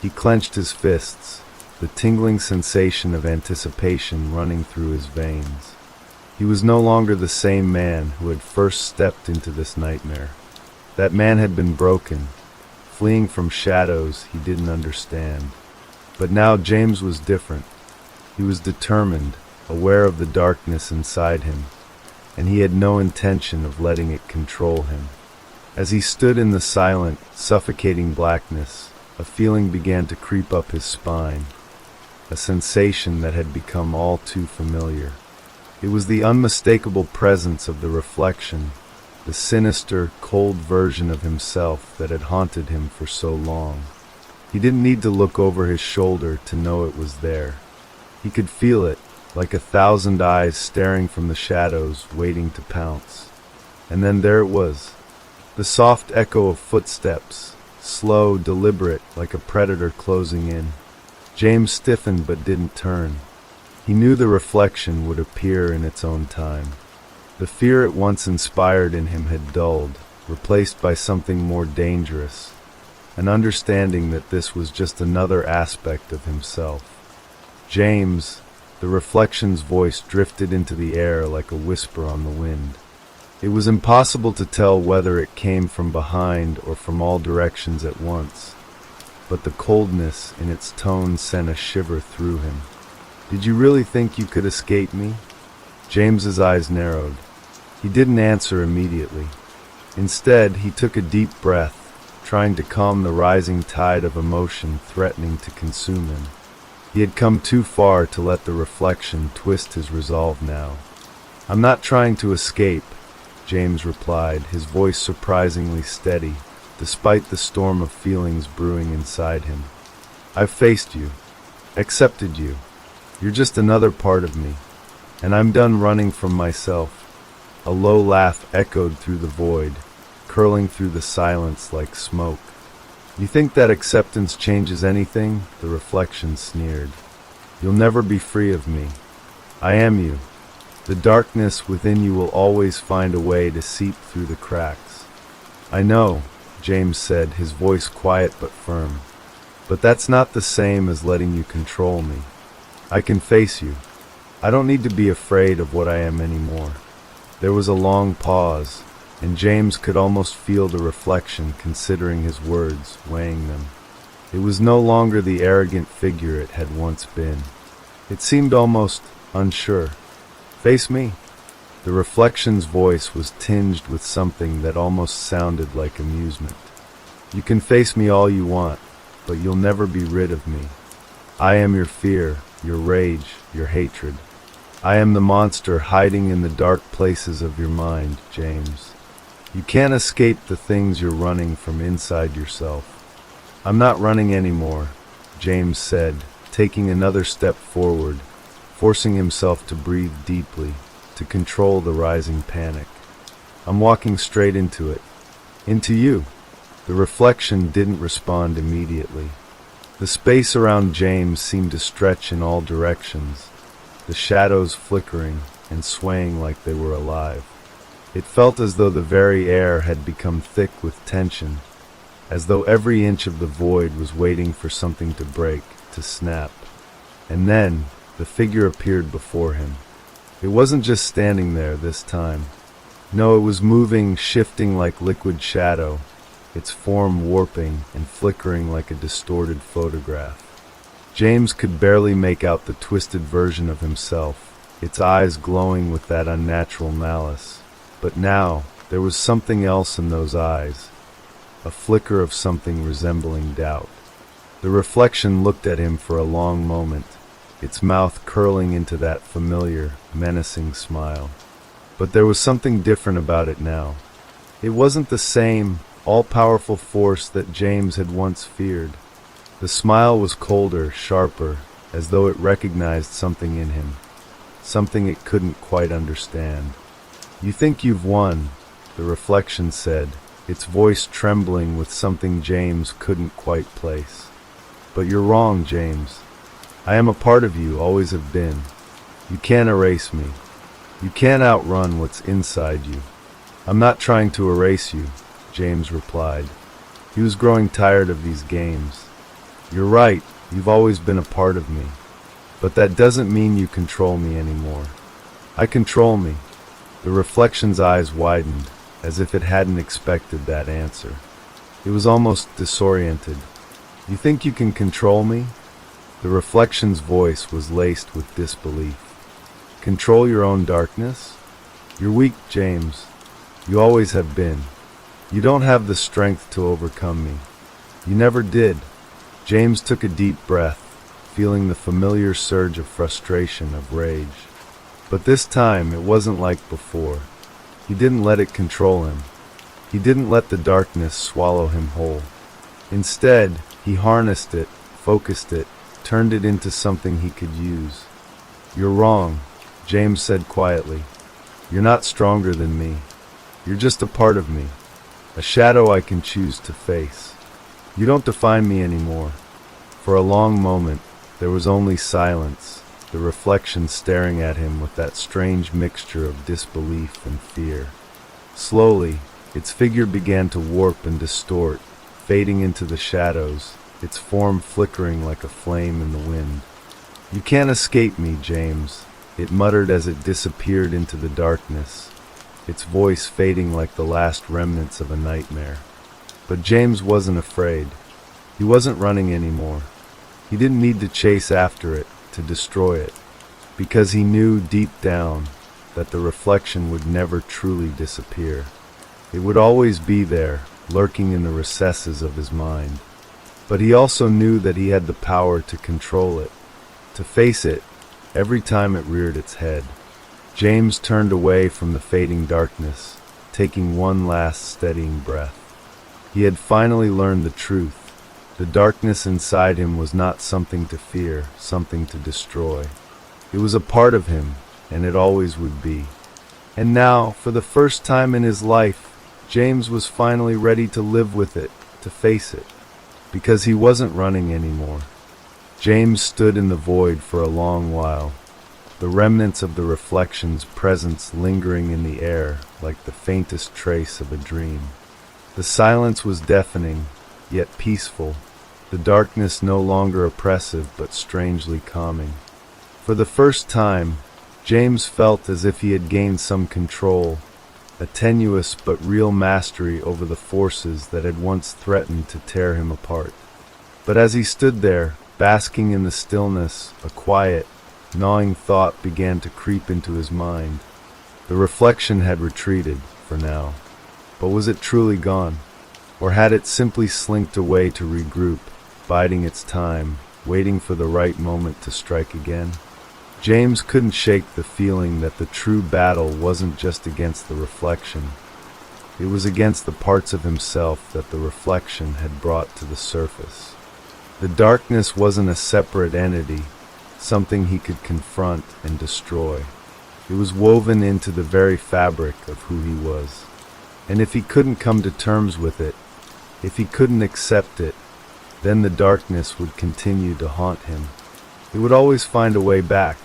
He clenched his fists, the tingling sensation of anticipation running through his veins. He was no longer the same man who had first stepped into this nightmare. That man had been broken, fleeing from shadows he didn't understand. But now James was different. He was determined, aware of the darkness inside him, and he had no intention of letting it control him. As he stood in the silent, suffocating blackness, a feeling began to creep up his spine, a sensation that had become all too familiar. It was the unmistakable presence of the reflection, the sinister, cold version of himself that had haunted him for so long. He didn't need to look over his shoulder to know it was there. He could feel it, like 1,000 eyes staring from the shadows, waiting to pounce. And then there it was, the soft echo of footsteps, slow, deliberate, like a predator closing in. James stiffened but didn't turn. He knew the reflection would appear in its own time. The fear it once inspired in him had dulled, replaced by something more dangerous, an understanding that this was just another aspect of himself. "James," the reflection's voice drifted into the air like a whisper on the wind. It was impossible to tell whether it came from behind or from all directions at once, but the coldness in its tone sent a shiver through him. "Did you really think you could escape me?" James's eyes narrowed. He didn't answer immediately. Instead, he took a deep breath, trying to calm the rising tide of emotion threatening to consume him. He had come too far to let the reflection twist his resolve now. "I'm not trying to escape," James replied, his voice surprisingly steady, despite the storm of feelings brewing inside him. "I've faced you, accepted you. You're just another part of me, and I'm done running from myself." A low laugh echoed through the void, curling through the silence like smoke. "You think that acceptance changes anything?" the reflection sneered. "You'll never be free of me. I am you. The darkness within you will always find a way to seep through the cracks." "I know," James said, his voice quiet but firm. "But that's not the same as letting you control me. I can face you. I don't need to be afraid of what I am anymore." There was a long pause, and James could almost feel the reflection considering his words, weighing them. It was no longer the arrogant figure it had once been. It seemed almost unsure. "Face me?" The reflection's voice was tinged with something that almost sounded like amusement. "You can face me all you want, but you'll never be rid of me. I am your fear, your rage, your hatred. I am the monster hiding in the dark places of your mind, James. You can't escape the things you're running from inside yourself." "I'm not running anymore," James said, taking another step forward, forcing himself to breathe deeply, to control the rising panic. "I'm walking straight into it. Into you." The reflection didn't respond immediately. The space around James seemed to stretch in all directions, the shadows flickering and swaying like they were alive. It felt as though the very air had become thick with tension, as though every inch of the void was waiting for something to break, to snap. And then, the figure appeared before him. It wasn't just standing there this time. No, it was moving, shifting like liquid shadow, its form warping and flickering like a distorted photograph. James could barely make out the twisted version of himself, its eyes glowing with that unnatural malice. But now, there was something else in those eyes, a flicker of something resembling doubt. The reflection looked at him for a long moment, its mouth curling into that familiar, menacing smile. But there was something different about it now. It wasn't the same, all-powerful force that James had once feared. The smile was colder, sharper, as though it recognized something in him, something it couldn't quite understand. "You think you've won," the reflection said, its voice trembling with something James couldn't quite place. "But you're wrong, James. I am a part of you, always have been. You can't erase me. You can't outrun what's inside you." "I'm not trying to erase you," James replied. He was growing tired of these games. "You're right, you've always been a part of me. But that doesn't mean you control me anymore." "I control me." The reflection's eyes widened, as if it hadn't expected that answer. It was almost disoriented. "You think you can control me?" The reflection's voice was laced with disbelief. "Control your own darkness? You're weak, James. You always have been. You don't have the strength to overcome me. You never did." James took a deep breath, feeling the familiar surge of frustration, of rage. But this time it wasn't like before. He didn't let it control him. He didn't let the darkness swallow him whole. Instead, he harnessed it, focused it, turned it into something he could use. "You're wrong," James said quietly. "You're not stronger than me. You're just a part of me, a shadow I can choose to face. You don't define me anymore." For a long moment, there was only silence, the reflection staring at him with that strange mixture of disbelief and fear. Slowly, its figure began to warp and distort, fading into the shadows, its form flickering like a flame in the wind. "You can't escape me, James," it muttered as it disappeared into the darkness, its voice fading like the last remnants of a nightmare. But James wasn't afraid. He wasn't running anymore. He didn't need to chase after it, to destroy it, because he knew deep down that the reflection would never truly disappear. It would always be there, lurking in the recesses of his mind. But he also knew that he had the power to control it, to face it every time it reared its head. James turned away from the fading darkness, taking one last steadying breath. He had finally learned the truth. The darkness inside him was not something to fear, something to destroy. It was a part of him, and it always would be. And now, for the first time in his life, James was finally ready to live with it, to face it. Because he wasn't running anymore. James stood in the void for a long while, the remnants of the reflection's presence lingering in the air like the faintest trace of a dream. The silence was deafening, yet peaceful, the darkness no longer oppressive but strangely calming. For the first time, James felt as if he had gained some control, a tenuous but real mastery over the forces that had once threatened to tear him apart. But as he stood there, basking in the stillness, a quiet, gnawing thought began to creep into his mind. The reflection had retreated, for now. But was it truly gone? Or had it simply slinked away to regroup, biding its time, waiting for the right moment to strike again? James couldn't shake the feeling that the true battle wasn't just against the reflection. It was against the parts of himself that the reflection had brought to the surface. The darkness wasn't a separate entity, something he could confront and destroy. It was woven into the very fabric of who he was. And if he couldn't come to terms with it, if he couldn't accept it, then the darkness would continue to haunt him. It would always find a way back.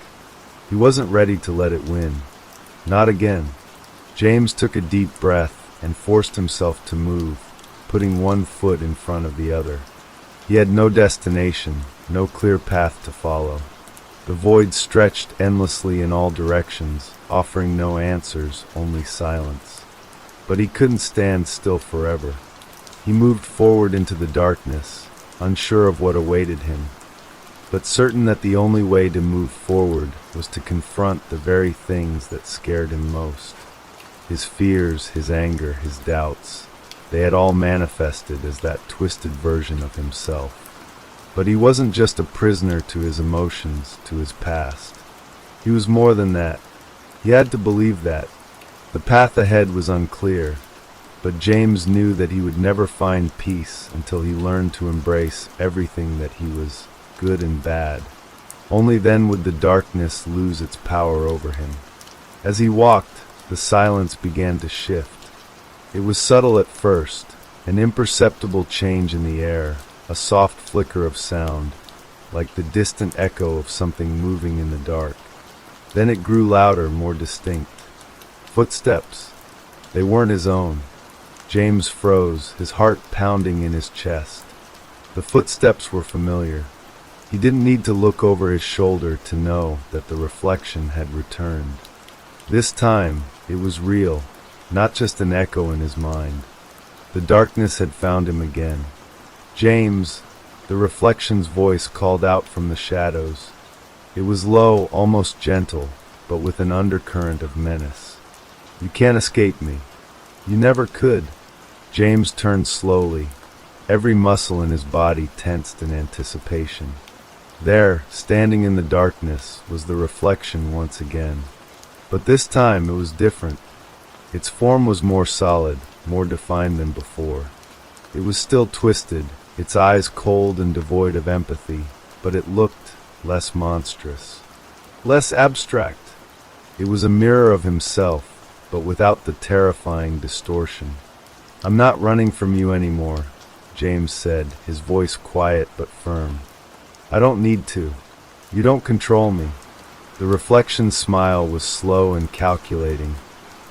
He wasn't ready to let it win. Not again. James took a deep breath and forced himself to move, putting one foot in front of the other. He had no destination, no clear path to follow. The void stretched endlessly in all directions, offering no answers, only silence. But he couldn't stand still forever. He moved forward into the darkness, unsure of what awaited him, but certain that the only way to move forward was to confront the very things that scared him most. His fears, his anger, his doubts, they had all manifested as that twisted version of himself. But he wasn't just a prisoner to his emotions, to his past. He was more than that. He had to believe that. The path ahead was unclear, but James knew that he would never find peace until he learned to embrace everything that he was, good and bad. Only then would the darkness lose its power over him. As he walked, the silence began to shift. It was subtle at first, an imperceptible change in the air, a soft flicker of sound, like the distant echo of something moving in the dark. Then it grew louder, more distinct. Footsteps. They weren't his own. James froze, his heart pounding in his chest. The footsteps were familiar. He didn't need to look over his shoulder to know that the reflection had returned. This time, it was real, not just an echo in his mind. The darkness had found him again. James, the reflection's voice called out from the shadows. It was low, almost gentle, but with an undercurrent of menace. You can't escape me. You never could. James turned slowly, every muscle in his body tensed in anticipation. There, standing in the darkness, was the reflection once again. But this time it was different. Its form was more solid, more defined than before. It was still twisted, its eyes cold and devoid of empathy, but it looked less monstrous, less abstract. It was a mirror of himself, but without the terrifying distortion. "I'm not running from you anymore," James said, his voice quiet but firm. "I don't need to. You don't control me." The reflection's smile was slow and calculating,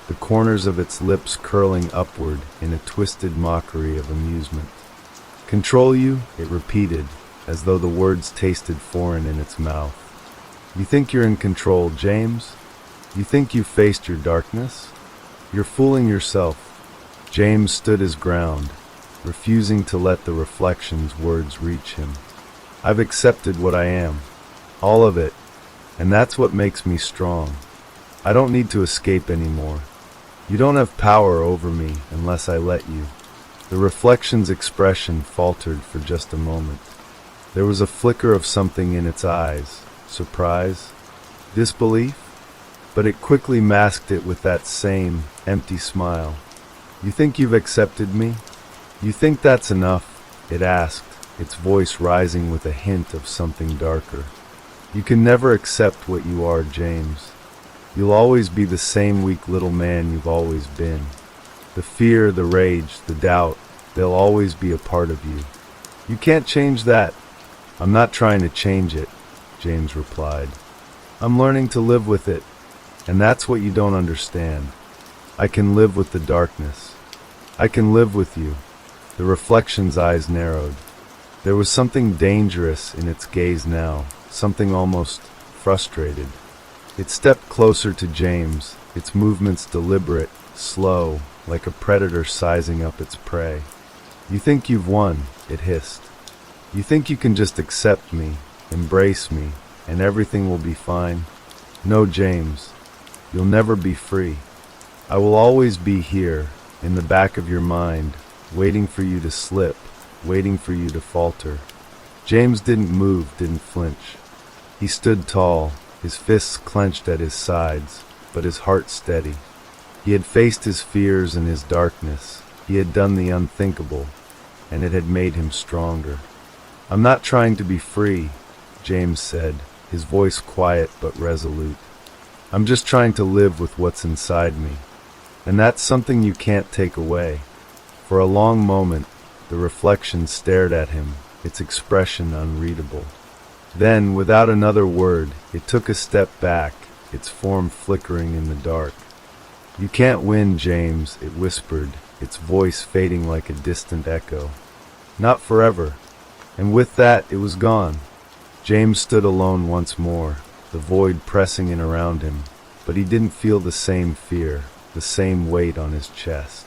the corners of its lips curling upward in a twisted mockery of amusement. "Control you?" it repeated, as though the words tasted foreign in its mouth. "You think you're in control, James? You think you faced your darkness? You're fooling yourself." James stood his ground, refusing to let the reflection's words reach him. "I've accepted what I am, all of it, and that's what makes me strong. I don't need to escape anymore. You don't have power over me unless I let you." The reflection's expression faltered for just a moment. There was a flicker of something in its eyes, surprise, disbelief, but it quickly masked it with that same empty smile. "You think you've accepted me? You think that's enough?" it asked, its voice rising with a hint of something darker. "You can never accept what you are, James. You'll always be the same weak little man you've always been. The fear, the rage, the doubt, they'll always be a part of you. You can't change that." "I'm not trying to change it," James replied. "I'm learning to live with it, and that's what you don't understand. I can live with the darkness. I can live with you." The reflection's eyes narrowed. There was something dangerous in its gaze now, something almost frustrated. It stepped closer to James, its movements deliberate, slow, like a predator sizing up its prey. "You think you've won," it hissed. "You think you can just accept me, embrace me, and everything will be fine? No, James. You'll never be free. I will always be here, in the back of your mind, waiting for you to slip, waiting for you to falter." James didn't move, didn't flinch. He stood tall, his fists clenched at his sides, but his heart steady. He had faced his fears and his darkness. He had done the unthinkable, and it had made him stronger. "I'm not trying to be free," James said, his voice quiet but resolute. "I'm just trying to live with what's inside me. And that's something you can't take away." For a long moment, the reflection stared at him, its expression unreadable. Then, without another word, it took a step back, its form flickering in the dark. "You can't win, James," it whispered, its voice fading like a distant echo. "Not forever." And with that, it was gone. James stood alone once more, the void pressing in around him, but he didn't feel the same fear, the same weight on his chest.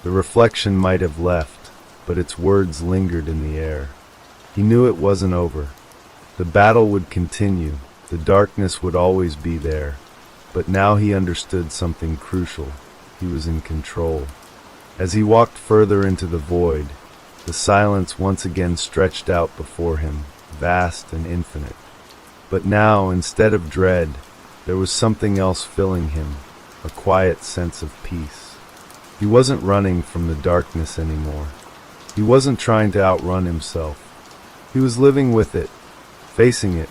The reflection might have left, but its words lingered in the air. He knew it wasn't over. The battle would continue, the darkness would always be there, but now he understood something crucial. He was in control. As he walked further into the void, the silence once again stretched out before him, vast and infinite. But now, instead of dread, there was something else filling him, a quiet sense of peace. He wasn't running from the darkness anymore. He wasn't trying to outrun himself. He was living with it, facing it,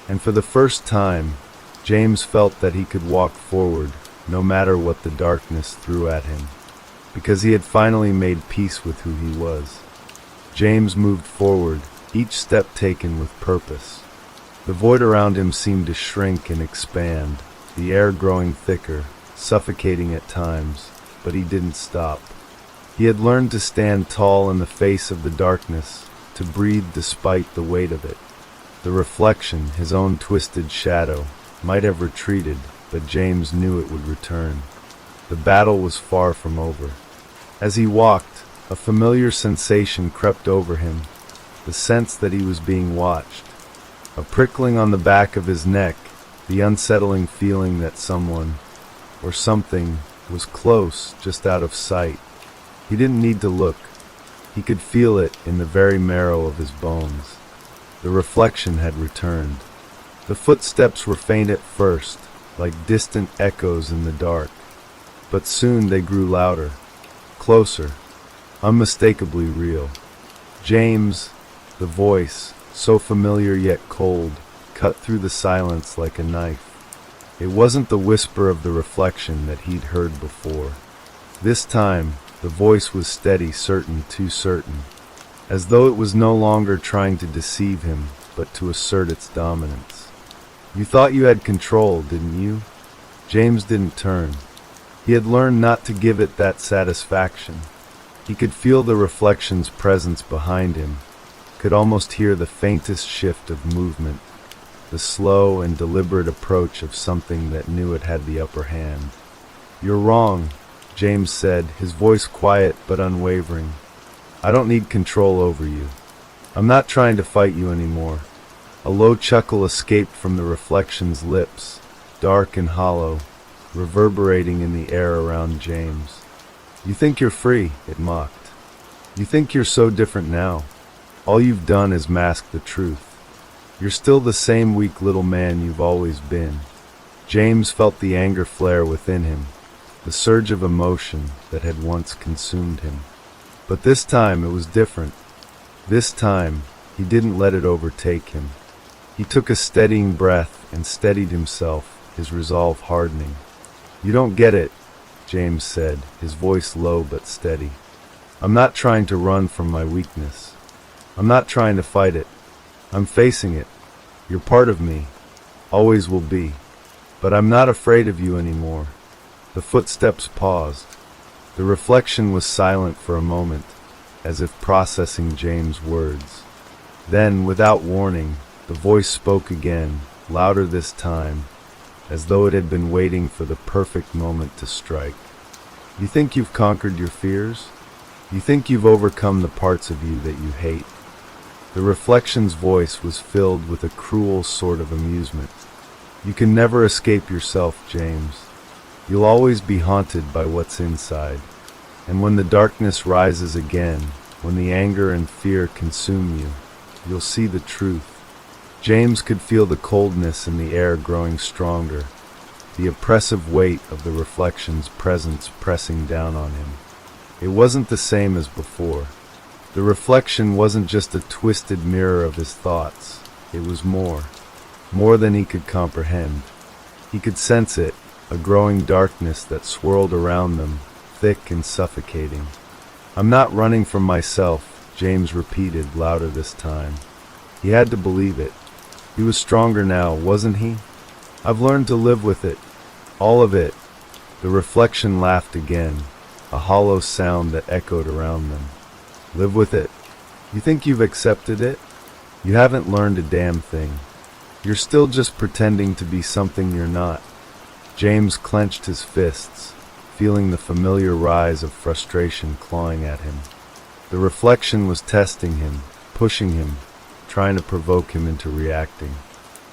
and for the first time, James felt that he could walk forward, no matter what the darkness threw at him, because he had finally made peace with who he was. James moved forward, each step taken with purpose. The void around him seemed to shrink and expand, the air growing thicker, suffocating at times, but he didn't stop. He had learned to stand tall in the face of the darkness, to breathe despite the weight of it. The reflection, his own twisted shadow, might have retreated, but James knew it would return. The battle was far from over. As he walked, a familiar sensation crept over him, the sense that he was being watched. A prickling on the back of his neck, the unsettling feeling that someone, or something, was close, just out of sight. He didn't need to look. He could feel it in the very marrow of his bones. The reflection had returned. The footsteps were faint at first, like distant echoes in the dark, but soon they grew louder, closer, unmistakably real. James, the voice, so familiar yet cold, cut through the silence like a knife. It wasn't the whisper of the reflection that he'd heard before. This time, the voice was steady, certain, too certain, as though it was no longer trying to deceive him, but to assert its dominance. "You thought you had control, didn't you?" James didn't turn. He had learned not to give it that satisfaction. He could feel the reflection's presence behind him, could almost hear the faintest shift of movement, the slow and deliberate approach of something that knew it had the upper hand. "You're wrong," James said, his voice quiet but unwavering. "I don't need control over you. I'm not trying to fight you anymore." A low chuckle escaped from the reflection's lips, dark and hollow, reverberating in the air around James. "You think you're free," it mocked. "You think you're so different now. All you've done is mask the truth. You're still the same weak little man you've always been." James felt the anger flare within him, the surge of emotion that had once consumed him. But this time it was different. This time, he didn't let it overtake him. He took a steadying breath and steadied himself, his resolve hardening. "You don't get it," James said, his voice low but steady. "I'm not trying to run from my weakness. I'm not trying to fight it. I'm facing it. You're part of me. Always will be. But I'm not afraid of you anymore." The footsteps paused. The reflection was silent for a moment, as if processing James' words. Then, without warning, the voice spoke again, louder this time, as though it had been waiting for the perfect moment to strike. "You think you've conquered your fears? You think you've overcome the parts of you that you hate?" The reflection's voice was filled with a cruel sort of amusement. "You can never escape yourself, James. You'll always be haunted by what's inside. And when the darkness rises again, when the anger and fear consume you, you'll see the truth." James could feel the coldness in the air growing stronger, the oppressive weight of the reflection's presence pressing down on him. It wasn't the same as before. The reflection wasn't just a twisted mirror of his thoughts. It was more than he could comprehend. He could sense it, a growing darkness that swirled around them, thick and suffocating. "I'm not running from myself," James repeated, louder this time. He had to believe it. He was stronger now, wasn't he? "I've learned to live with it. All of it." The reflection laughed again, a hollow sound that echoed around them. "Live with it? You think you've accepted it? You haven't learned a damn thing. You're still just pretending to be something you're not." James clenched his fists, feeling the familiar rise of frustration clawing at him. The reflection was testing him, pushing him, trying to provoke him into reacting.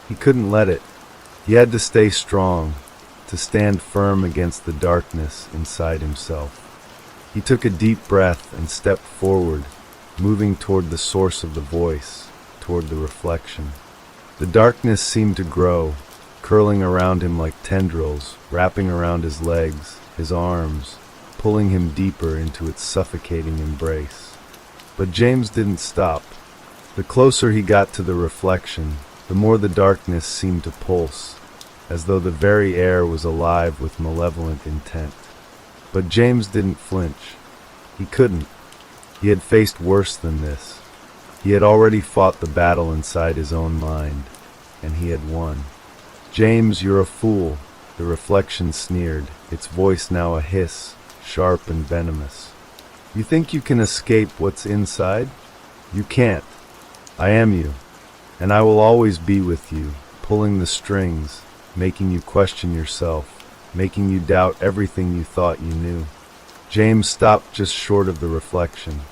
He couldn't let it. He had to stay strong, to stand firm against the darkness inside himself. He took a deep breath and stepped forward, moving toward the source of the voice, toward the reflection. The darkness seemed to grow, curling around him like tendrils, wrapping around his legs, his arms, pulling him deeper into its suffocating embrace. But James didn't stop. The closer he got to the reflection, the more the darkness seemed to pulse, as though the very air was alive with malevolent intent. But James didn't flinch. He couldn't. He had faced worse than this. He had already fought the battle inside his own mind, and he had won. "James, you're a fool," the reflection sneered, its voice now a hiss, sharp and venomous. "You think you can escape what's inside? You can't. I am you, and I will always be with you, pulling the strings, making you question yourself, making you doubt everything you thought you knew." James stopped just short of the reflection.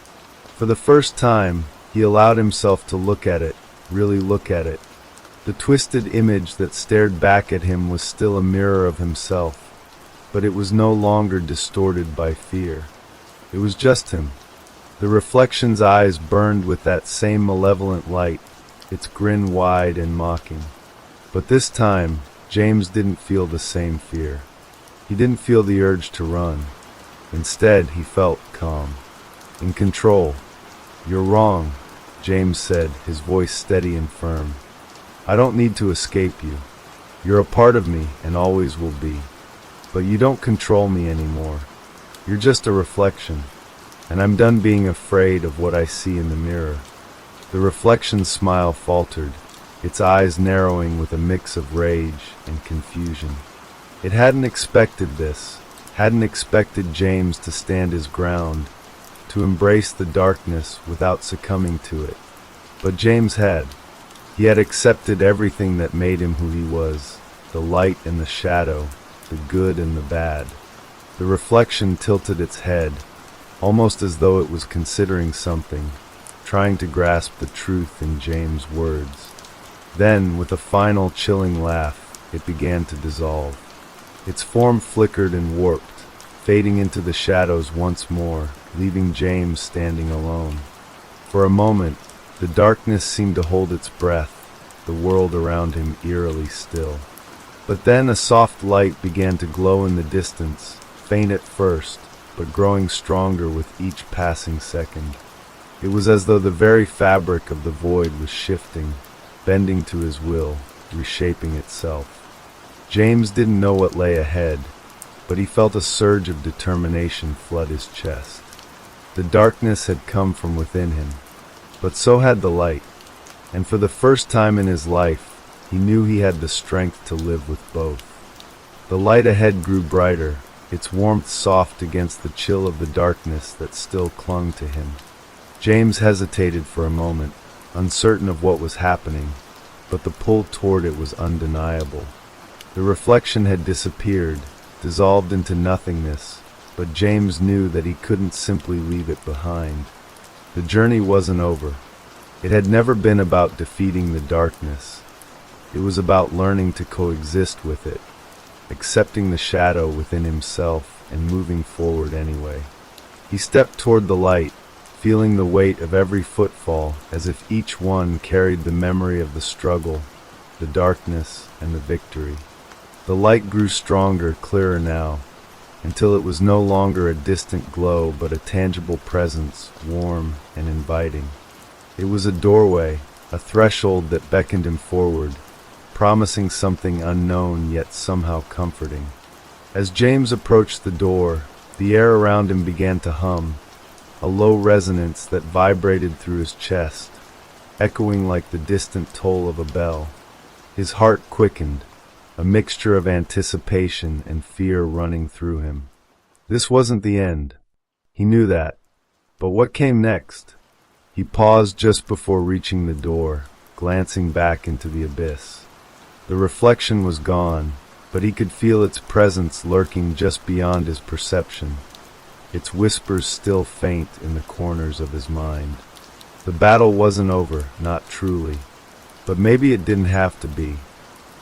For the first time, he allowed himself to look at it, really look at it. The twisted image that stared back at him was still a mirror of himself, but it was no longer distorted by fear. It was just him. The reflection's eyes burned with that same malevolent light, its grin wide and mocking. But this time, James didn't feel the same fear. He didn't feel the urge to run. Instead, he felt calm, in control. "You're wrong," James said, his voice steady and firm. "I don't need to escape you. You're a part of me and always will be. But you don't control me anymore. You're just a reflection, and I'm done being afraid of what I see in the mirror." The reflection's smile faltered, its eyes narrowing with a mix of rage and confusion. It hadn't expected this, hadn't expected James to stand his ground, to embrace the darkness without succumbing to it. But James had. He had accepted everything that made him who he was, the light and the shadow, the good and the bad. The reflection tilted its head, almost as though it was considering something, trying to grasp the truth in James' words. Then, with a final chilling laugh, it began to dissolve. Its form flickered and warped, fading into the shadows once more, leaving James standing alone. For a moment, the darkness seemed to hold its breath, the world around him eerily still. But then a soft light began to glow in the distance, faint at first, but growing stronger with each passing second. It was as though the very fabric of the void was shifting, bending to his will, reshaping itself. James didn't know what lay ahead, but he felt a surge of determination flood his chest. The darkness had come from within him, but so had the light, and for the first time in his life, he knew he had the strength to live with both. The light ahead grew brighter, its warmth soft against the chill of the darkness that still clung to him. James hesitated for a moment, uncertain of what was happening, but the pull toward it was undeniable. The reflection had disappeared, dissolved into nothingness, but James knew that he couldn't simply leave it behind. The journey wasn't over. It had never been about defeating the darkness. It was about learning to coexist with it, accepting the shadow within himself and moving forward anyway. He stepped toward the light, feeling the weight of every footfall as if each one carried the memory of the struggle, the darkness, and the victory. The light grew stronger, clearer now, until it was no longer a distant glow but a tangible presence, warm and inviting. It was a doorway, a threshold that beckoned him forward, promising something unknown yet somehow comforting. As James approached the door, the air around him began to hum, a low resonance that vibrated through his chest, echoing like the distant toll of a bell. His heart quickened, a mixture of anticipation and fear running through him. This wasn't the end. He knew that. But what came next? He paused just before reaching the door, glancing back into the abyss. The reflection was gone, but he could feel its presence lurking just beyond his perception, its whispers still faint in the corners of his mind. The battle wasn't over, not truly. But maybe it didn't have to be.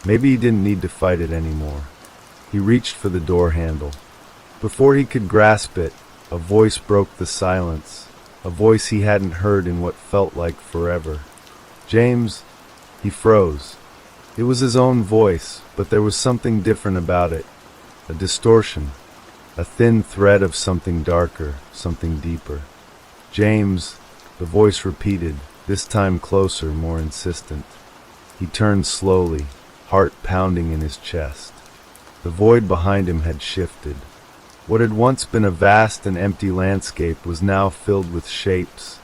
Maybe he didn't need to fight it anymore. He reached for the door handle. Before he could grasp it, a voice broke the silence, a voice he hadn't heard in what felt like forever. James, he froze. It was his own voice, but there was something different about it. A distortion, a thin thread of something darker, something deeper. James, the voice repeated, this time closer, more insistent. He turned slowly, heart pounding in his chest. The void behind him had shifted. What had once been a vast and empty landscape was now filled with shapes,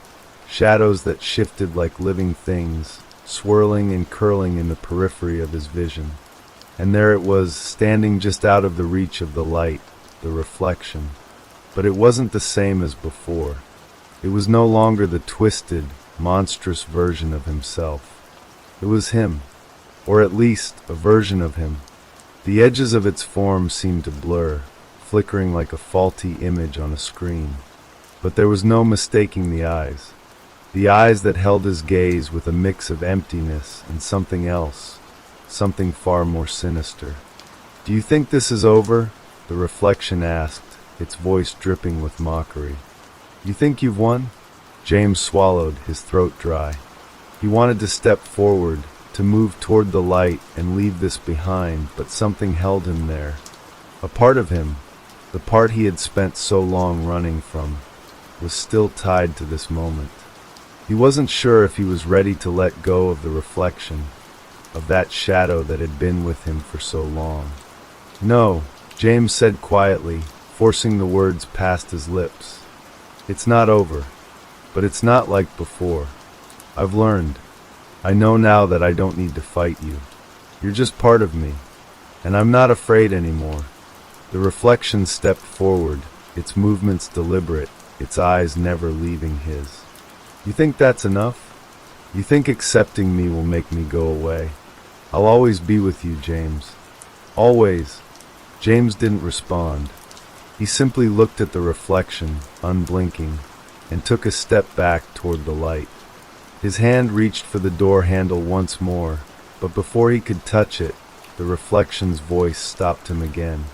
shadows that shifted like living things, swirling and curling in the periphery of his vision. And there it was, standing just out of the reach of the light, the reflection. But it wasn't the same as before. It was no longer the twisted, monstrous version of himself. It was him, or at least a version of him. The edges of its form seemed to blur, flickering like a faulty image on a screen. But there was no mistaking the eyes that held his gaze with a mix of emptiness and something else, something far more sinister. "Do you think this is over?" the reflection asked, its voice dripping with mockery. "You think you've won?" James swallowed, his throat dry. He wanted to step forward, to move toward the light and leave this behind, but something held him there. A part of him, the part he had spent so long running from, was still tied to this moment. He wasn't sure if he was ready to let go of the reflection, of that shadow that had been with him for so long. "No," James said quietly, forcing the words past his lips. "It's not over, but it's not like before. I've learned. I know now that I don't need to fight you. You're just part of me, and I'm not afraid anymore." The reflection stepped forward, its movements deliberate, its eyes never leaving his. "You think that's enough? You think accepting me will make me go away? I'll always be with you, James. Always." James didn't respond. He simply looked at the reflection, unblinking, and took a step back toward the light. His hand reached for the door handle once more, but before he could touch it, the reflection's voice stopped him again.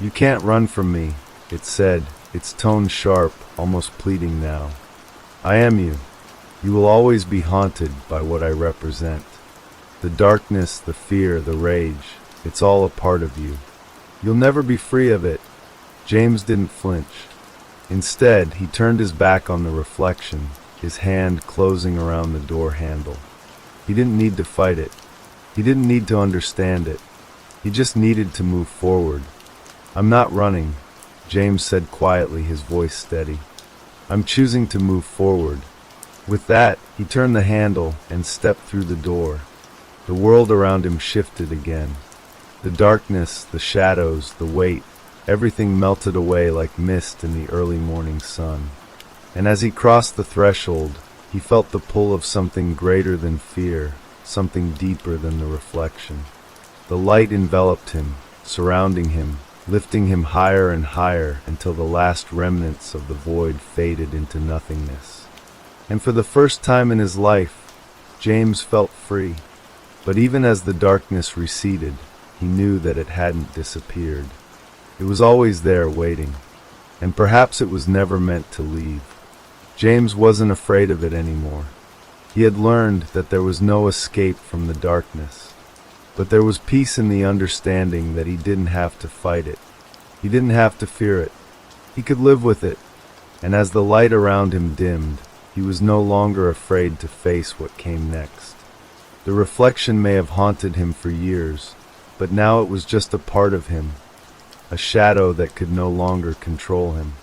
"You can't run from me," it said, its tone sharp, almost pleading now. "I am you. You will always be haunted by what I represent." The darkness, the fear, the rage, it's all a part of you. You'll never be free of it. James didn't flinch. Instead, he turned his back on the reflection, his hand closing around the door handle. He didn't need to fight it. He didn't need to understand it. He just needed to move forward. "I'm not running," James said quietly, his voice steady. "I'm choosing to move forward." With that, he turned the handle and stepped through the door. The world around him shifted again. The darkness, the shadows, the weight, everything melted away like mist in the early morning sun. And as he crossed the threshold, he felt the pull of something greater than fear, something deeper than the reflection. The light enveloped him, surrounding him, lifting him higher and higher until the last remnants of the void faded into nothingness. And for the first time in his life, James felt free. But even as the darkness receded, he knew that it hadn't disappeared. It was always there waiting, and perhaps it was never meant to leave. James wasn't afraid of it anymore. He had learned that there was no escape from the darkness, but there was peace in the understanding that he didn't have to fight it. He didn't have to fear it. He could live with it, and as the light around him dimmed, he was no longer afraid to face what came next. The reflection may have haunted him for years, but now it was just a part of him, a shadow that could no longer control him.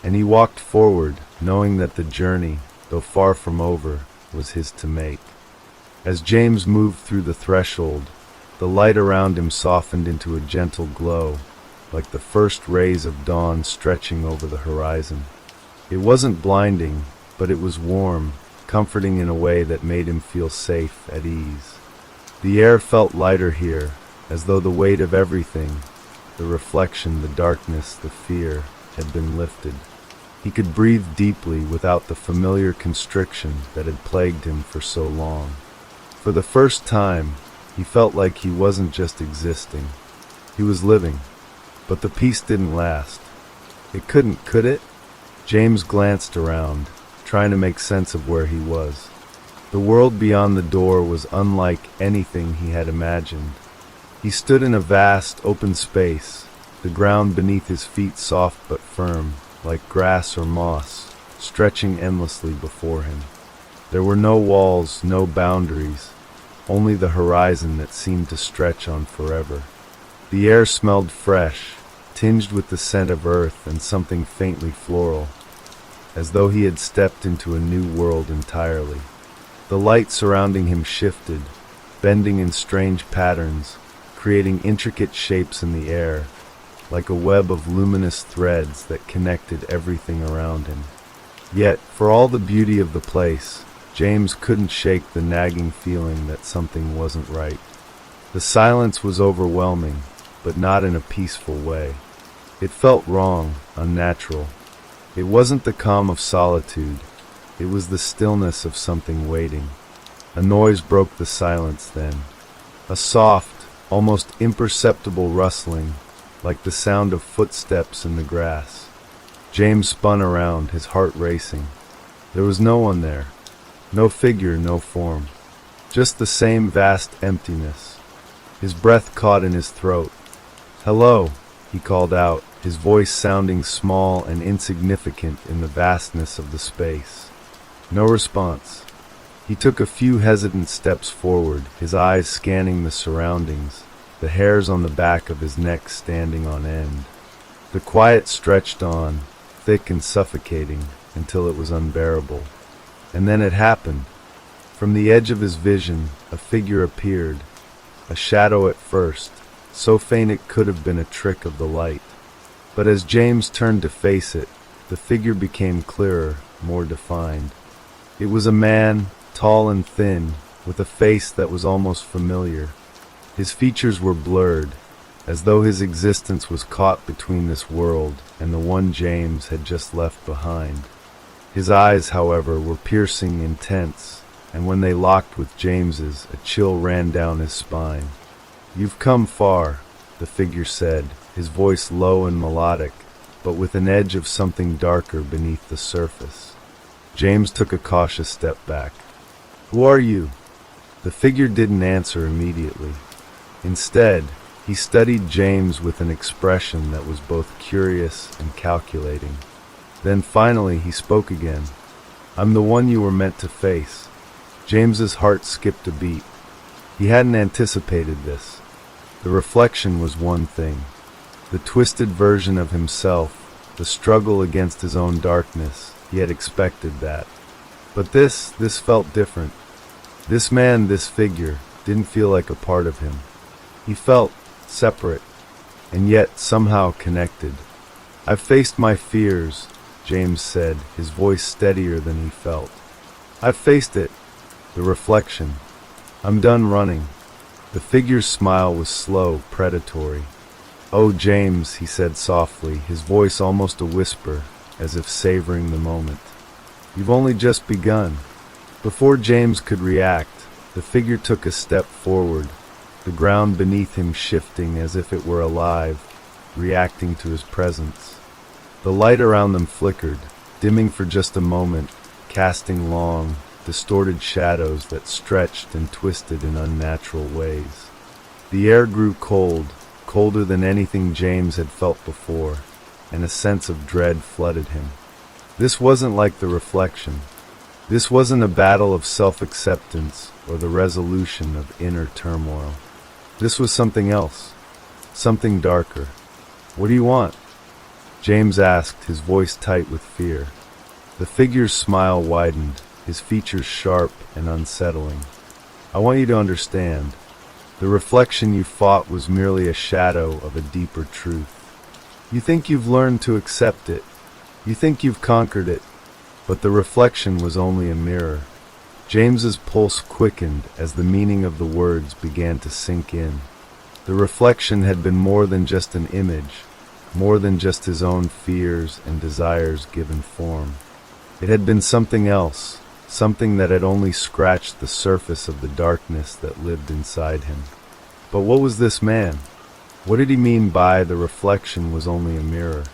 And he walked forward, knowing that the journey, though far from over, was his to make. As James moved through the threshold, the light around him softened into a gentle glow, like the first rays of dawn stretching over the horizon. It wasn't blinding, but it was warm, comforting in a way that made him feel safe, at ease. The air felt lighter here, as though the weight of everything, the reflection, the darkness, the fear, had been lifted. He could breathe deeply without the familiar constriction that had plagued him for so long. For the first time, he felt like he wasn't just existing. He was living. But the peace didn't last. It couldn't, could it? James glanced around, trying to make sense of where he was. The world beyond the door was unlike anything he had imagined. He stood in a vast, open space, the ground beneath his feet soft but firm, like grass or moss, stretching endlessly before him. There were no walls, no boundaries, only the horizon that seemed to stretch on forever. The air smelled fresh, tinged with the scent of earth and something faintly floral, as though he had stepped into a new world entirely. The light surrounding him shifted, bending in strange patterns, creating intricate shapes in the air, like a web of luminous threads that connected everything around him. Yet, for all the beauty of the place, James couldn't shake the nagging feeling that something wasn't right. The silence was overwhelming, but not in a peaceful way. It felt wrong, unnatural. It wasn't the calm of solitude. It was the stillness of something waiting. A noise broke the silence then. A soft, almost imperceptible rustling, like the sound of footsteps in the grass. James spun around, his heart racing. There was no one there. No figure, no form. Just the same vast emptiness. His breath caught in his throat. "Hello," he called out, his voice sounding small and insignificant in the vastness of the space. No response. He took a few hesitant steps forward, his eyes scanning the surroundings, the hairs on the back of his neck standing on end. The quiet stretched on, thick and suffocating, until it was unbearable. And then it happened. From the edge of his vision, a figure appeared, a shadow at first, so faint it could have been a trick of the light. But as James turned to face it, the figure became clearer, more defined. It was a man, tall and thin, with a face that was almost familiar. His features were blurred, as though his existence was caught between this world and the one James had just left behind. His eyes, however, were piercing, intense, and when they locked with James's, a chill ran down his spine. "You've come far," the figure said, his voice low and melodic, but with an edge of something darker beneath the surface. James took a cautious step back. "Who are you?" The The figure didn't answer immediately. Instead, he studied James with an expression that was both curious and calculating. Then finally he spoke again. "I'm the one you were meant to face." James's heart skipped a beat. He hadn't anticipated this. The reflection was one thing. The twisted version of himself, the struggle against his own darkness, he had expected that. But this felt different. This man, this figure, didn't feel like a part of him. He felt separate, and yet somehow connected. "I've faced my fears," James said, his voice steadier than he felt. "I've faced it." The reflection. "I'm done running." The figure's smile was slow, predatory. "Oh, James," he said softly, his voice almost a whisper, as if savoring the moment. "You've only just begun." Before James could react, the figure took a step forward, the ground beneath him shifting as if it were alive, reacting to his presence. The light around them flickered, dimming for just a moment, casting long, distorted shadows that stretched and twisted in unnatural ways. The air grew cold, colder than anything James had felt before, and a sense of dread flooded him. This wasn't like the reflection. This wasn't a battle of self-acceptance or the resolution of inner turmoil. This was something else, something darker. "What do you want?" James asked, his voice tight with fear. The figure's smile widened, his features sharp and unsettling. "I want you to understand. The reflection you fought was merely a shadow of a deeper truth. You think you've learned to accept it. You think you've conquered it. But the reflection was only a mirror." James's pulse quickened as the meaning of the words began to sink in. The reflection had been more than just an image, more than just his own fears and desires given form. It had been something else, something that had only scratched the surface of the darkness that lived inside him. But what was this man? What did he mean by the reflection was only a mirror?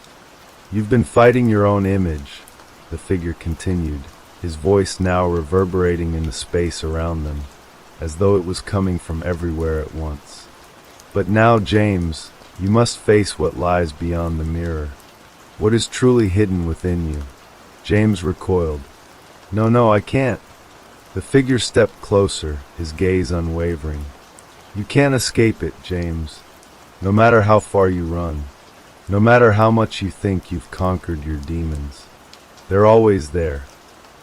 "You've been fighting your own image," the figure continued, his voice now reverberating in the space around them, as though it was coming from everywhere at once. "But now, James, you must face what lies beyond the mirror, what is truly hidden within you." James recoiled. No, I can't." The figure stepped closer, his gaze unwavering. "You can't escape it, James. No matter how far you run, no matter how much you think you've conquered your demons, they're always there,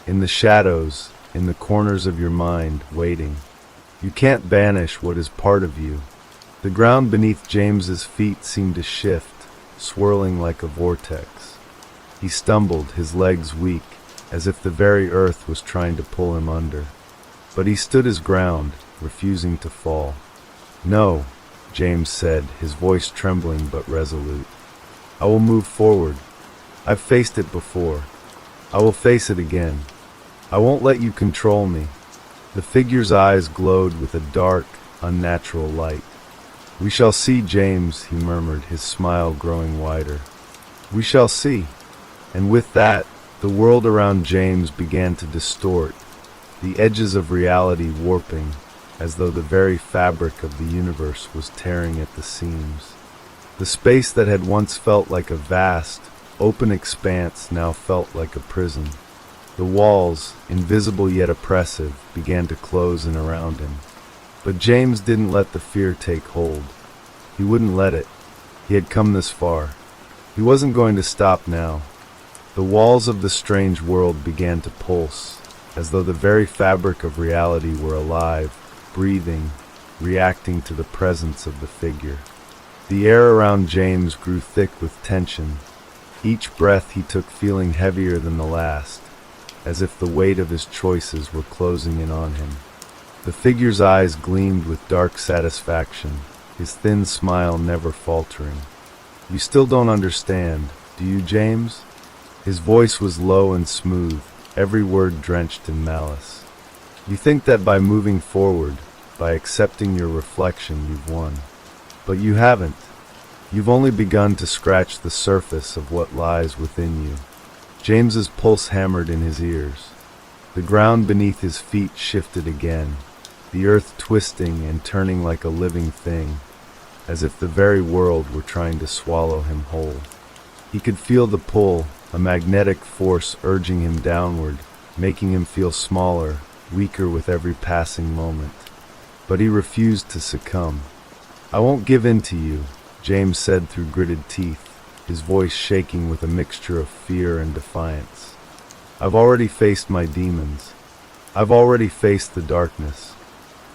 in the shadows, in the corners of your mind, waiting. You can't banish what is part of you." The ground beneath James's feet seemed to shift, swirling like a vortex. He stumbled, his legs weak, as if the very earth was trying to pull him under. But he stood his ground, refusing to fall. "No," James said, his voice trembling but resolute. "I will move forward. I've faced it before. I will face it again. I won't let you control me." The figure's eyes glowed with a dark, unnatural light. "We shall see, James," he murmured, his smile growing wider. "We shall see." And with that, the world around James began to distort, the edges of reality warping, as though the very fabric of the universe was tearing at the seams. The space that had once felt like a vast, open expanse now felt like a prison. The walls, invisible yet oppressive, began to close in around him. But James didn't let the fear take hold. He wouldn't let it. He had come this far. He wasn't going to stop now. The walls of the strange world began to pulse, as though the very fabric of reality were alive, breathing, reacting to the presence of the figure. The air around James grew thick with tension, each breath he took feeling heavier than the last, as if the weight of his choices were closing in on him. The figure's eyes gleamed with dark satisfaction, his thin smile never faltering. "You still don't understand, do you, James?" His voice was low and smooth, every word drenched in malice. "You think that by moving forward, by accepting your reflection, you've won. But you haven't. You've only begun to scratch the surface of what lies within you." James's pulse hammered in his ears. The ground beneath his feet shifted again. the earth twisting and turning like a living thing, as if the very world were trying to swallow him whole. He could feel the pull, a magnetic force urging him downward, making him feel smaller, weaker with every passing moment. But he refused to succumb. "I won't give in to you," James said through gritted teeth, his voice shaking with a mixture of fear and defiance. "I've already faced my demons. I've already faced the darkness."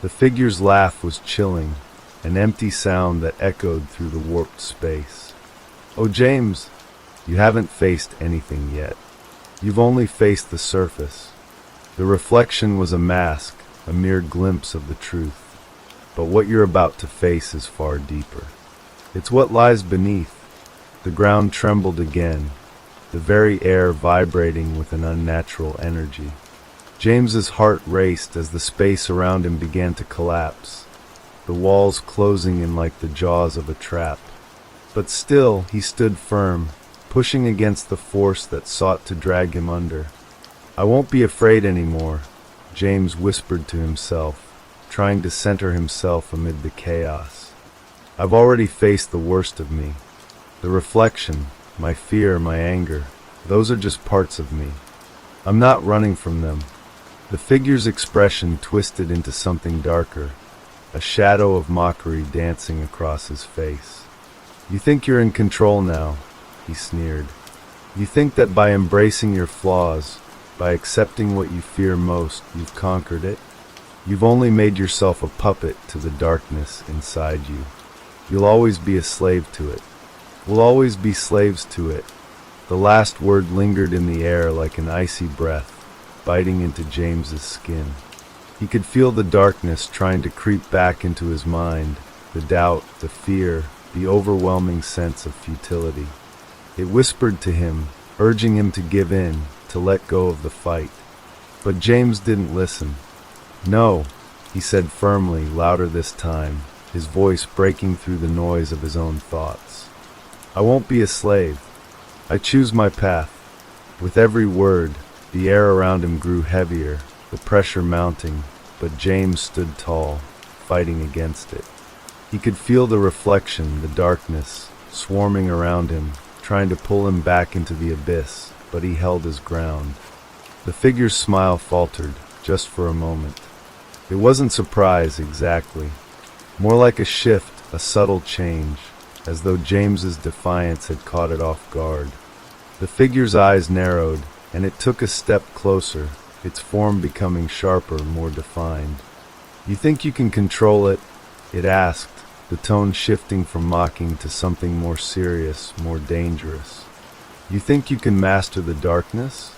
The figure's laugh was chilling, an empty sound that echoed through the warped space. "Oh, James, you haven't faced anything yet. You've only faced the surface." The reflection was a mask, a mere glimpse of the truth. But what you're about to face is far deeper. It's what lies beneath. The ground trembled again, the very air vibrating with an unnatural energy. James's heart raced as the space around him began to collapse, the walls closing in like the jaws of a trap. But still he stood firm, pushing against the force that sought to drag him under. "I won't be afraid anymore," James whispered to himself, trying to center himself amid the chaos. "I've already faced the worst of me. The reflection, my fear, my anger, those are just parts of me. I'm not running from them." The figure's expression twisted into something darker, a shadow of mockery dancing across his face. "You think you're in control now," he sneered. "You think that by embracing your flaws, by accepting what you fear most, you've conquered it? You've only made yourself a puppet to the darkness inside you. You'll always be a slave to it. We'll always be slaves to it." The last word lingered in the air like an icy breath, biting into James's skin. He could feel the darkness trying to creep back into his mind, the doubt, the fear, the overwhelming sense of futility. It whispered to him, urging him to give in, to let go of the fight. But James didn't listen. "No," he said firmly, louder this time, his voice breaking through the noise of his own thoughts. "I won't be a slave. I choose my path." With every word, the air around him grew heavier, the pressure mounting, but James stood tall, fighting against it. He could feel the reflection, the darkness, swarming around him, trying to pull him back into the abyss, but he held his ground. The figure's smile faltered, just for a moment. It wasn't surprise exactly, more like a shift, a subtle change, as though James's defiance had caught it off guard. The figure's eyes narrowed, and it took a step closer, its form becoming sharper, more defined. "You think you can control it?" it asked, the tone shifting from mocking to something more serious, more dangerous. "You think you can master the darkness?"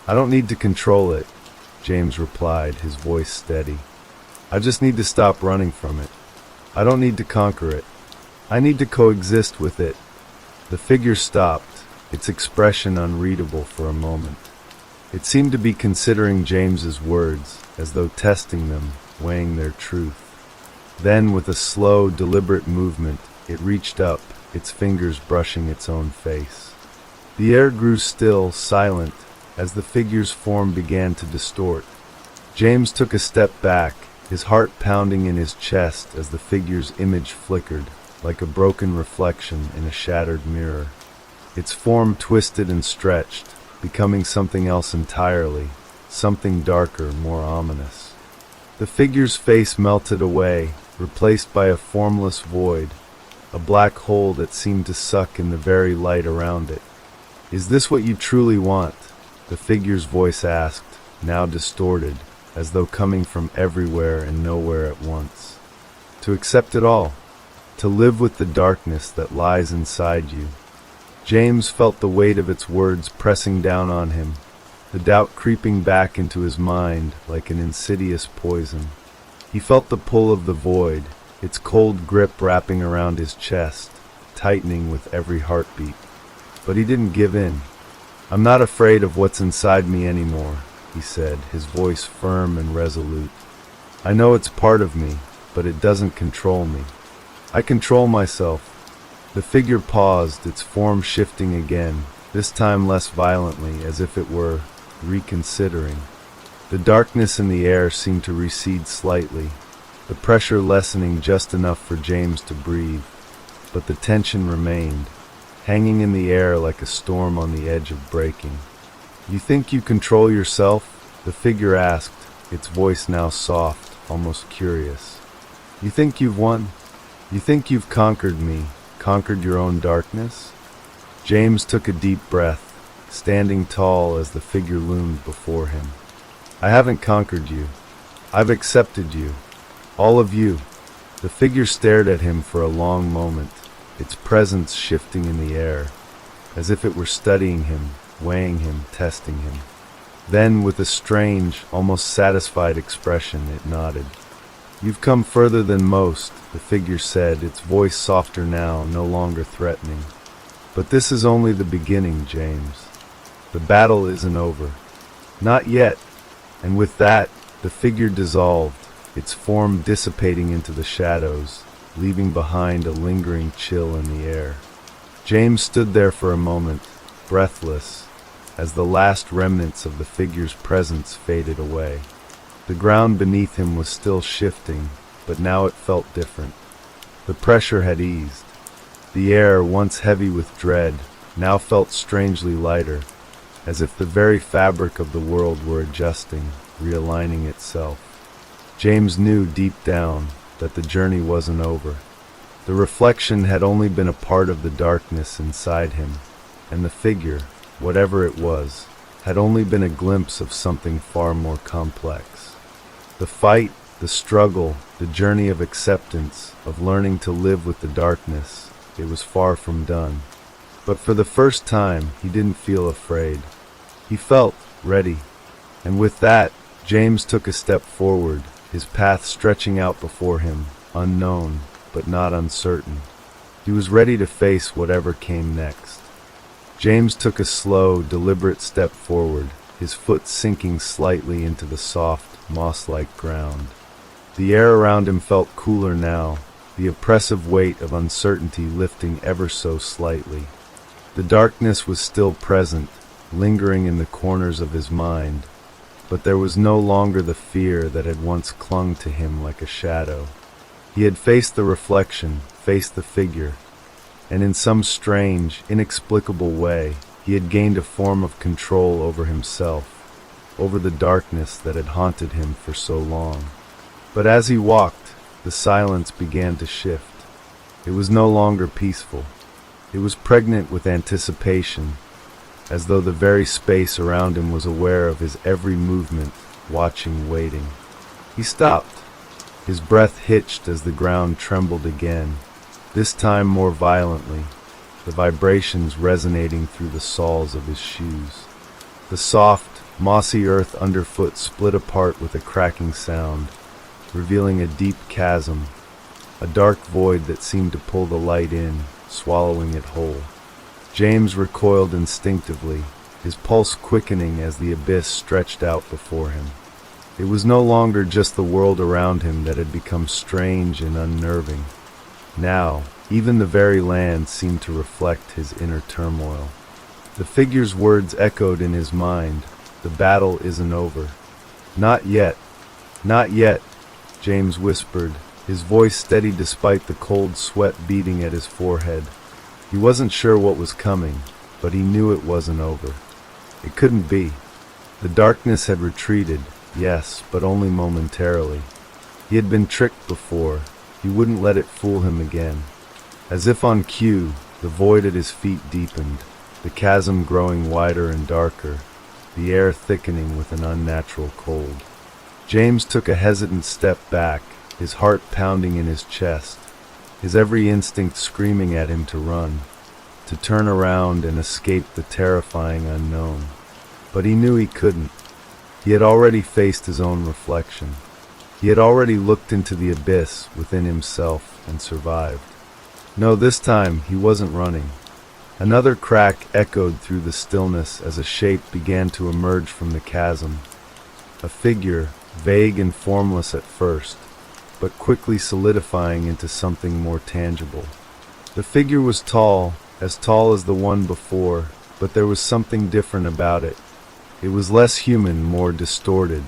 "I don't need to control it," James replied, his voice steady. "I just need to stop running from it. I don't need to conquer it. I need to coexist with it." The figure stopped, its expression unreadable for a moment. It seemed to be considering James's words, as though testing them, weighing their truth. Then, with a slow, deliberate movement, it reached up, its fingers brushing its own face. The air grew still, silent, as the figure's form began to distort. James took a step back, his heart pounding in his chest as the figure's image flickered, like a broken reflection in a shattered mirror. Its form twisted and stretched, becoming something else entirely, something darker, more ominous. The figure's face melted away, replaced by a formless void, a black hole that seemed to suck in the very light around it. "Is this what you truly want?" the figure's voice asked, now distorted, as though coming from everywhere and nowhere at once. "To accept it all, to live with the darkness that lies inside you." James felt the weight of its words pressing down on him, the doubt creeping back into his mind like an insidious poison. He felt the pull of the void, its cold grip wrapping around his chest, tightening with every heartbeat. But he didn't give in. "I'm not afraid of what's inside me anymore," he said, his voice firm and resolute. "I know it's part of me, but it doesn't control me. I control myself." The figure paused, its form shifting again, this time less violently, as if it were reconsidering. The darkness in the air seemed to recede slightly, the pressure lessening just enough for James to breathe, but the tension remained, hanging in the air like a storm on the edge of breaking. "You think you control yourself?" the figure asked, its voice now soft, almost curious. "You think you've won? You think you've conquered me, conquered your own darkness?" James took a deep breath, standing tall as the figure loomed before him. "I haven't conquered you. I've accepted you. All of you." The figure stared at him for a long moment, its presence shifting in the air, as if it were studying him, weighing him, testing him. Then, with a strange, almost satisfied expression, it nodded. "You've come further than most," the figure said, its voice softer now, no longer threatening. "But this is only the beginning, James. The battle isn't over. Not yet." And with that, the figure dissolved, its form dissipating into the shadows, leaving behind a lingering chill in the air. James stood there for a moment, breathless, as the last remnants of the figure's presence faded away. The ground beneath him was still shifting, but now it felt different. The pressure had eased. The air, once heavy with dread, now felt strangely lighter, as if the very fabric of the world were adjusting, realigning itself. James knew deep down that the journey wasn't over. The reflection had only been a part of the darkness inside him, and the figure, whatever it was, had only been a glimpse of something far more complex. The fight, the struggle, the journey of acceptance, of learning to live with the darkness, it was far from done. But for the first time, he didn't feel afraid. He felt ready. And with that, James took a step forward, his path stretching out before him, unknown, but not uncertain. He was ready to face whatever came next. James took a slow, deliberate step forward, his foot sinking slightly into the soft, moss-like ground. The air around him felt cooler now, the oppressive weight of uncertainty lifting ever so slightly. The darkness was still present, lingering in the corners of his mind, but there was no longer the fear that had once clung to him like a shadow. He had faced the reflection, faced the figure, and in some strange, inexplicable way, he had gained a form of control over himself, over the darkness that had haunted him for so long. But as he walked, the silence began to shift. It was no longer peaceful. It was pregnant with anticipation, as though the very space around him was aware of his every movement, watching, waiting. He stopped. His breath hitched as the ground trembled again, this time more violently, the vibrations resonating through the soles of his shoes. The soft, mossy earth underfoot split apart with a cracking sound, revealing a deep chasm, a dark void that seemed to pull the light in, swallowing it whole. James recoiled instinctively, his pulse quickening as the abyss stretched out before him. It was no longer just the world around him that had become strange and unnerving. Now, even the very land seemed to reflect his inner turmoil. The figure's words echoed in his mind, "The battle isn't over." "Not yet. Not yet," James whispered, his voice steady despite the cold sweat beating at his forehead. He wasn't sure what was coming, but he knew it wasn't over. It couldn't be. The darkness had retreated, yes, but only momentarily. He had been tricked before. He wouldn't let it fool him again. As if on cue, the void at his feet deepened, the chasm growing wider and darker, the air thickening with an unnatural cold. James took a hesitant step back, his heart pounding in his chest, his every instinct screaming at him to run, to turn around and escape the terrifying unknown. But he knew he couldn't. He had already faced his own reflection. He had already looked into the abyss within himself and survived. No, this time he wasn't running. Another crack echoed through the stillness as a shape began to emerge from the chasm. A figure, vague and formless at first, but quickly solidifying into something more tangible. The figure was tall as the one before, but there was something different about it. It was less human, more distorted,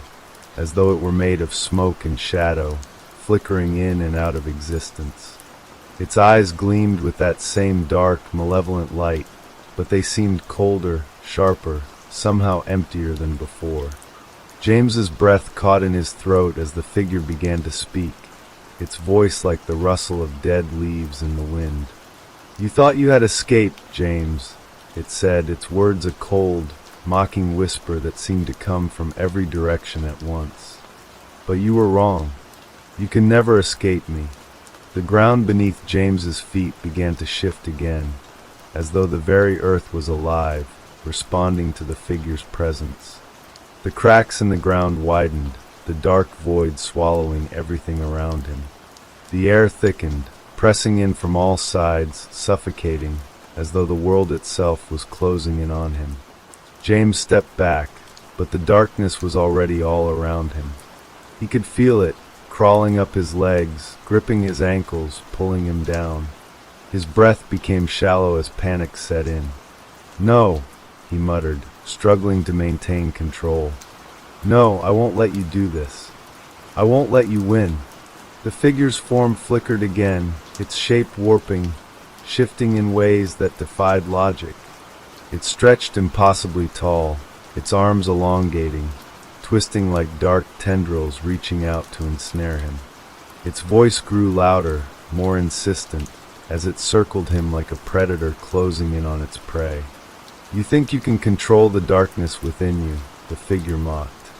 as though it were made of smoke and shadow, flickering in and out of existence. Its eyes gleamed with that same dark, malevolent light, but they seemed colder, sharper, somehow emptier than before. James's breath caught in his throat as the figure began to speak, its voice like the rustle of dead leaves in the wind. "You thought you had escaped, James," it said, its words a cold, mocking whisper that seemed to come from every direction at once. "But you were wrong. You can never escape me." The ground beneath James's feet began to shift again, as though the very earth was alive, responding to the figure's presence. The cracks in the ground widened, the dark void swallowing everything around him. The air thickened, pressing in from all sides, suffocating, as though the world itself was closing in on him. James stepped back, but the darkness was already all around him. He could feel it, crawling up his legs, gripping his ankles, pulling him down. His breath became shallow as panic set in. "No," he muttered, struggling to maintain control. "No, I won't let you do this. I won't let you win." The figure's form flickered again, its shape warping, shifting in ways that defied logic. It stretched impossibly tall, its arms elongating, twisting like dark tendrils reaching out to ensnare him. Its voice grew louder, more insistent, as it circled him like a predator closing in on its prey. "You think you can control the darkness within you," the figure mocked.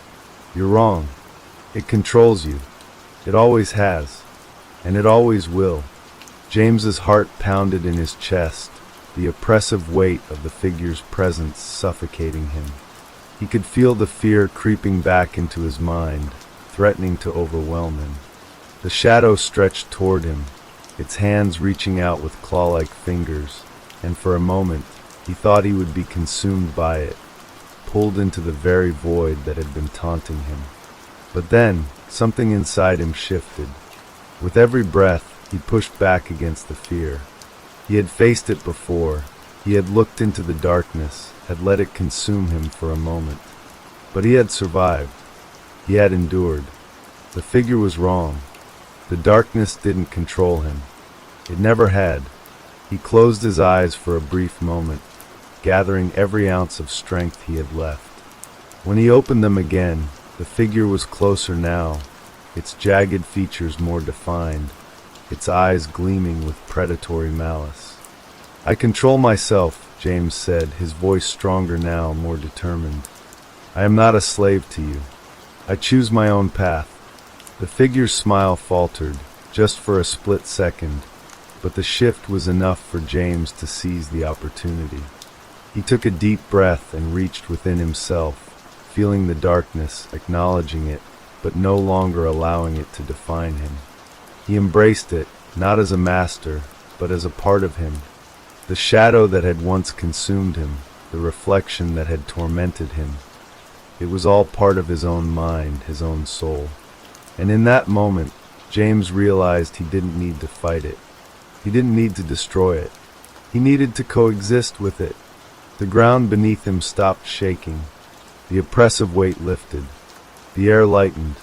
"You're wrong. It controls you. It always has. And it always will." James's heart pounded in his chest, the oppressive weight of the figure's presence suffocating him. He could feel the fear creeping back into his mind, threatening to overwhelm him. The shadow stretched toward him, its hands reaching out with claw-like fingers, and for a moment he thought he would be consumed by it, pulled into the very void that had been taunting him. But then, something inside him shifted. With every breath, he pushed back against the fear. He had faced it before. He had looked into the darkness, had let it consume him for a moment. But he had survived. He had endured. The figure was wrong. The darkness didn't control him. It never had. He closed his eyes for a brief moment, gathering every ounce of strength he had left. When he opened them again, the figure was closer now, its jagged features more defined, its eyes gleaming with predatory malice. "I control myself," James said, his voice stronger now, more determined. "I am not a slave to you. I choose my own path." The figure's smile faltered, just for a split second, but the shift was enough for James to seize the opportunity. He took a deep breath and reached within himself, feeling the darkness, acknowledging it, but no longer allowing it to define him. He embraced it, not as a master, but as a part of him. The shadow that had once consumed him, the reflection that had tormented him. It was all part of his own mind, his own soul. And in that moment, James realized he didn't need to fight it. He didn't need to destroy it. He needed to coexist with it. The ground beneath him stopped shaking. The oppressive weight lifted. The air lightened.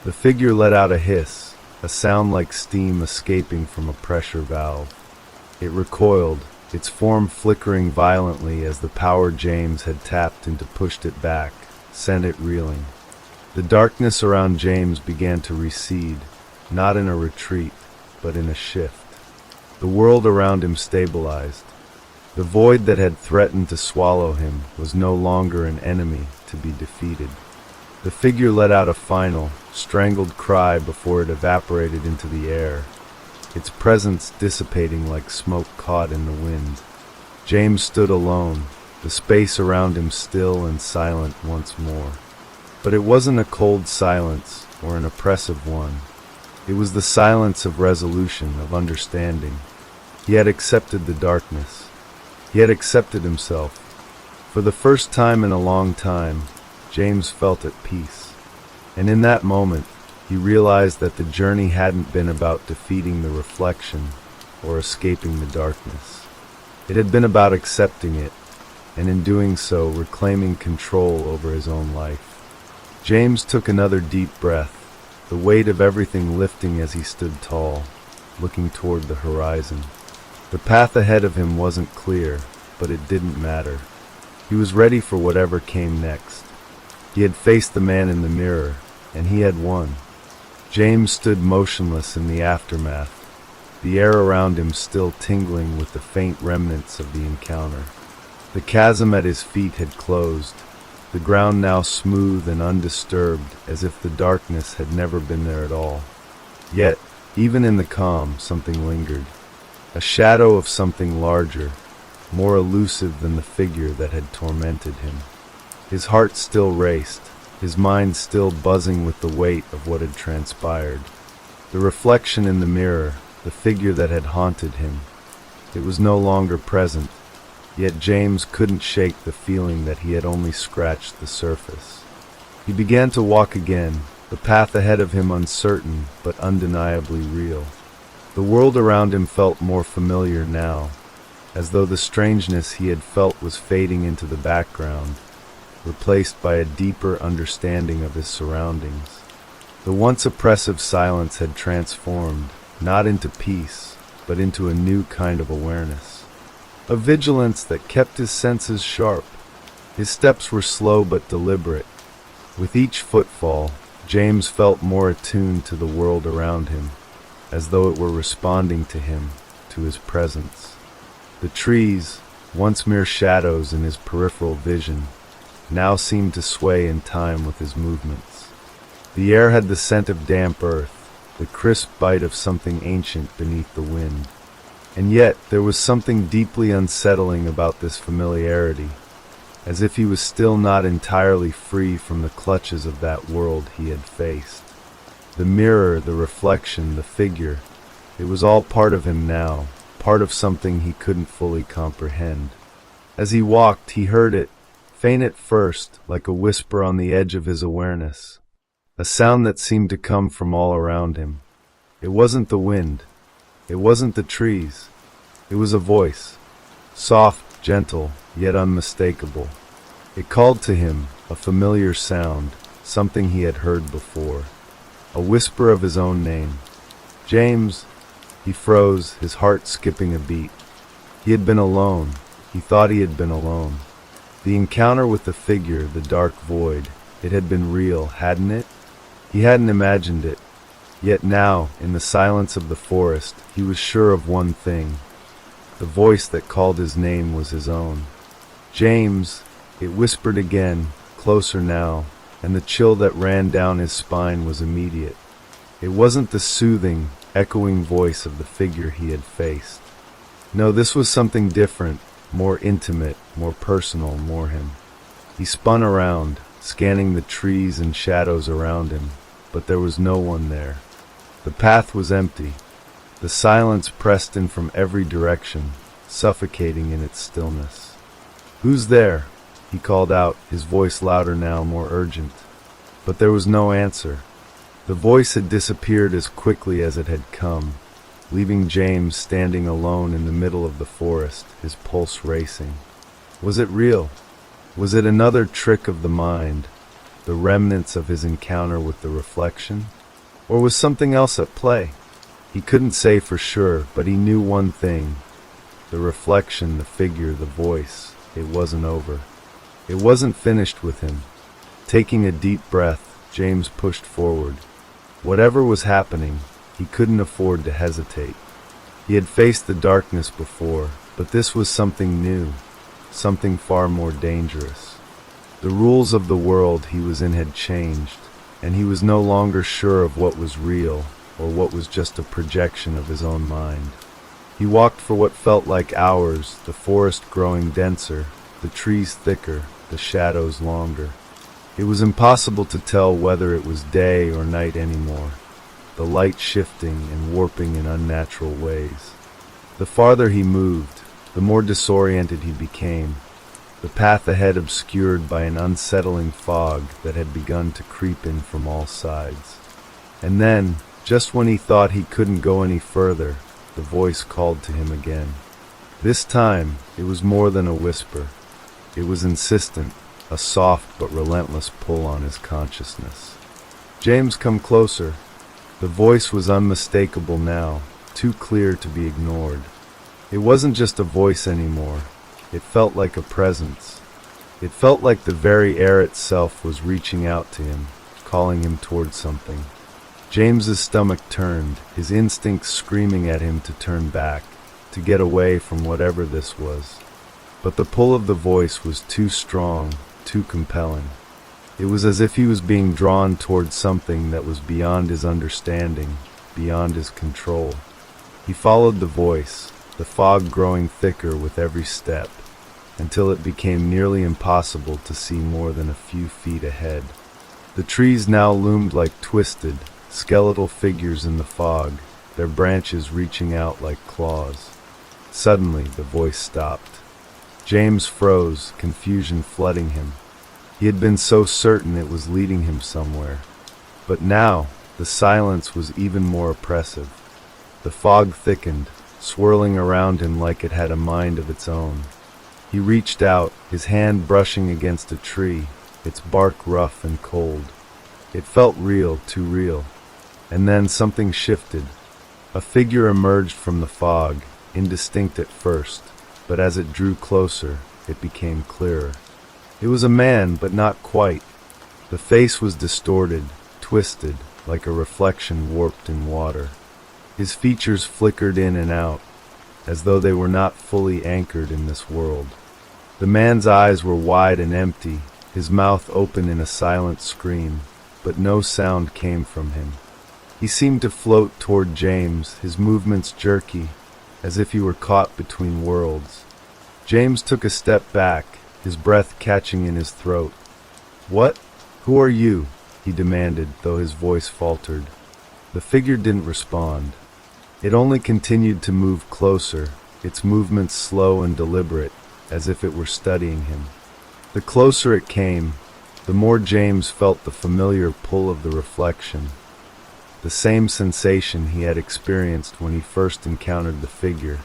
The figure let out a hiss, a sound like steam escaping from a pressure valve. It recoiled, its form flickering violently as the power James had tapped into pushed it back, sent it reeling. The darkness around James began to recede, not in a retreat, but in a shift. The world around him stabilized. The void that had threatened to swallow him was no longer an enemy to be defeated. The figure let out a final, strangled cry before it evaporated into the air, its presence dissipating like smoke caught in the wind. James stood alone, the space around him still and silent once more. But it wasn't a cold silence or an oppressive one. It was the silence of resolution, of understanding. He had accepted the darkness. He had accepted himself. For the first time in a long time, James felt at peace. And in that moment, he realized that the journey hadn't been about defeating the reflection or escaping the darkness. It had been about accepting it, and in doing so, reclaiming control over his own life. James took another deep breath, the weight of everything lifting as he stood tall, looking toward the horizon. The path ahead of him wasn't clear, but it didn't matter. He was ready for whatever came next. He had faced the man in the mirror, and he had won. James stood motionless in the aftermath, the air around him still tingling with the faint remnants of the encounter. The chasm at his feet had closed, the ground now smooth and undisturbed as if the darkness had never been there at all. Yet, even in the calm, something lingered. A shadow of something larger, more elusive than the figure that had tormented him. His heart still raced, his mind still buzzing with the weight of what had transpired. The reflection in the mirror, the figure that had haunted him, it was no longer present, yet James couldn't shake the feeling that he had only scratched the surface. He began to walk again, the path ahead of him uncertain but undeniably real. The world around him felt more familiar now, as though the strangeness he had felt was fading into the background, replaced by a deeper understanding of his surroundings. The once oppressive silence had transformed, not into peace, but into a new kind of awareness. A vigilance that kept his senses sharp. His steps were slow but deliberate. With each footfall, James felt more attuned to the world around him, as though it were responding to him, to his presence. The trees, once mere shadows in his peripheral vision, now seemed to sway in time with his movements. The air had the scent of damp earth, the crisp bite of something ancient beneath the wind. And yet there was something deeply unsettling about this familiarity, as if he was still not entirely free from the clutches of that world he had faced. The mirror, the reflection, the figure, it was all part of him now, part of something he couldn't fully comprehend. As he walked, he heard it, faint at first, like a whisper on the edge of his awareness, a sound that seemed to come from all around him. It wasn't the wind. It wasn't the trees. It was a voice, soft, gentle, yet unmistakable. It called to him, a familiar sound, something he had heard before, a whisper of his own name. James. He froze, his heart skipping a beat. He had been alone. He thought he had been alone. The encounter with the figure, the dark void, it had been real, hadn't it? He hadn't imagined it. Yet now, in the silence of the forest, he was sure of one thing. The voice that called his name was his own. James, it whispered again, closer now, and the chill that ran down his spine was immediate. It wasn't the soothing, echoing voice of the figure he had faced. No, this was something different, more intimate, more personal, more him. He spun around, scanning the trees and shadows around him, but there was no one there. The path was empty. The silence pressed in from every direction, suffocating in its stillness. "Who's there?" he called out, his voice louder now, more urgent. But there was no answer. The voice had disappeared as quickly as it had come, leaving James standing alone in the middle of the forest, his pulse racing. Was it real? Was it another trick of the mind, the remnants of his encounter with the reflection? Or was something else at play? He couldn't say for sure, but he knew one thing. The reflection, the figure, the voice, it wasn't over. It wasn't finished with him. Taking a deep breath, James pushed forward. Whatever was happening, he couldn't afford to hesitate. He had faced the darkness before, but this was something new, something far more dangerous. The rules of the world he was in had changed, and he was no longer sure of what was real or what was just a projection of his own mind. He walked for what felt like hours, the forest growing denser, the trees thicker, the shadows longer. It was impossible to tell whether it was day or night anymore, the light shifting and warping in unnatural ways. The farther he moved, the more disoriented he became, the path ahead obscured by an unsettling fog that had begun to creep in from all sides. And then, just when he thought he couldn't go any further, the voice called to him again. This time, it was more than a whisper. It was insistent, a soft but relentless pull on his consciousness. "James, come closer." The voice was unmistakable now, too clear to be ignored. It wasn't just a voice anymore. It felt like a presence. It felt like the very air itself was reaching out to him, calling him towards something. James's stomach turned, his instincts screaming at him to turn back, to get away from whatever this was. But the pull of the voice was too strong, too compelling. It was as if he was being drawn towards something that was beyond his understanding, beyond his control. He followed the voice, the fog growing thicker with every step, until it became nearly impossible to see more than a few feet ahead. The trees now loomed like twisted, skeletal figures in the fog, their branches reaching out like claws. Suddenly, the voice stopped. James froze, confusion flooding him. He had been so certain it was leading him somewhere. But now, the silence was even more oppressive. The fog thickened, swirling around him like it had a mind of its own. He reached out, his hand brushing against a tree, its bark rough and cold. It felt real, too real. And then something shifted. A figure emerged from the fog, indistinct at first, but as it drew closer, it became clearer. It was a man, but not quite. The face was distorted, twisted, like a reflection warped in water. His features flickered in and out, as though they were not fully anchored in this world. The man's eyes were wide and empty, his mouth open in a silent scream, but no sound came from him. He seemed to float toward James, his movements jerky, as if he were caught between worlds. James took a step back, his breath catching in his throat. "What? Who are you?" he demanded, though his voice faltered. The figure didn't respond. It only continued to move closer, its movements slow and deliberate, as if it were studying him. The closer it came, the more James felt the familiar pull of the reflection, the same sensation he had experienced when he first encountered the figure,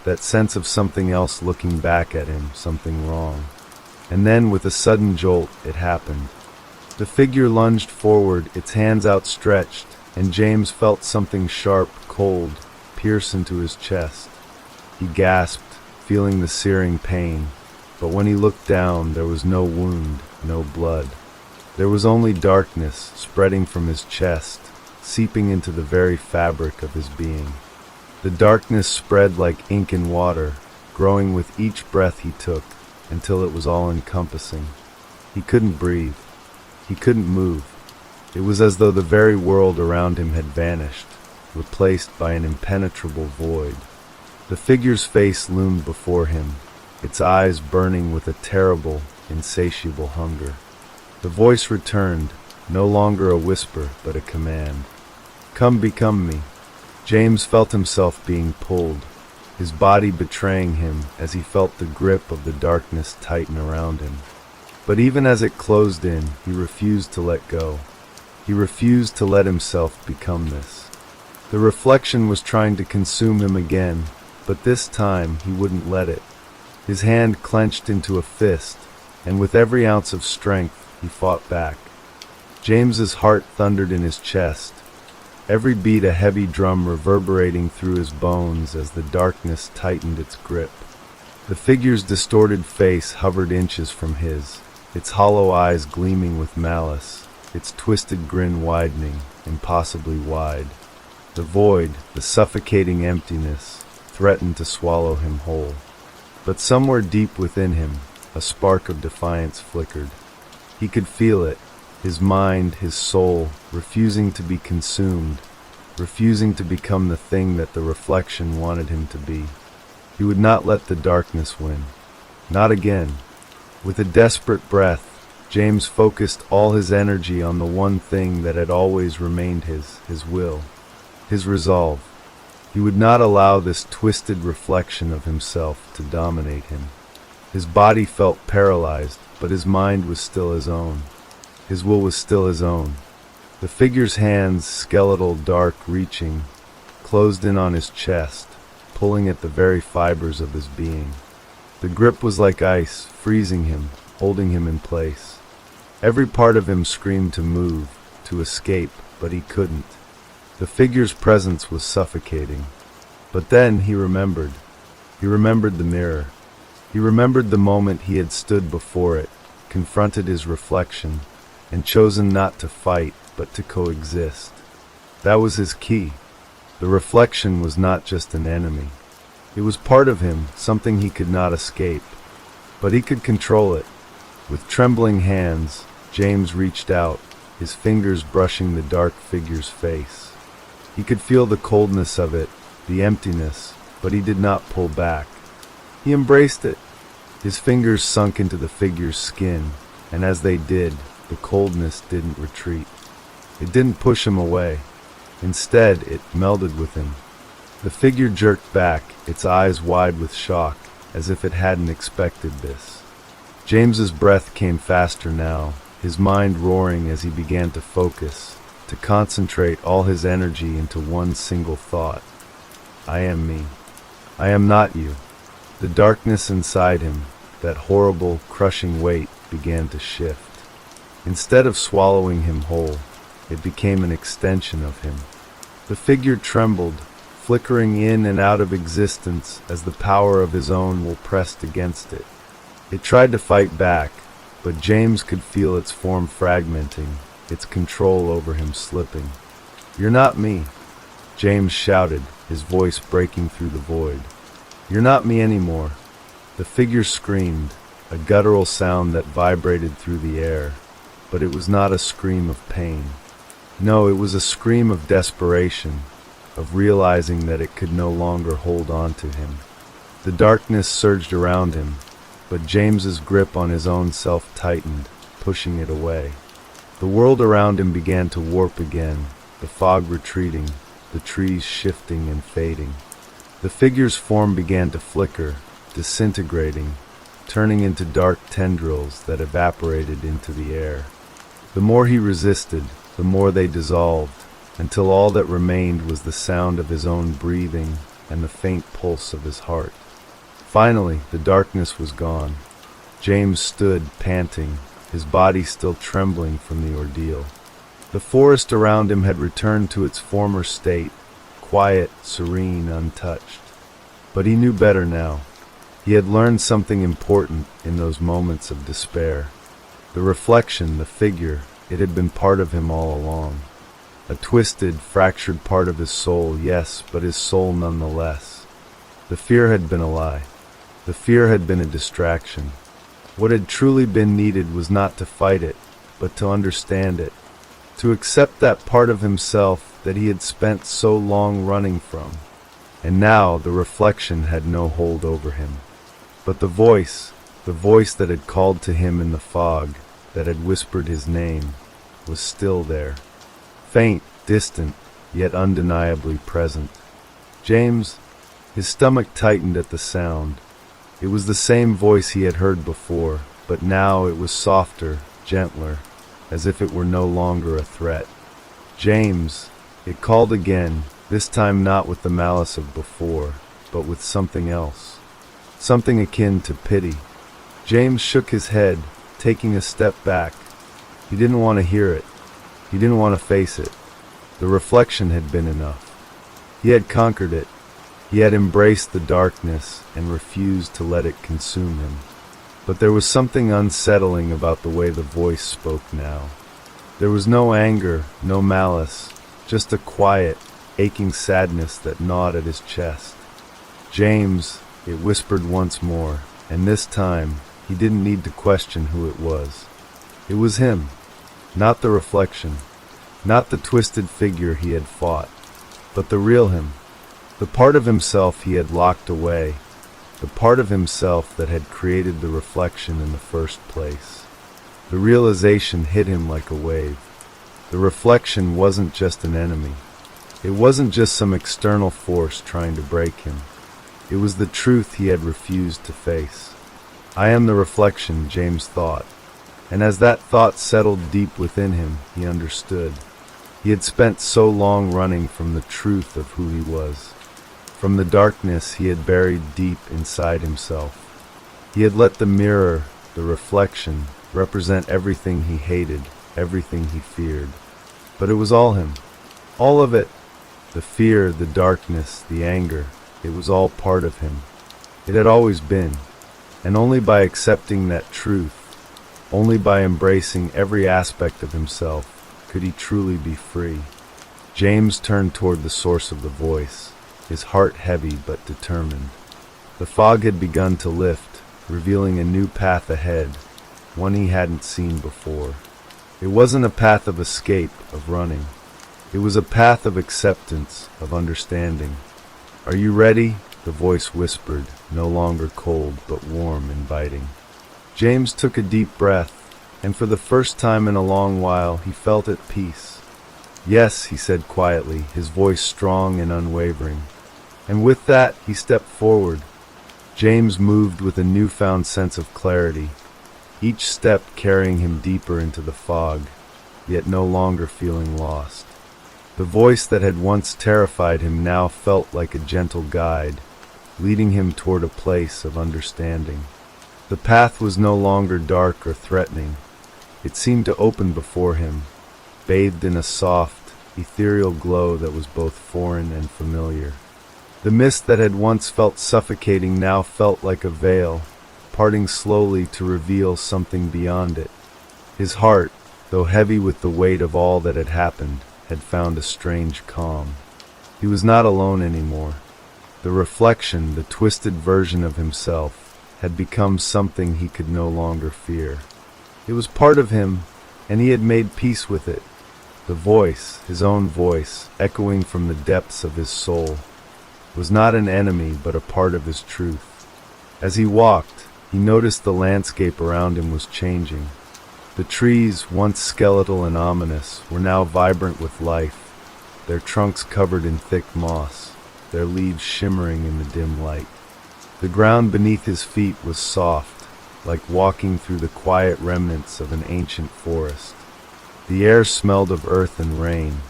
that sense of something else looking back at him, something wrong. And then, with a sudden jolt, it happened. The figure lunged forward, its hands outstretched, and James felt something sharp, cold, pierce into his chest. He gasped, feeling the searing pain, but when he looked down, there was no wound, no blood. There was only darkness spreading from his chest, seeping into the very fabric of his being. The darkness spread like ink in water, growing with each breath he took, until it was all-encompassing. He couldn't breathe. He couldn't move. It was as though the very world around him had vanished, replaced by an impenetrable void. The figure's face loomed before him, its eyes burning with a terrible, insatiable hunger. The voice returned, no longer a whisper, but a command. "Come become me." James felt himself being pulled, his body betraying him as he felt the grip of the darkness tighten around him. But even as it closed in, he refused to let go. He refused to let himself become this. The reflection was trying to consume him again, but this time he wouldn't let it. His hand clenched into a fist, and with every ounce of strength, he fought back. James's heart thundered in his chest, every beat a heavy drum reverberating through his bones as the darkness tightened its grip. The figure's distorted face hovered inches from his, its hollow eyes gleaming with malice, its twisted grin widening, impossibly wide. The void, the suffocating emptiness, threatened to swallow him whole. But somewhere deep within him, a spark of defiance flickered. He could feel it, his mind, his soul, refusing to be consumed, refusing to become the thing that the reflection wanted him to be. He would not let the darkness win. Not again. With a desperate breath, James focused all his energy on the one thing that had always remained his will, his resolve. He would not allow this twisted reflection of himself to dominate him. His body felt paralyzed, but his mind was still his own. His will was still his own. The figure's hands, skeletal, dark, reaching, closed in on his chest, pulling at the very fibers of his being. The grip was like ice, freezing him, holding him in place. Every part of him screamed to move, to escape, but he couldn't. The figure's presence was suffocating. But then he remembered. He remembered the mirror. He remembered the moment he had stood before it, confronted his reflection, and chosen not to fight, but to coexist. That was his key. The reflection was not just an enemy. It was part of him, something he could not escape. But he could control it. With trembling hands, James reached out, his fingers brushing the dark figure's face. He could feel the coldness of it, the emptiness, but he did not pull back. He embraced it. His fingers sunk into the figure's skin, and as they did, the coldness didn't retreat. It didn't push him away. Instead, it melded with him. The figure jerked back, its eyes wide with shock, as if it hadn't expected this. James's breath came faster now, his mind roaring as he began to focus, to concentrate all his energy into one single thought. I am me. I am not you. The darkness inside him, that horrible, crushing weight, began to shift. Instead of swallowing him whole, it became an extension of him. The figure trembled, flickering in and out of existence as the power of his own will pressed against it. It tried to fight back, but James could feel its form fragmenting, its control over him slipping. "You're not me," James shouted, his voice breaking through the void. "You're not me anymore." The figure screamed, a guttural sound that vibrated through the air, but it was not a scream of pain. No, it was a scream of desperation, of realizing that it could no longer hold on to him. The darkness surged around him, but James's grip on his own self tightened, pushing it away. The world around him began to warp again, the fog retreating, the trees shifting and fading. The figure's form began to flicker, disintegrating, turning into dark tendrils that evaporated into the air. The more he resisted, the more they dissolved, until all that remained was the sound of his own breathing and the faint pulse of his heart. Finally, the darkness was gone. James stood, panting, his body still trembling from the ordeal. The forest around him had returned to its former state, quiet, serene, untouched. But he knew better now. He had learned something important in those moments of despair. The reflection, the figure, it had been part of him all along. A twisted, fractured part of his soul, yes, but his soul nonetheless. The fear had been a lie. The fear had been a distraction. What had truly been needed was not to fight it, but to understand it, to accept that part of himself that he had spent so long running from. And now the reflection had no hold over him. But the voice that had called to him in the fog, that had whispered his name, was still there. Faint, distant, yet undeniably present. James, his stomach tightened at the sound. It was the same voice he had heard before, but now it was softer, gentler, as if it were no longer a threat. "James," it called again, this time not with the malice of before, but with something else. Something akin to pity. James shook his head, taking a step back. He didn't want to hear it. He didn't want to face it. The reflection had been enough. He had conquered it. He had embraced the darkness and refused to let it consume him. But there was something unsettling about the way the voice spoke now. There was no anger, no malice, just a quiet, aching sadness that gnawed at his chest. "James," it whispered once more, and this time he didn't need to question who it was. It was him, not the reflection, not the twisted figure he had fought, but the real him, the part of himself he had locked away, the part of himself that had created the reflection in the first place. The realization hit him like a wave. The reflection wasn't just an enemy. It wasn't just some external force trying to break him. It was the truth he had refused to face. "I am the reflection," James thought. And as that thought settled deep within him, he understood. He had spent so long running from the truth of who he was, from the darkness he had buried deep inside himself. He had let the mirror, the reflection, represent everything he hated, everything he feared. But it was all him. All of it. The fear, the darkness, the anger. It was all part of him. It had always been. And only by accepting that truth, only by embracing every aspect of himself, could he truly be free. James turned toward the source of the voice, his heart heavy but determined. The fog had begun to lift, revealing a new path ahead, one he hadn't seen before. It wasn't a path of escape, of running. It was a path of acceptance, of understanding. "Are you ready?" the voice whispered, no longer cold but warm, inviting. James took a deep breath, and for the first time in a long while he felt at peace. "Yes," he said quietly, his voice strong and unwavering. And with that, he stepped forward. James moved with a newfound sense of clarity, each step carrying him deeper into the fog, yet no longer feeling lost. The voice that had once terrified him now felt like a gentle guide, leading him toward a place of understanding. The path was no longer dark or threatening. It seemed to open before him, bathed in a soft, ethereal glow that was both foreign and familiar. The mist that had once felt suffocating now felt like a veil, parting slowly to reveal something beyond it. His heart, though heavy with the weight of all that had happened, had found a strange calm. He was not alone anymore. The reflection, the twisted version of himself, had become something he could no longer fear. It was part of him, and he had made peace with it. The voice, his own voice, echoing from the depths of his soul, was not an enemy but a part of his truth. As he walked, he noticed the landscape around him was changing. The trees, once skeletal and ominous, were now vibrant with life, their trunks covered in thick moss, their leaves shimmering in the dim light. The ground beneath his feet was soft, like walking through the quiet remnants of an ancient forest. The air smelled of earth and rain,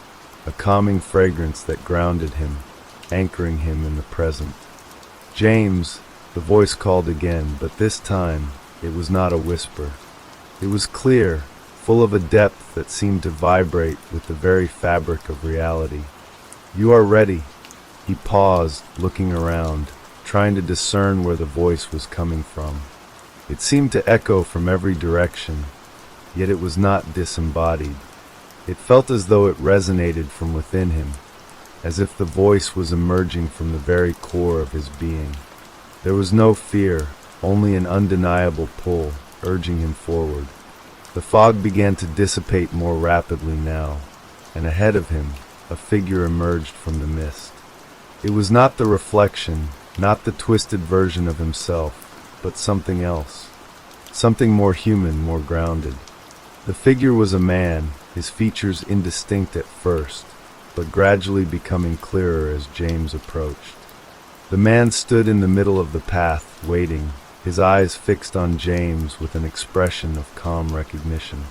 a calming fragrance that grounded him, anchoring him in the present. "James," the voice called again, but this time it was not a whisper. It was clear, full of a depth that seemed to vibrate with the very fabric of reality. "You are ready." He paused, looking around, trying to discern where the voice was coming from. It seemed to echo from every direction, yet it was not disembodied. It felt as though it resonated from within him, as if the voice was emerging from the very core of his being. There was no fear, only an undeniable pull, urging him forward. The fog began to dissipate more rapidly now, and ahead of him, a figure emerged from the mist. It was not the reflection, not the twisted version of himself, but something else. Something more human, more grounded. The figure was a man, his features indistinct at first, but gradually becoming clearer as James approached. The man stood in the middle of the path, waiting, his eyes fixed on James with an expression of calm recognition.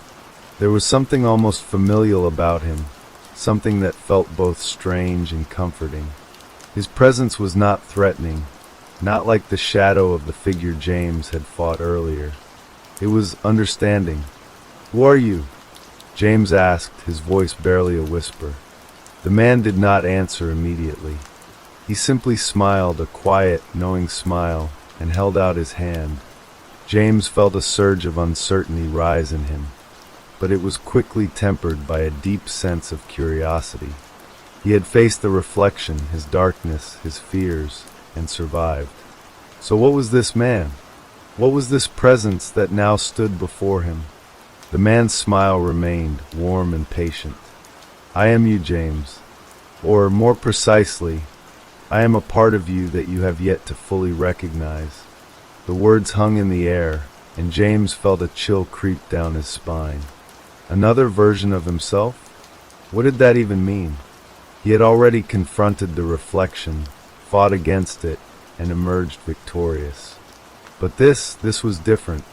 There was something almost familial about him, something that felt both strange and comforting. His presence was not threatening, not like the shadow of the figure James had fought earlier. It was understanding. "Who are you?" James asked, his voice barely a whisper. The man did not answer immediately. He simply smiled, a quiet, knowing smile, and held out his hand. James felt a surge of uncertainty rise in him, but it was quickly tempered by a deep sense of curiosity. He had faced the reflection, his darkness, his fears, and survived. So what was this man? What was this presence that now stood before him? The man's smile remained, warm and patient. "I am you, James. Or, more precisely, I am a part of you that you have yet to fully recognize." The words hung in the air, and James felt a chill creep down his spine. Another version of himself? What did that even mean? He had already confronted the reflection, fought against it, and emerged victorious. But this was different.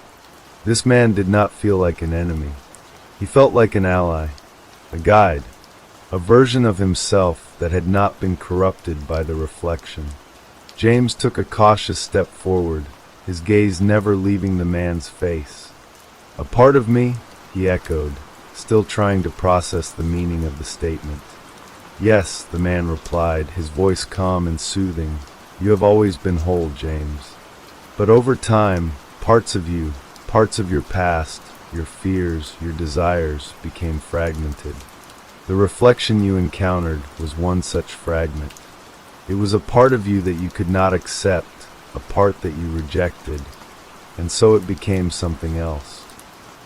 This man did not feel like an enemy. He felt like an ally, a guide, a version of himself that had not been corrupted by the reflection. James took a cautious step forward, his gaze never leaving the man's face. "A part of me?" he echoed, still trying to process the meaning of the statement. "Yes," the man replied, his voice calm and soothing. "You have always been whole, James. But over time, parts of you, parts of your past, your fears, your desires, became fragmented. The reflection you encountered was one such fragment. It was a part of you that you could not accept, a part that you rejected, and so it became something else.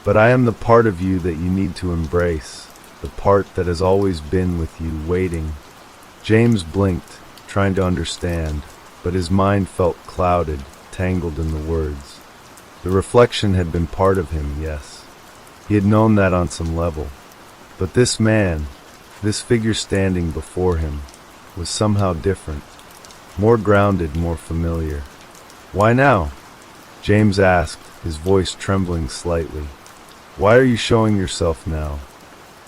But I am the part of you that you need to embrace, the part that has always been with you, waiting." James blinked, trying to understand, but his mind felt clouded, tangled in the words. The reflection had been part of him, yes. He had known that on some level. But this man, this figure standing before him, was somehow different, more grounded, more familiar. "Why now?" James asked, his voice trembling slightly. "Why are you showing yourself now?"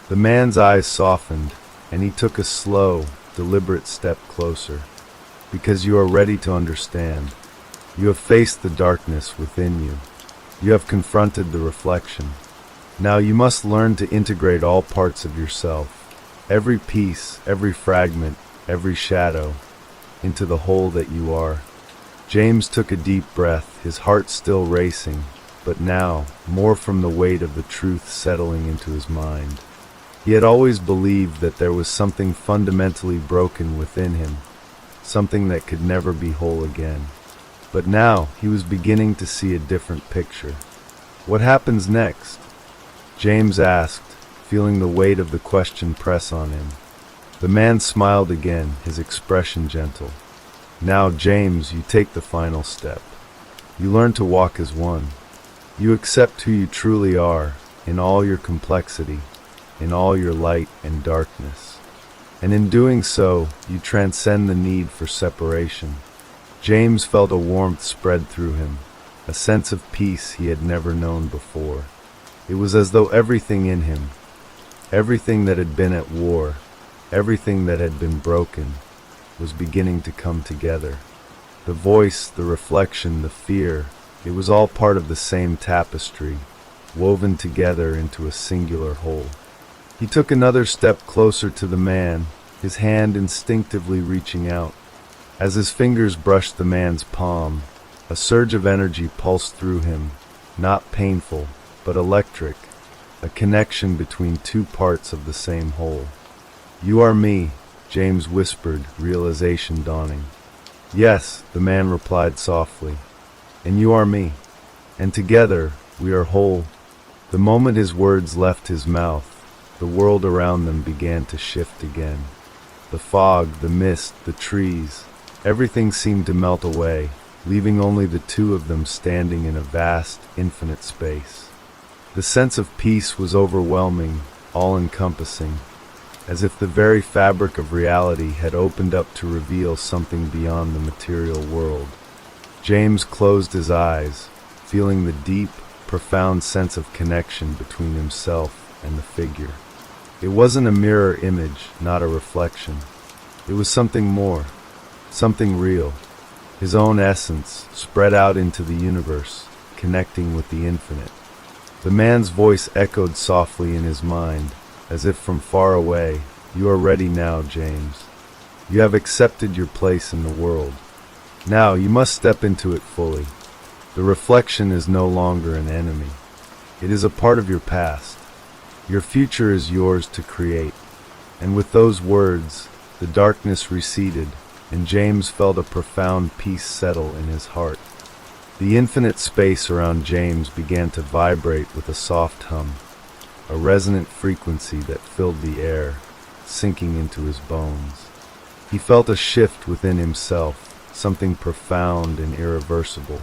The man's eyes softened, and he took a slow, deliberate step closer. "Because you are ready to understand. You have faced the darkness within you. You have confronted the reflection. Now you must learn to integrate all parts of yourself, every piece, every fragment, every shadow, into the whole that you are." James took a deep breath, his heart still racing, but now more from the weight of the truth settling into his mind. He had always believed that there was something fundamentally broken within him, something that could never be whole again. But now he was beginning to see a different picture. "What happens next?" James asked, feeling the weight of the question press on him. The man smiled again, his expression gentle. "Now, James, you take the final step. You learn to walk as one. You accept who you truly are, in all your complexity, in all your light and darkness. And in doing so, you transcend the need for separation." James felt a warmth spread through him, a sense of peace he had never known before. It was as though everything in him, everything that had been at war, everything that had been broken, was beginning to come together. The voice, the reflection, the fear, it was all part of the same tapestry, woven together into a singular whole. He took another step closer to the man, his hand instinctively reaching out. As his fingers brushed the man's palm, a surge of energy pulsed through him, not painful, but electric, a connection between two parts of the same whole. "You are me," James whispered, realization dawning. "Yes," the man replied softly, "and you are me. And together, we are whole." The moment his words left his mouth, the world around them began to shift again. The fog, the mist, the trees, everything seemed to melt away, leaving only the two of them standing in a vast, infinite space. The sense of peace was overwhelming, all-encompassing, as if the very fabric of reality had opened up to reveal something beyond the material world. James closed his eyes, feeling the deep, profound sense of connection between himself and the figure. It wasn't a mirror image, not a reflection. It was something more, something real, his own essence spread out into the universe, connecting with the infinite. The man's voice echoed softly in his mind, as if from far away. "You are ready now, James. You have accepted your place in the world. Now you must step into it fully. The reflection is no longer an enemy. It is a part of your past. Your future is yours to create." And with those words, the darkness receded, and James felt a profound peace settle in his heart. The infinite space around James began to vibrate with a soft hum, a resonant frequency that filled the air, sinking into his bones. He felt a shift within himself, something profound and irreversible.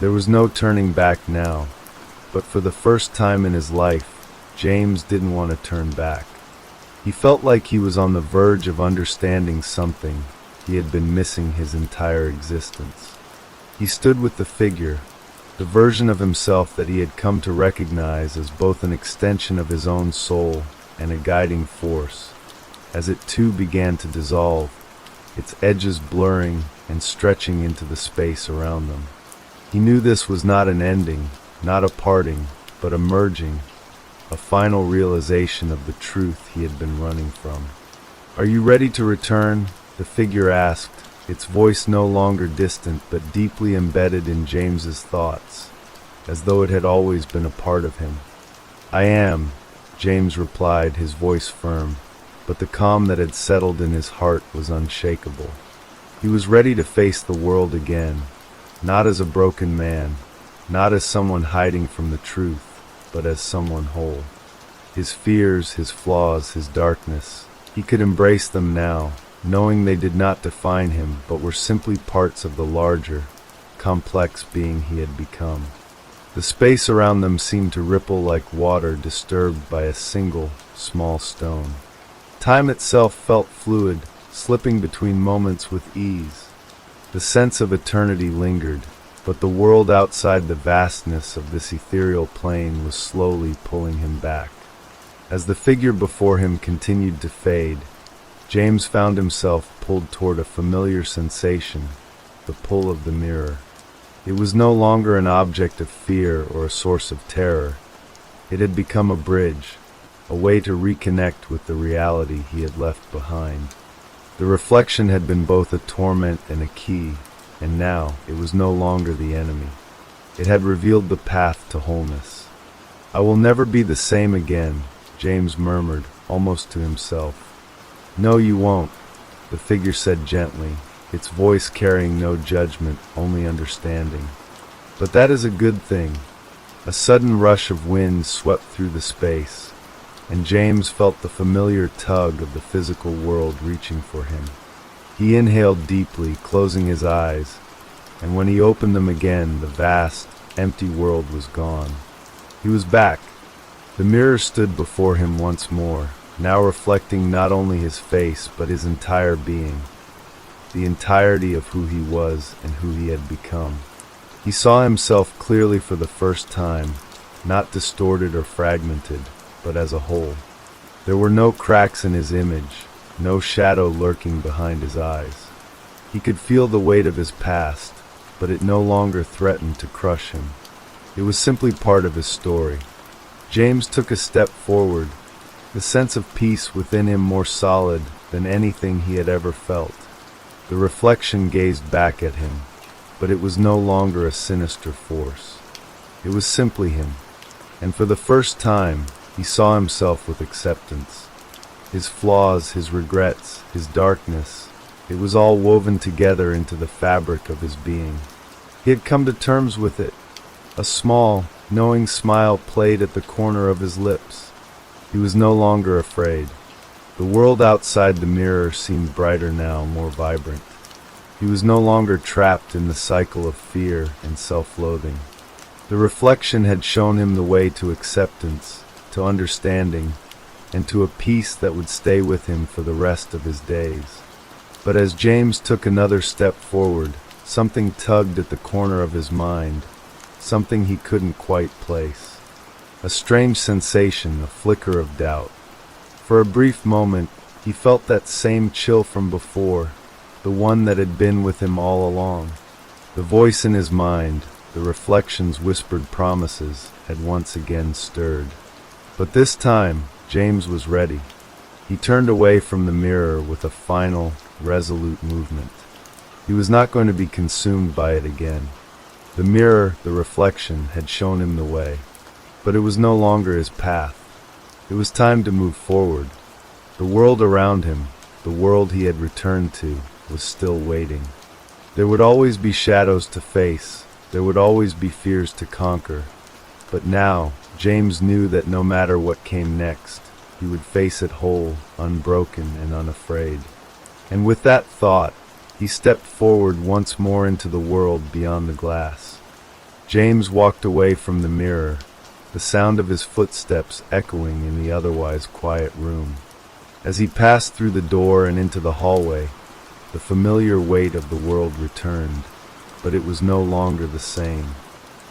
There was no turning back now, but for the first time in his life, James didn't want to turn back. He felt like he was on the verge of understanding something he had been missing his entire existence. He stood with the figure, the version of himself that he had come to recognize as both an extension of his own soul and a guiding force, as it too began to dissolve, its edges blurring and stretching into the space around them. He knew this was not an ending, not a parting, but a merging, a final realization of the truth he had been running from. "Are you ready to return?" the figure asked, its voice no longer distant but deeply embedded in James's thoughts, as though it had always been a part of him. "I am," James replied, his voice firm, but the calm that had settled in his heart was unshakable. He was ready to face the world again, not as a broken man, not as someone hiding from the truth, but as someone whole. His fears, his flaws, his darkness, he could embrace them now, knowing they did not define him but were simply parts of the larger, complex being he had become. The space around them seemed to ripple like water disturbed by a single, small stone. Time itself felt fluid, slipping between moments with ease. The sense of eternity lingered, but the world outside the vastness of this ethereal plane was slowly pulling him back. As the figure before him continued to fade, James found himself pulled toward a familiar sensation, the pull of the mirror. It was no longer an object of fear or a source of terror. It had become a bridge, a way to reconnect with the reality he had left behind. The reflection had been both a torment and a key, and now it was no longer the enemy. It had revealed the path to wholeness. "I will never be the same again," James murmured, almost to himself. "No, you won't," the figure said gently, its voice carrying no judgment, only understanding. "But that is a good thing." A sudden rush of wind swept through the space, and James felt the familiar tug of the physical world reaching for him. He inhaled deeply, closing his eyes, and when he opened them again, the vast, empty world was gone. He was back. The mirror stood before him once more, now reflecting not only his face but his entire being, the entirety of who he was and who he had become. He saw himself clearly for the first time, not distorted or fragmented, but as a whole. There were no cracks in his image, no shadow lurking behind his eyes. He could feel the weight of his past, but it no longer threatened to crush him. It was simply part of his story. James took a step forward, the sense of peace within him more solid than anything he had ever felt. The reflection gazed back at him, but it was no longer a sinister force. It was simply him, and for the first time, he saw himself with acceptance. His flaws, his regrets, his darkness, it was all woven together into the fabric of his being. He had come to terms with it. A small, knowing smile played at the corner of his lips. He was no longer afraid. The world outside the mirror seemed brighter now, more vibrant. He was no longer trapped in the cycle of fear and self-loathing. The reflection had shown him the way to acceptance, to understanding, and to a peace that would stay with him for the rest of his days. But as James took another step forward, something tugged at the corner of his mind, something he couldn't quite place. A strange sensation, a flicker of doubt. For a brief moment, he felt that same chill from before, the one that had been with him all along. The voice in his mind, the reflection's whispered promises, had once again stirred. But this time, James was ready. He turned away from the mirror with a final, resolute movement. He was not going to be consumed by it again. The mirror, the reflection, had shown him the way. But it was no longer his path. It was time to move forward. The world around him, the world he had returned to, was still waiting. There would always be shadows to face. There would always be fears to conquer. But now, James knew that no matter what came next, he would face it whole, unbroken, and unafraid. And with that thought, he stepped forward once more into the world beyond the glass. James walked away from the mirror, the sound of his footsteps echoing in the otherwise quiet room. As he passed through the door and into the hallway, the familiar weight of the world returned, but it was no longer the same.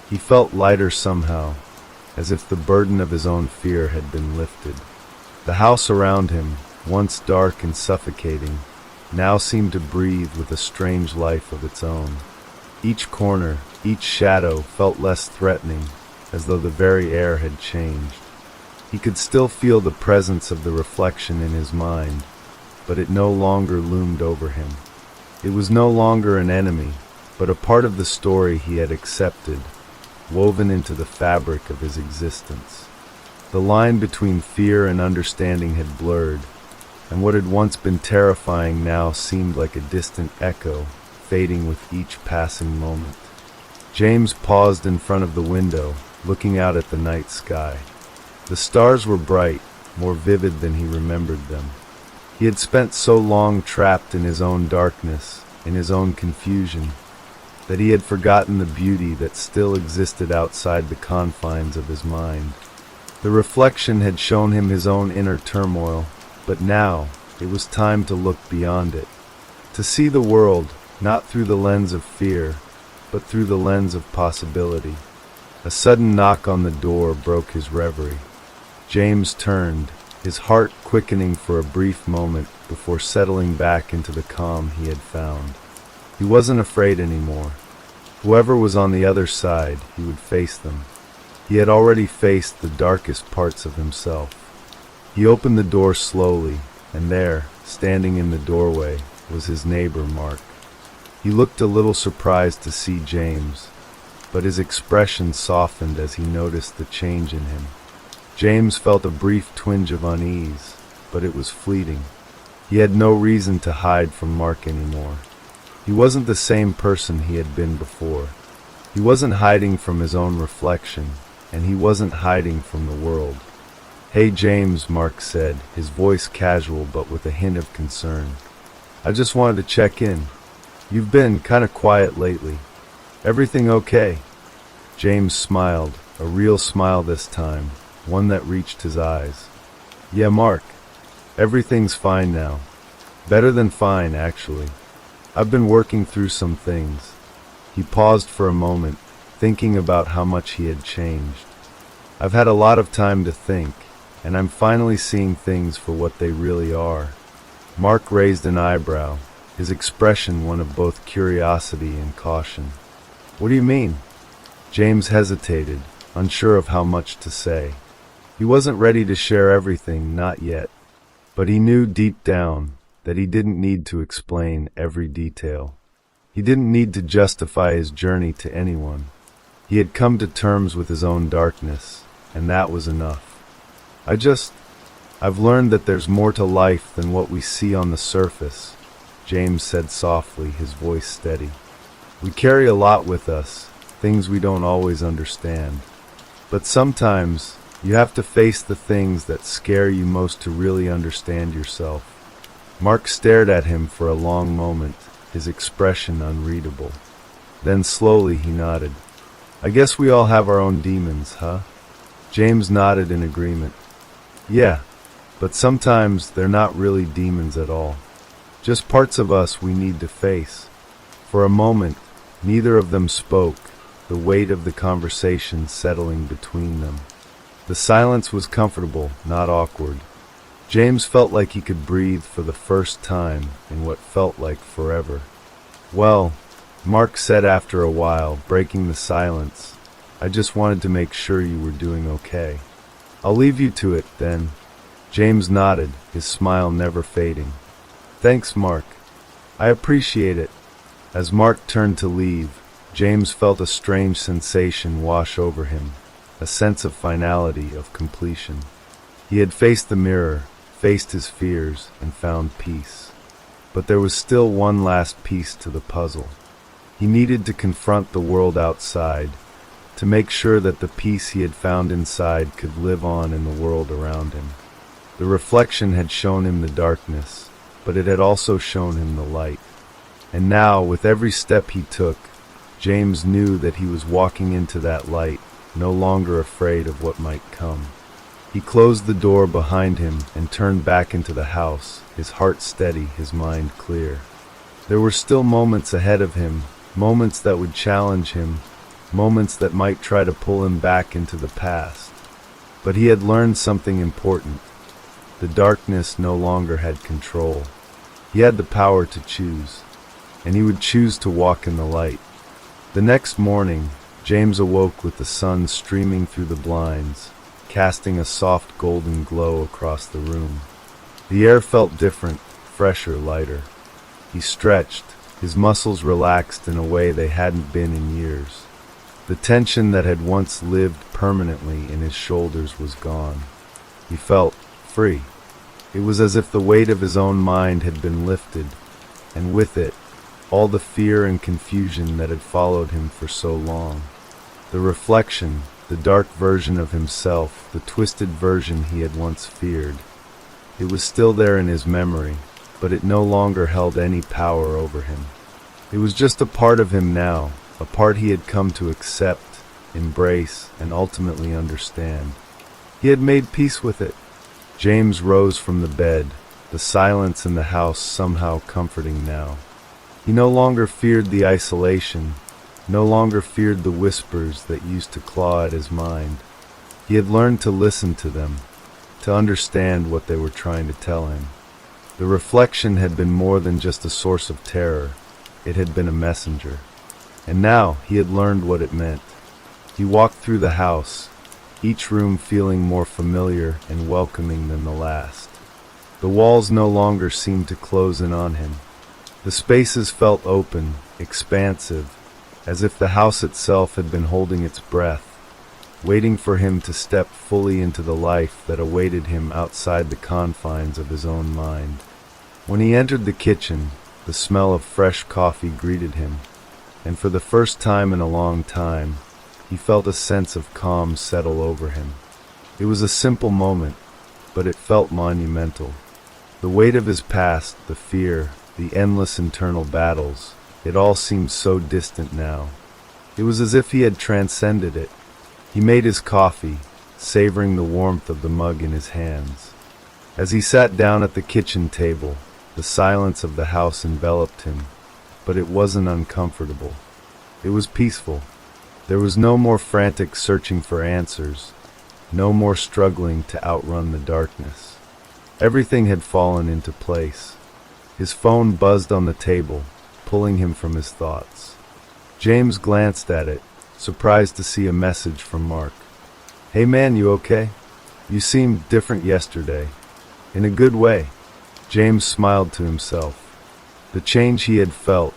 He felt lighter somehow, as if the burden of his own fear had been lifted. The house around him, once dark and suffocating, now seemed to breathe with a strange life of its own. Each corner, Each shadow felt less threatening, as though the very air had changed. He could still feel the presence of the reflection in his mind, but it no longer loomed over him. It was no longer an enemy, but a part of the story he had accepted, woven into the fabric of his existence. The line between fear and understanding had blurred, and what had once been terrifying now seemed like a distant echo, fading with each passing moment. James paused in front of the window, looking out at the night sky. The stars were bright, more vivid than he remembered them. He had spent so long trapped in his own darkness, in his own confusion, that he had forgotten the beauty that still existed outside the confines of his mind. The reflection had shown him his own inner turmoil, but now it was time to look beyond it, to see the world not through the lens of fear, but through the lens of possibility. A sudden knock on the door broke his reverie. James turned, his heart quickening for a brief moment before settling back into the calm he had found. He wasn't afraid anymore. Whoever was on the other side, he would face them. He had already faced the darkest parts of himself. He opened the door slowly, and there, standing in the doorway, was his neighbor, Mark. He looked a little surprised to see James, but his expression softened as he noticed the change in him. James felt a brief twinge of unease, but it was fleeting. He had no reason to hide from Mark anymore. He wasn't the same person he had been before. He wasn't hiding from his own reflection, and he wasn't hiding from the world. "Hey James," Mark said, his voice casual but with a hint of concern. "I just wanted to check in. You've been kinda quiet lately. Everything okay?" James smiled, a real smile this time, one that reached his eyes. "Yeah, Mark. Everything's fine now. Better than fine, actually. I've been working through some things." He paused for a moment, thinking about how much he had changed. "I've had a lot of time to think, and I'm finally seeing things for what they really are." Mark raised an eyebrow, his expression one of both curiosity and caution. "What do you mean?" James hesitated, unsure of how much to say. He wasn't ready to share everything, not yet, but he knew deep down that he didn't need to explain every detail. He didn't need to justify his journey to anyone. He had come to terms with his own darkness, and that was enough. I've learned that there's more to life than what we see on the surface," James said softly, his voice steady. "We carry a lot with us, things we don't always understand. But sometimes you have to face the things that scare you most to really understand yourself." Mark stared at him for a long moment, his expression unreadable. Then slowly he nodded. "I guess we all have our own demons, huh?" James nodded in agreement. "Yeah, but sometimes they're not really demons at all. Just parts of us we need to face." For a moment, neither of them spoke, the weight of the conversation settling between them. The silence was comfortable, not awkward. James felt like he could breathe for the first time in what felt like forever. "Well," Mark said after a while, breaking the silence, "I just wanted to make sure you were doing okay." "I'll leave you to it, then." James nodded, his smile never fading. "Thanks, Mark. I appreciate it." As Mark turned to leave, James felt a strange sensation wash over him, a sense of finality, of completion. He had faced the mirror, faced his fears, and found peace. But there was still one last piece to the puzzle. He needed to confront the world outside, to make sure that the peace he had found inside could live on in the world around him. The reflection had shown him the darkness, but it had also shown him the light. And now, with every step he took, James knew that he was walking into that light, no longer afraid of what might come. He closed the door behind him and turned back into the house, his heart steady, his mind clear. There were still moments ahead of him, moments that would challenge him, moments that might try to pull him back into the past. But he had learned something important. The darkness no longer had control. He had the power to choose, and he would choose to walk in the light. The next morning, James awoke with the sun streaming through the blinds, casting a soft golden glow across the room. The air felt different, fresher, lighter. He stretched, his muscles relaxed in a way they hadn't been in years. The tension that had once lived permanently in his shoulders was gone. He felt free. It was as if the weight of his own mind had been lifted, and with it, all the fear and confusion that had followed him for so long. The reflection, the dark version of himself, the twisted version he had once feared. It was still there in his memory, but it no longer held any power over him. It was just a part of him now, a part he had come to accept, embrace, and ultimately understand. He had made peace with it. James rose from the bed, the silence in the house somehow comforting now. He no longer feared the isolation, no longer feared the whispers that used to claw at his mind. He had learned to listen to them, to understand what they were trying to tell him. The reflection had been more than just a source of terror, it had been a messenger. And now he had learned what it meant. He walked through the house, each room feeling more familiar and welcoming than the last. The walls no longer seemed to close in on him. The spaces felt open, expansive, as if the house itself had been holding its breath, waiting for him to step fully into the life that awaited him outside the confines of his own mind. When he entered the kitchen, the smell of fresh coffee greeted him, and for the first time in a long time, he felt a sense of calm settle over him. It was a simple moment, but it felt monumental. The weight of his past, the fear, the endless internal battles, it all seemed so distant now. It was as if he had transcended it. He made his coffee, savoring the warmth of the mug in his hands. As he sat down at the kitchen table, the silence of the house enveloped him, but it wasn't uncomfortable. It was peaceful. There was no more frantic searching for answers, no more struggling to outrun the darkness. Everything had fallen into place. His phone buzzed on the table, pulling him from his thoughts. James glanced at it, surprised to see a message from Mark. "Hey man, you okay? You seemed different yesterday." "In a good way." James smiled to himself. The change he had felt,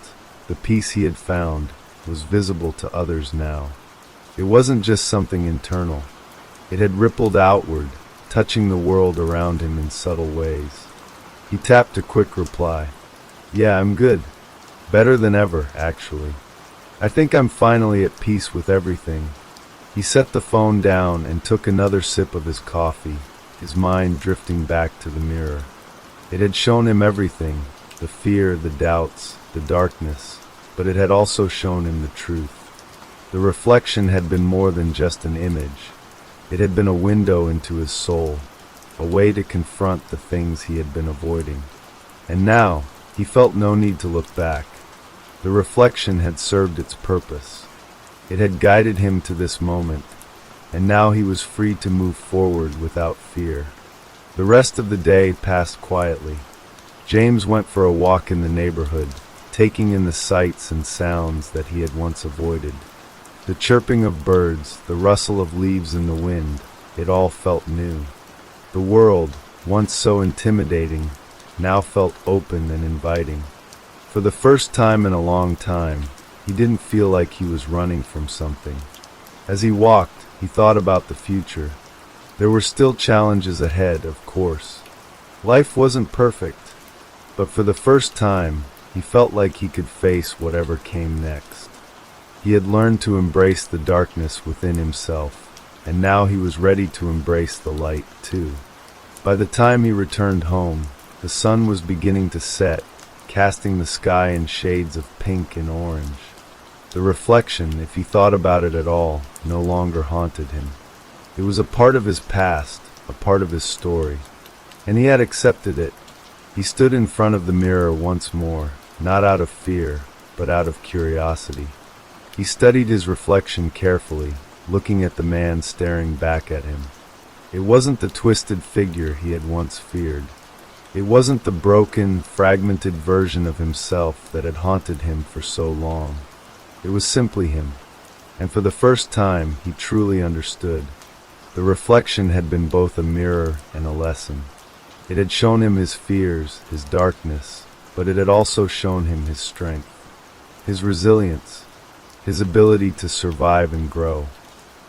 the peace he had found, was visible to others now. It wasn't just something internal. It had rippled outward, touching the world around him in subtle ways. He tapped a quick reply. "Yeah, I'm good. Better than ever, actually. I think I'm finally at peace with everything." He set the phone down and took another sip of his coffee, his mind drifting back to the mirror. It had shown him everything, the fear, the doubts, the darkness, but it had also shown him the truth. The reflection had been more than just an image. It had been a window into his soul, a way to confront the things he had been avoiding. And now, he felt no need to look back. The reflection had served its purpose. It had guided him to this moment, and now he was free to move forward without fear. The rest of the day passed quietly. James went for a walk in the neighborhood, taking in the sights and sounds that he had once avoided. The chirping of birds, the rustle of leaves in the wind, it all felt new. The world, once so intimidating, now felt open and inviting. For the first time in a long time, he didn't feel like he was running from something. As he walked, he thought about the future. There were still challenges ahead, of course. Life wasn't perfect, but for the first time, he felt like he could face whatever came next. He had learned to embrace the darkness within himself, and now he was ready to embrace the light, too. By the time he returned home, the sun was beginning to set, casting the sky in shades of pink and orange. The reflection, if he thought about it at all, no longer haunted him. It was a part of his past, a part of his story, and he had accepted it. He stood in front of the mirror once more, not out of fear, but out of curiosity. He studied his reflection carefully, looking at the man staring back at him. It wasn't the twisted figure he had once feared. It wasn't the broken, fragmented version of himself that had haunted him for so long. It was simply him. And for the first time, he truly understood. The reflection had been both a mirror and a lesson. It had shown him his fears, his darkness, but it had also shown him his strength, his resilience, his ability to survive and grow.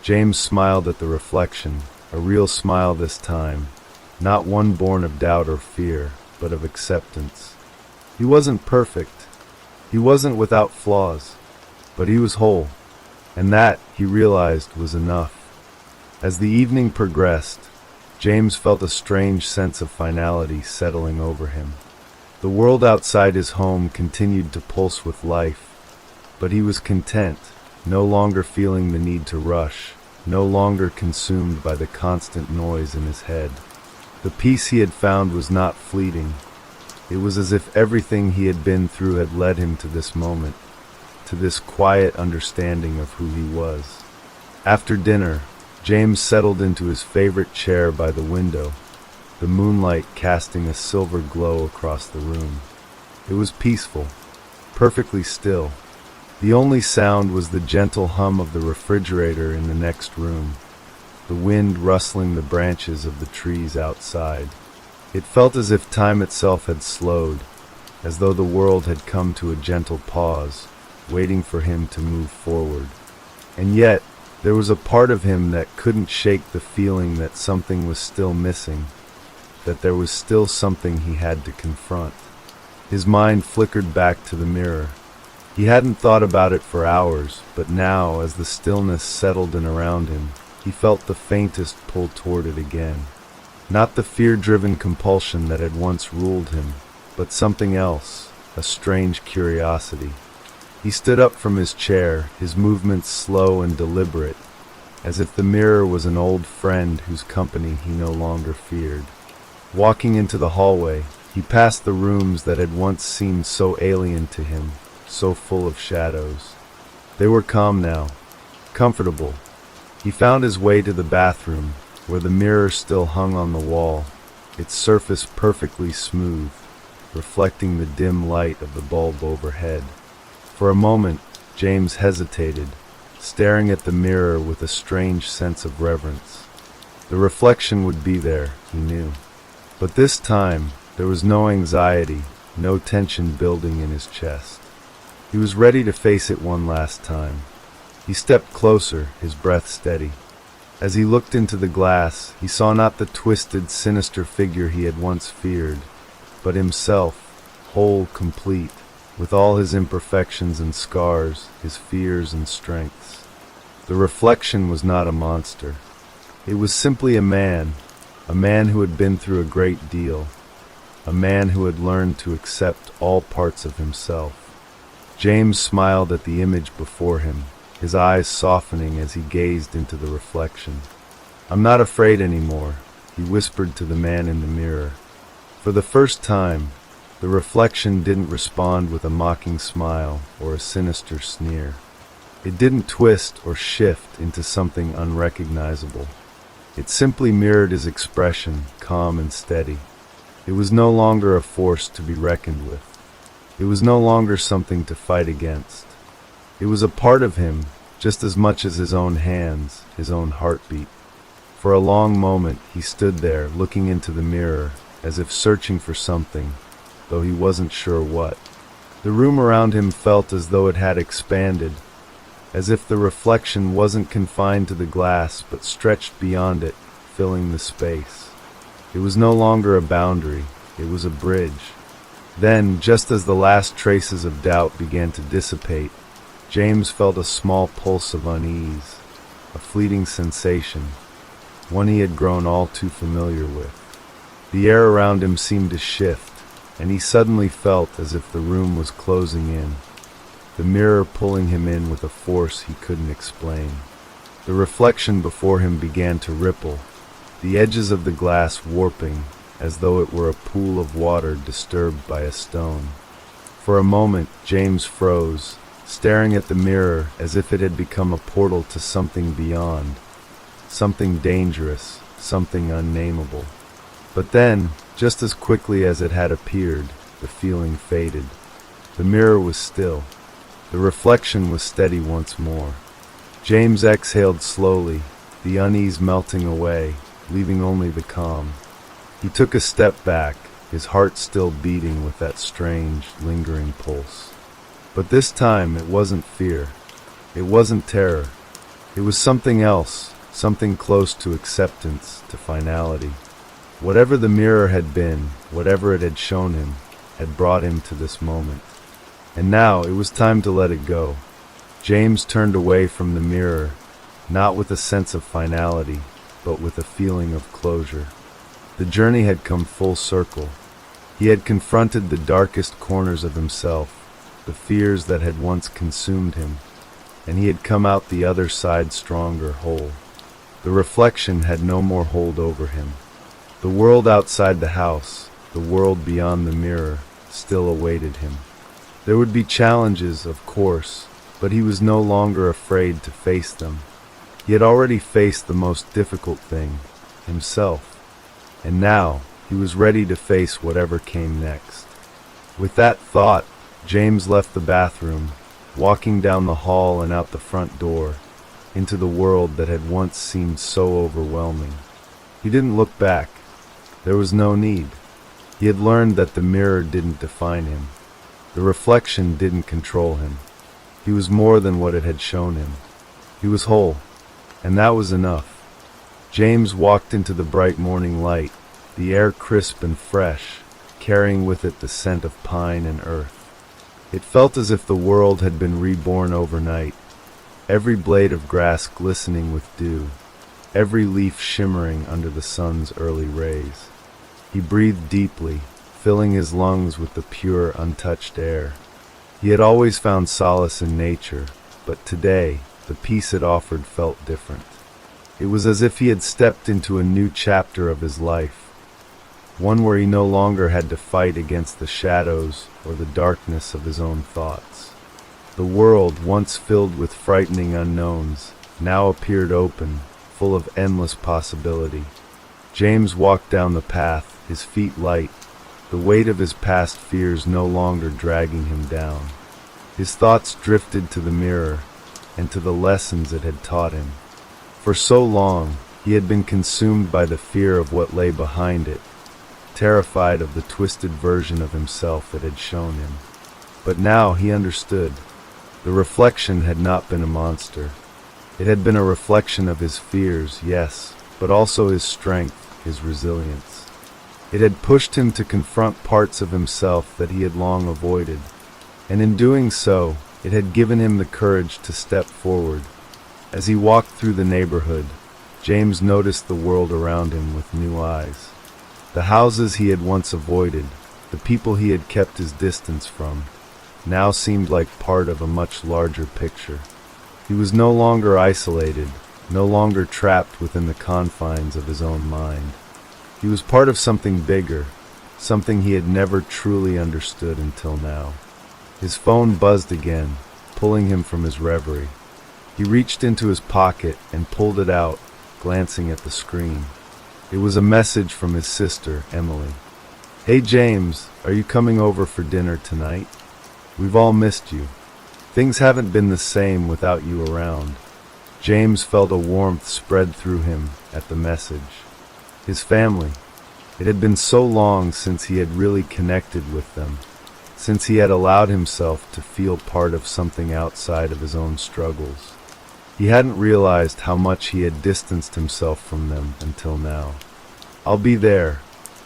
James smiled at the reflection, a real smile this time, not one born of doubt or fear, but of acceptance. He wasn't perfect. He wasn't without flaws, but he was whole, and that, he realized, was enough. As the evening progressed, James felt a strange sense of finality settling over him. The world outside his home continued to pulse with life, but he was content, no longer feeling the need to rush, no longer consumed by the constant noise in his head. The peace he had found was not fleeting. It was as if everything he had been through had led him to this moment, to this quiet understanding of who he was. After dinner, James settled into his favorite chair by the window, the moonlight casting a silver glow across the room. It was peaceful, perfectly still. The only sound was the gentle hum of the refrigerator in the next room, the wind rustling the branches of the trees outside. It felt as if time itself had slowed, as though the world had come to a gentle pause, waiting for him to move forward. And yet, there was a part of him that couldn't shake the feeling that something was still missing, that there was still something he had to confront. His mind flickered back to the mirror. He hadn't thought about it for hours, but now, as the stillness settled in around him, he felt the faintest pull toward it again. Not the fear-driven compulsion that had once ruled him, but something else, a strange curiosity. He stood up from his chair, his movements slow and deliberate, as if the mirror was an old friend whose company he no longer feared. Walking into the hallway, he passed the rooms that had once seemed so alien to him, so full of shadows. They were calm now, comfortable. He found his way to the bathroom, where the mirror still hung on the wall, its surface perfectly smooth, reflecting the dim light of the bulb overhead. For a moment, James hesitated, staring at the mirror with a strange sense of reverence. The reflection would be there, he knew. But this time, there was no anxiety, no tension building in his chest. He was ready to face it one last time. He stepped closer, his breath steady. As he looked into the glass, he saw not the twisted, sinister figure he had once feared, but himself, whole, complete, with all his imperfections and scars, his fears and strengths. The reflection was not a monster. It was simply a man who had been through a great deal, a man who had learned to accept all parts of himself. James smiled at the image before him, his eyes softening as he gazed into the reflection. "I'm not afraid anymore," he whispered to the man in the mirror. For the first time, the reflection didn't respond with a mocking smile or a sinister sneer. It didn't twist or shift into something unrecognizable. It simply mirrored his expression, calm and steady. It was no longer a force to be reckoned with. It was no longer something to fight against. It was a part of him, just as much as his own hands, his own heartbeat. For a long moment, he stood there, looking into the mirror, as if searching for something, though he wasn't sure what. The room around him felt as though it had expanded, as if the reflection wasn't confined to the glass but stretched beyond it, filling the space. It was no longer a boundary, it was a bridge. Then, just as the last traces of doubt began to dissipate, James felt a small pulse of unease, a fleeting sensation, one he had grown all too familiar with. The air around him seemed to shift, and he suddenly felt as if the room was closing in, the mirror pulling him in with a force he couldn't explain. The reflection before him began to ripple, the edges of the glass warping, as though it were a pool of water disturbed by a stone. For a moment, James froze, staring at the mirror as if it had become a portal to something beyond, something dangerous, something unnameable. But then, just as quickly as it had appeared, the feeling faded. The mirror was still. The reflection was steady once more. James exhaled slowly, the unease melting away, leaving only the calm. He took a step back, his heart still beating with that strange, lingering pulse. But this time it wasn't fear. It wasn't terror. It was something else, something close to acceptance, to finality. Whatever the mirror had been, whatever it had shown him, had brought him to this moment. And now it was time to let it go. James turned away from the mirror, not with a sense of finality, but with a feeling of closure. The journey had come full circle. He had confronted the darkest corners of himself, the fears that had once consumed him, and he had come out the other side stronger, whole. The reflection had no more hold over him. The world outside the house, the world beyond the mirror, still awaited him. There would be challenges, of course, but he was no longer afraid to face them. He had already faced the most difficult thing, himself. And now, he was ready to face whatever came next. With that thought, James left the bathroom, walking down the hall and out the front door, into the world that had once seemed so overwhelming. He didn't look back. There was no need. He had learned that the mirror didn't define him. The reflection didn't control him. He was more than what it had shown him. He was whole, and that was enough. James walked into the bright morning light, the air crisp and fresh, carrying with it the scent of pine and earth. It felt as if the world had been reborn overnight, every blade of grass glistening with dew, every leaf shimmering under the sun's early rays. He breathed deeply, filling his lungs with the pure, untouched air. He had always found solace in nature, but today, the peace it offered felt different. It was as if he had stepped into a new chapter of his life, one where he no longer had to fight against the shadows or the darkness of his own thoughts. The world, once filled with frightening unknowns, now appeared open, full of endless possibility. James walked down the path, his feet light, the weight of his past fears no longer dragging him down. His thoughts drifted to the mirror and to the lessons it had taught him. For so long, he had been consumed by the fear of what lay behind it, terrified of the twisted version of himself it had shown him. But now he understood. The reflection had not been a monster. It had been a reflection of his fears, yes, but also his strength, his resilience. It had pushed him to confront parts of himself that he had long avoided, and in doing so, it had given him the courage to step forward. As he walked through the neighborhood, James noticed the world around him with new eyes. The houses he had once avoided, the people he had kept his distance from, now seemed like part of a much larger picture. He was no longer isolated, no longer trapped within the confines of his own mind. He was part of something bigger, something he had never truly understood until now. His phone buzzed again, pulling him from his reverie. He reached into his pocket and pulled it out, glancing at the screen. It was a message from his sister, Emily. "Hey James, are you coming over for dinner tonight? We've all missed you. Things haven't been the same without you around." James felt a warmth spread through him at the message. His family. It had been so long since he had really connected with them, since he had allowed himself to feel part of something outside of his own struggles. He hadn't realized how much he had distanced himself from them until now. "I'll be there,"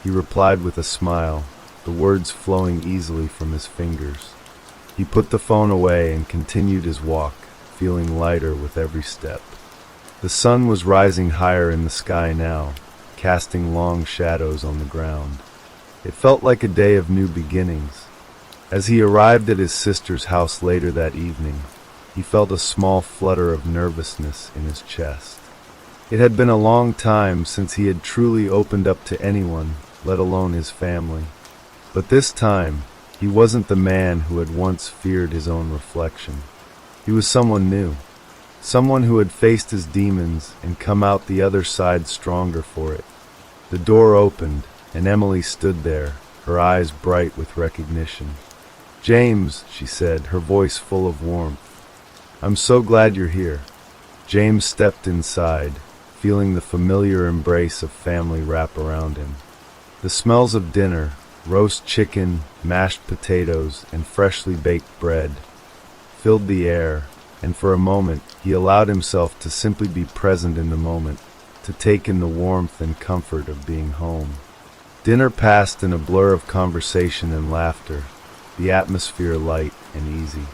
he replied with a smile, the words flowing easily from his fingers. He put the phone away and continued his walk, feeling lighter with every step. The sun was rising higher in the sky now, casting long shadows on the ground. It felt like a day of new beginnings. As he arrived at his sister's house later that evening, he felt a small flutter of nervousness in his chest. It had been a long time since he had truly opened up to anyone, let alone his family. But this time, he wasn't the man who had once feared his own reflection. He was someone new, someone who had faced his demons and come out the other side stronger for it. The door opened, and Emily stood there, her eyes bright with recognition. "James," she said, her voice full of warmth. "I'm so glad you're here." James stepped inside, feeling the familiar embrace of family wrap around him. The smells of dinner, roast chicken, mashed potatoes, and freshly baked bread, filled the air, and for a moment he allowed himself to simply be present in the moment, to take in the warmth and comfort of being home. Dinner passed in a blur of conversation and laughter, the atmosphere light and easy.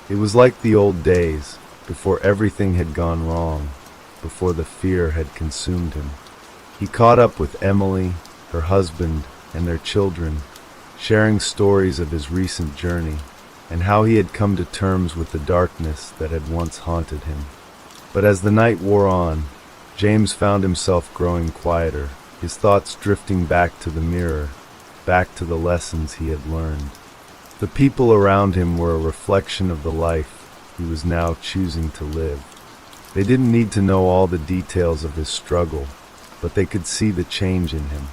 It was like the old days, before everything had gone wrong, before the fear had consumed him. He caught up with Emily, her husband, and their children, sharing stories of his recent journey and how he had come to terms with the darkness that had once haunted him. But as the night wore on, James found himself growing quieter, his thoughts drifting back to the mirror, back to the lessons he had learned. The people around him were a reflection of the life he was now choosing to live. They didn't need to know all the details of his struggle, but they could see the change in him.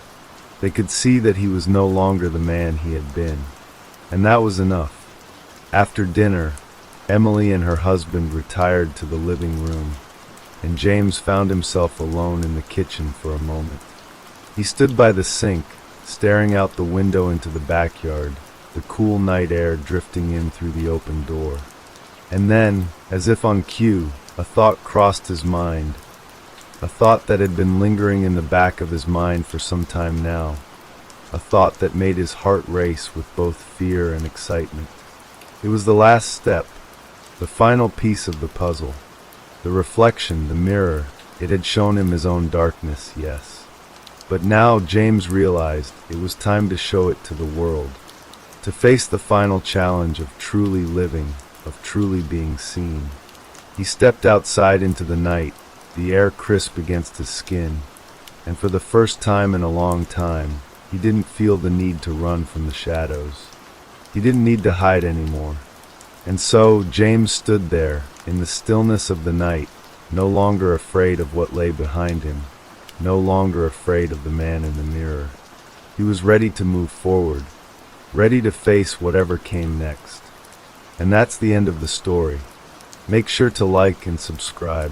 They could see that he was no longer the man he had been, and that was enough. After dinner, Emily and her husband retired to the living room, and James found himself alone in the kitchen for a moment. He stood by the sink, staring out the window into the backyard, the cool night air drifting in through the open door. And then, as if on cue, a thought crossed his mind, a thought that had been lingering in the back of his mind for some time now, a thought that made his heart race with both fear and excitement. It was the last step, the final piece of the puzzle. The reflection, the mirror, it had shown him his own darkness, yes. But now James realized it was time to show it to the world, to face the final challenge of truly living, of truly being seen. He stepped outside into the night, the air crisp against his skin, and for the first time in a long time, he didn't feel the need to run from the shadows. He didn't need to hide anymore. And so James stood there, in the stillness of the night, no longer afraid of what lay behind him, no longer afraid of the man in the mirror. He was ready to move forward, ready to face whatever came next. And that's the end of the story. Make sure to like and subscribe.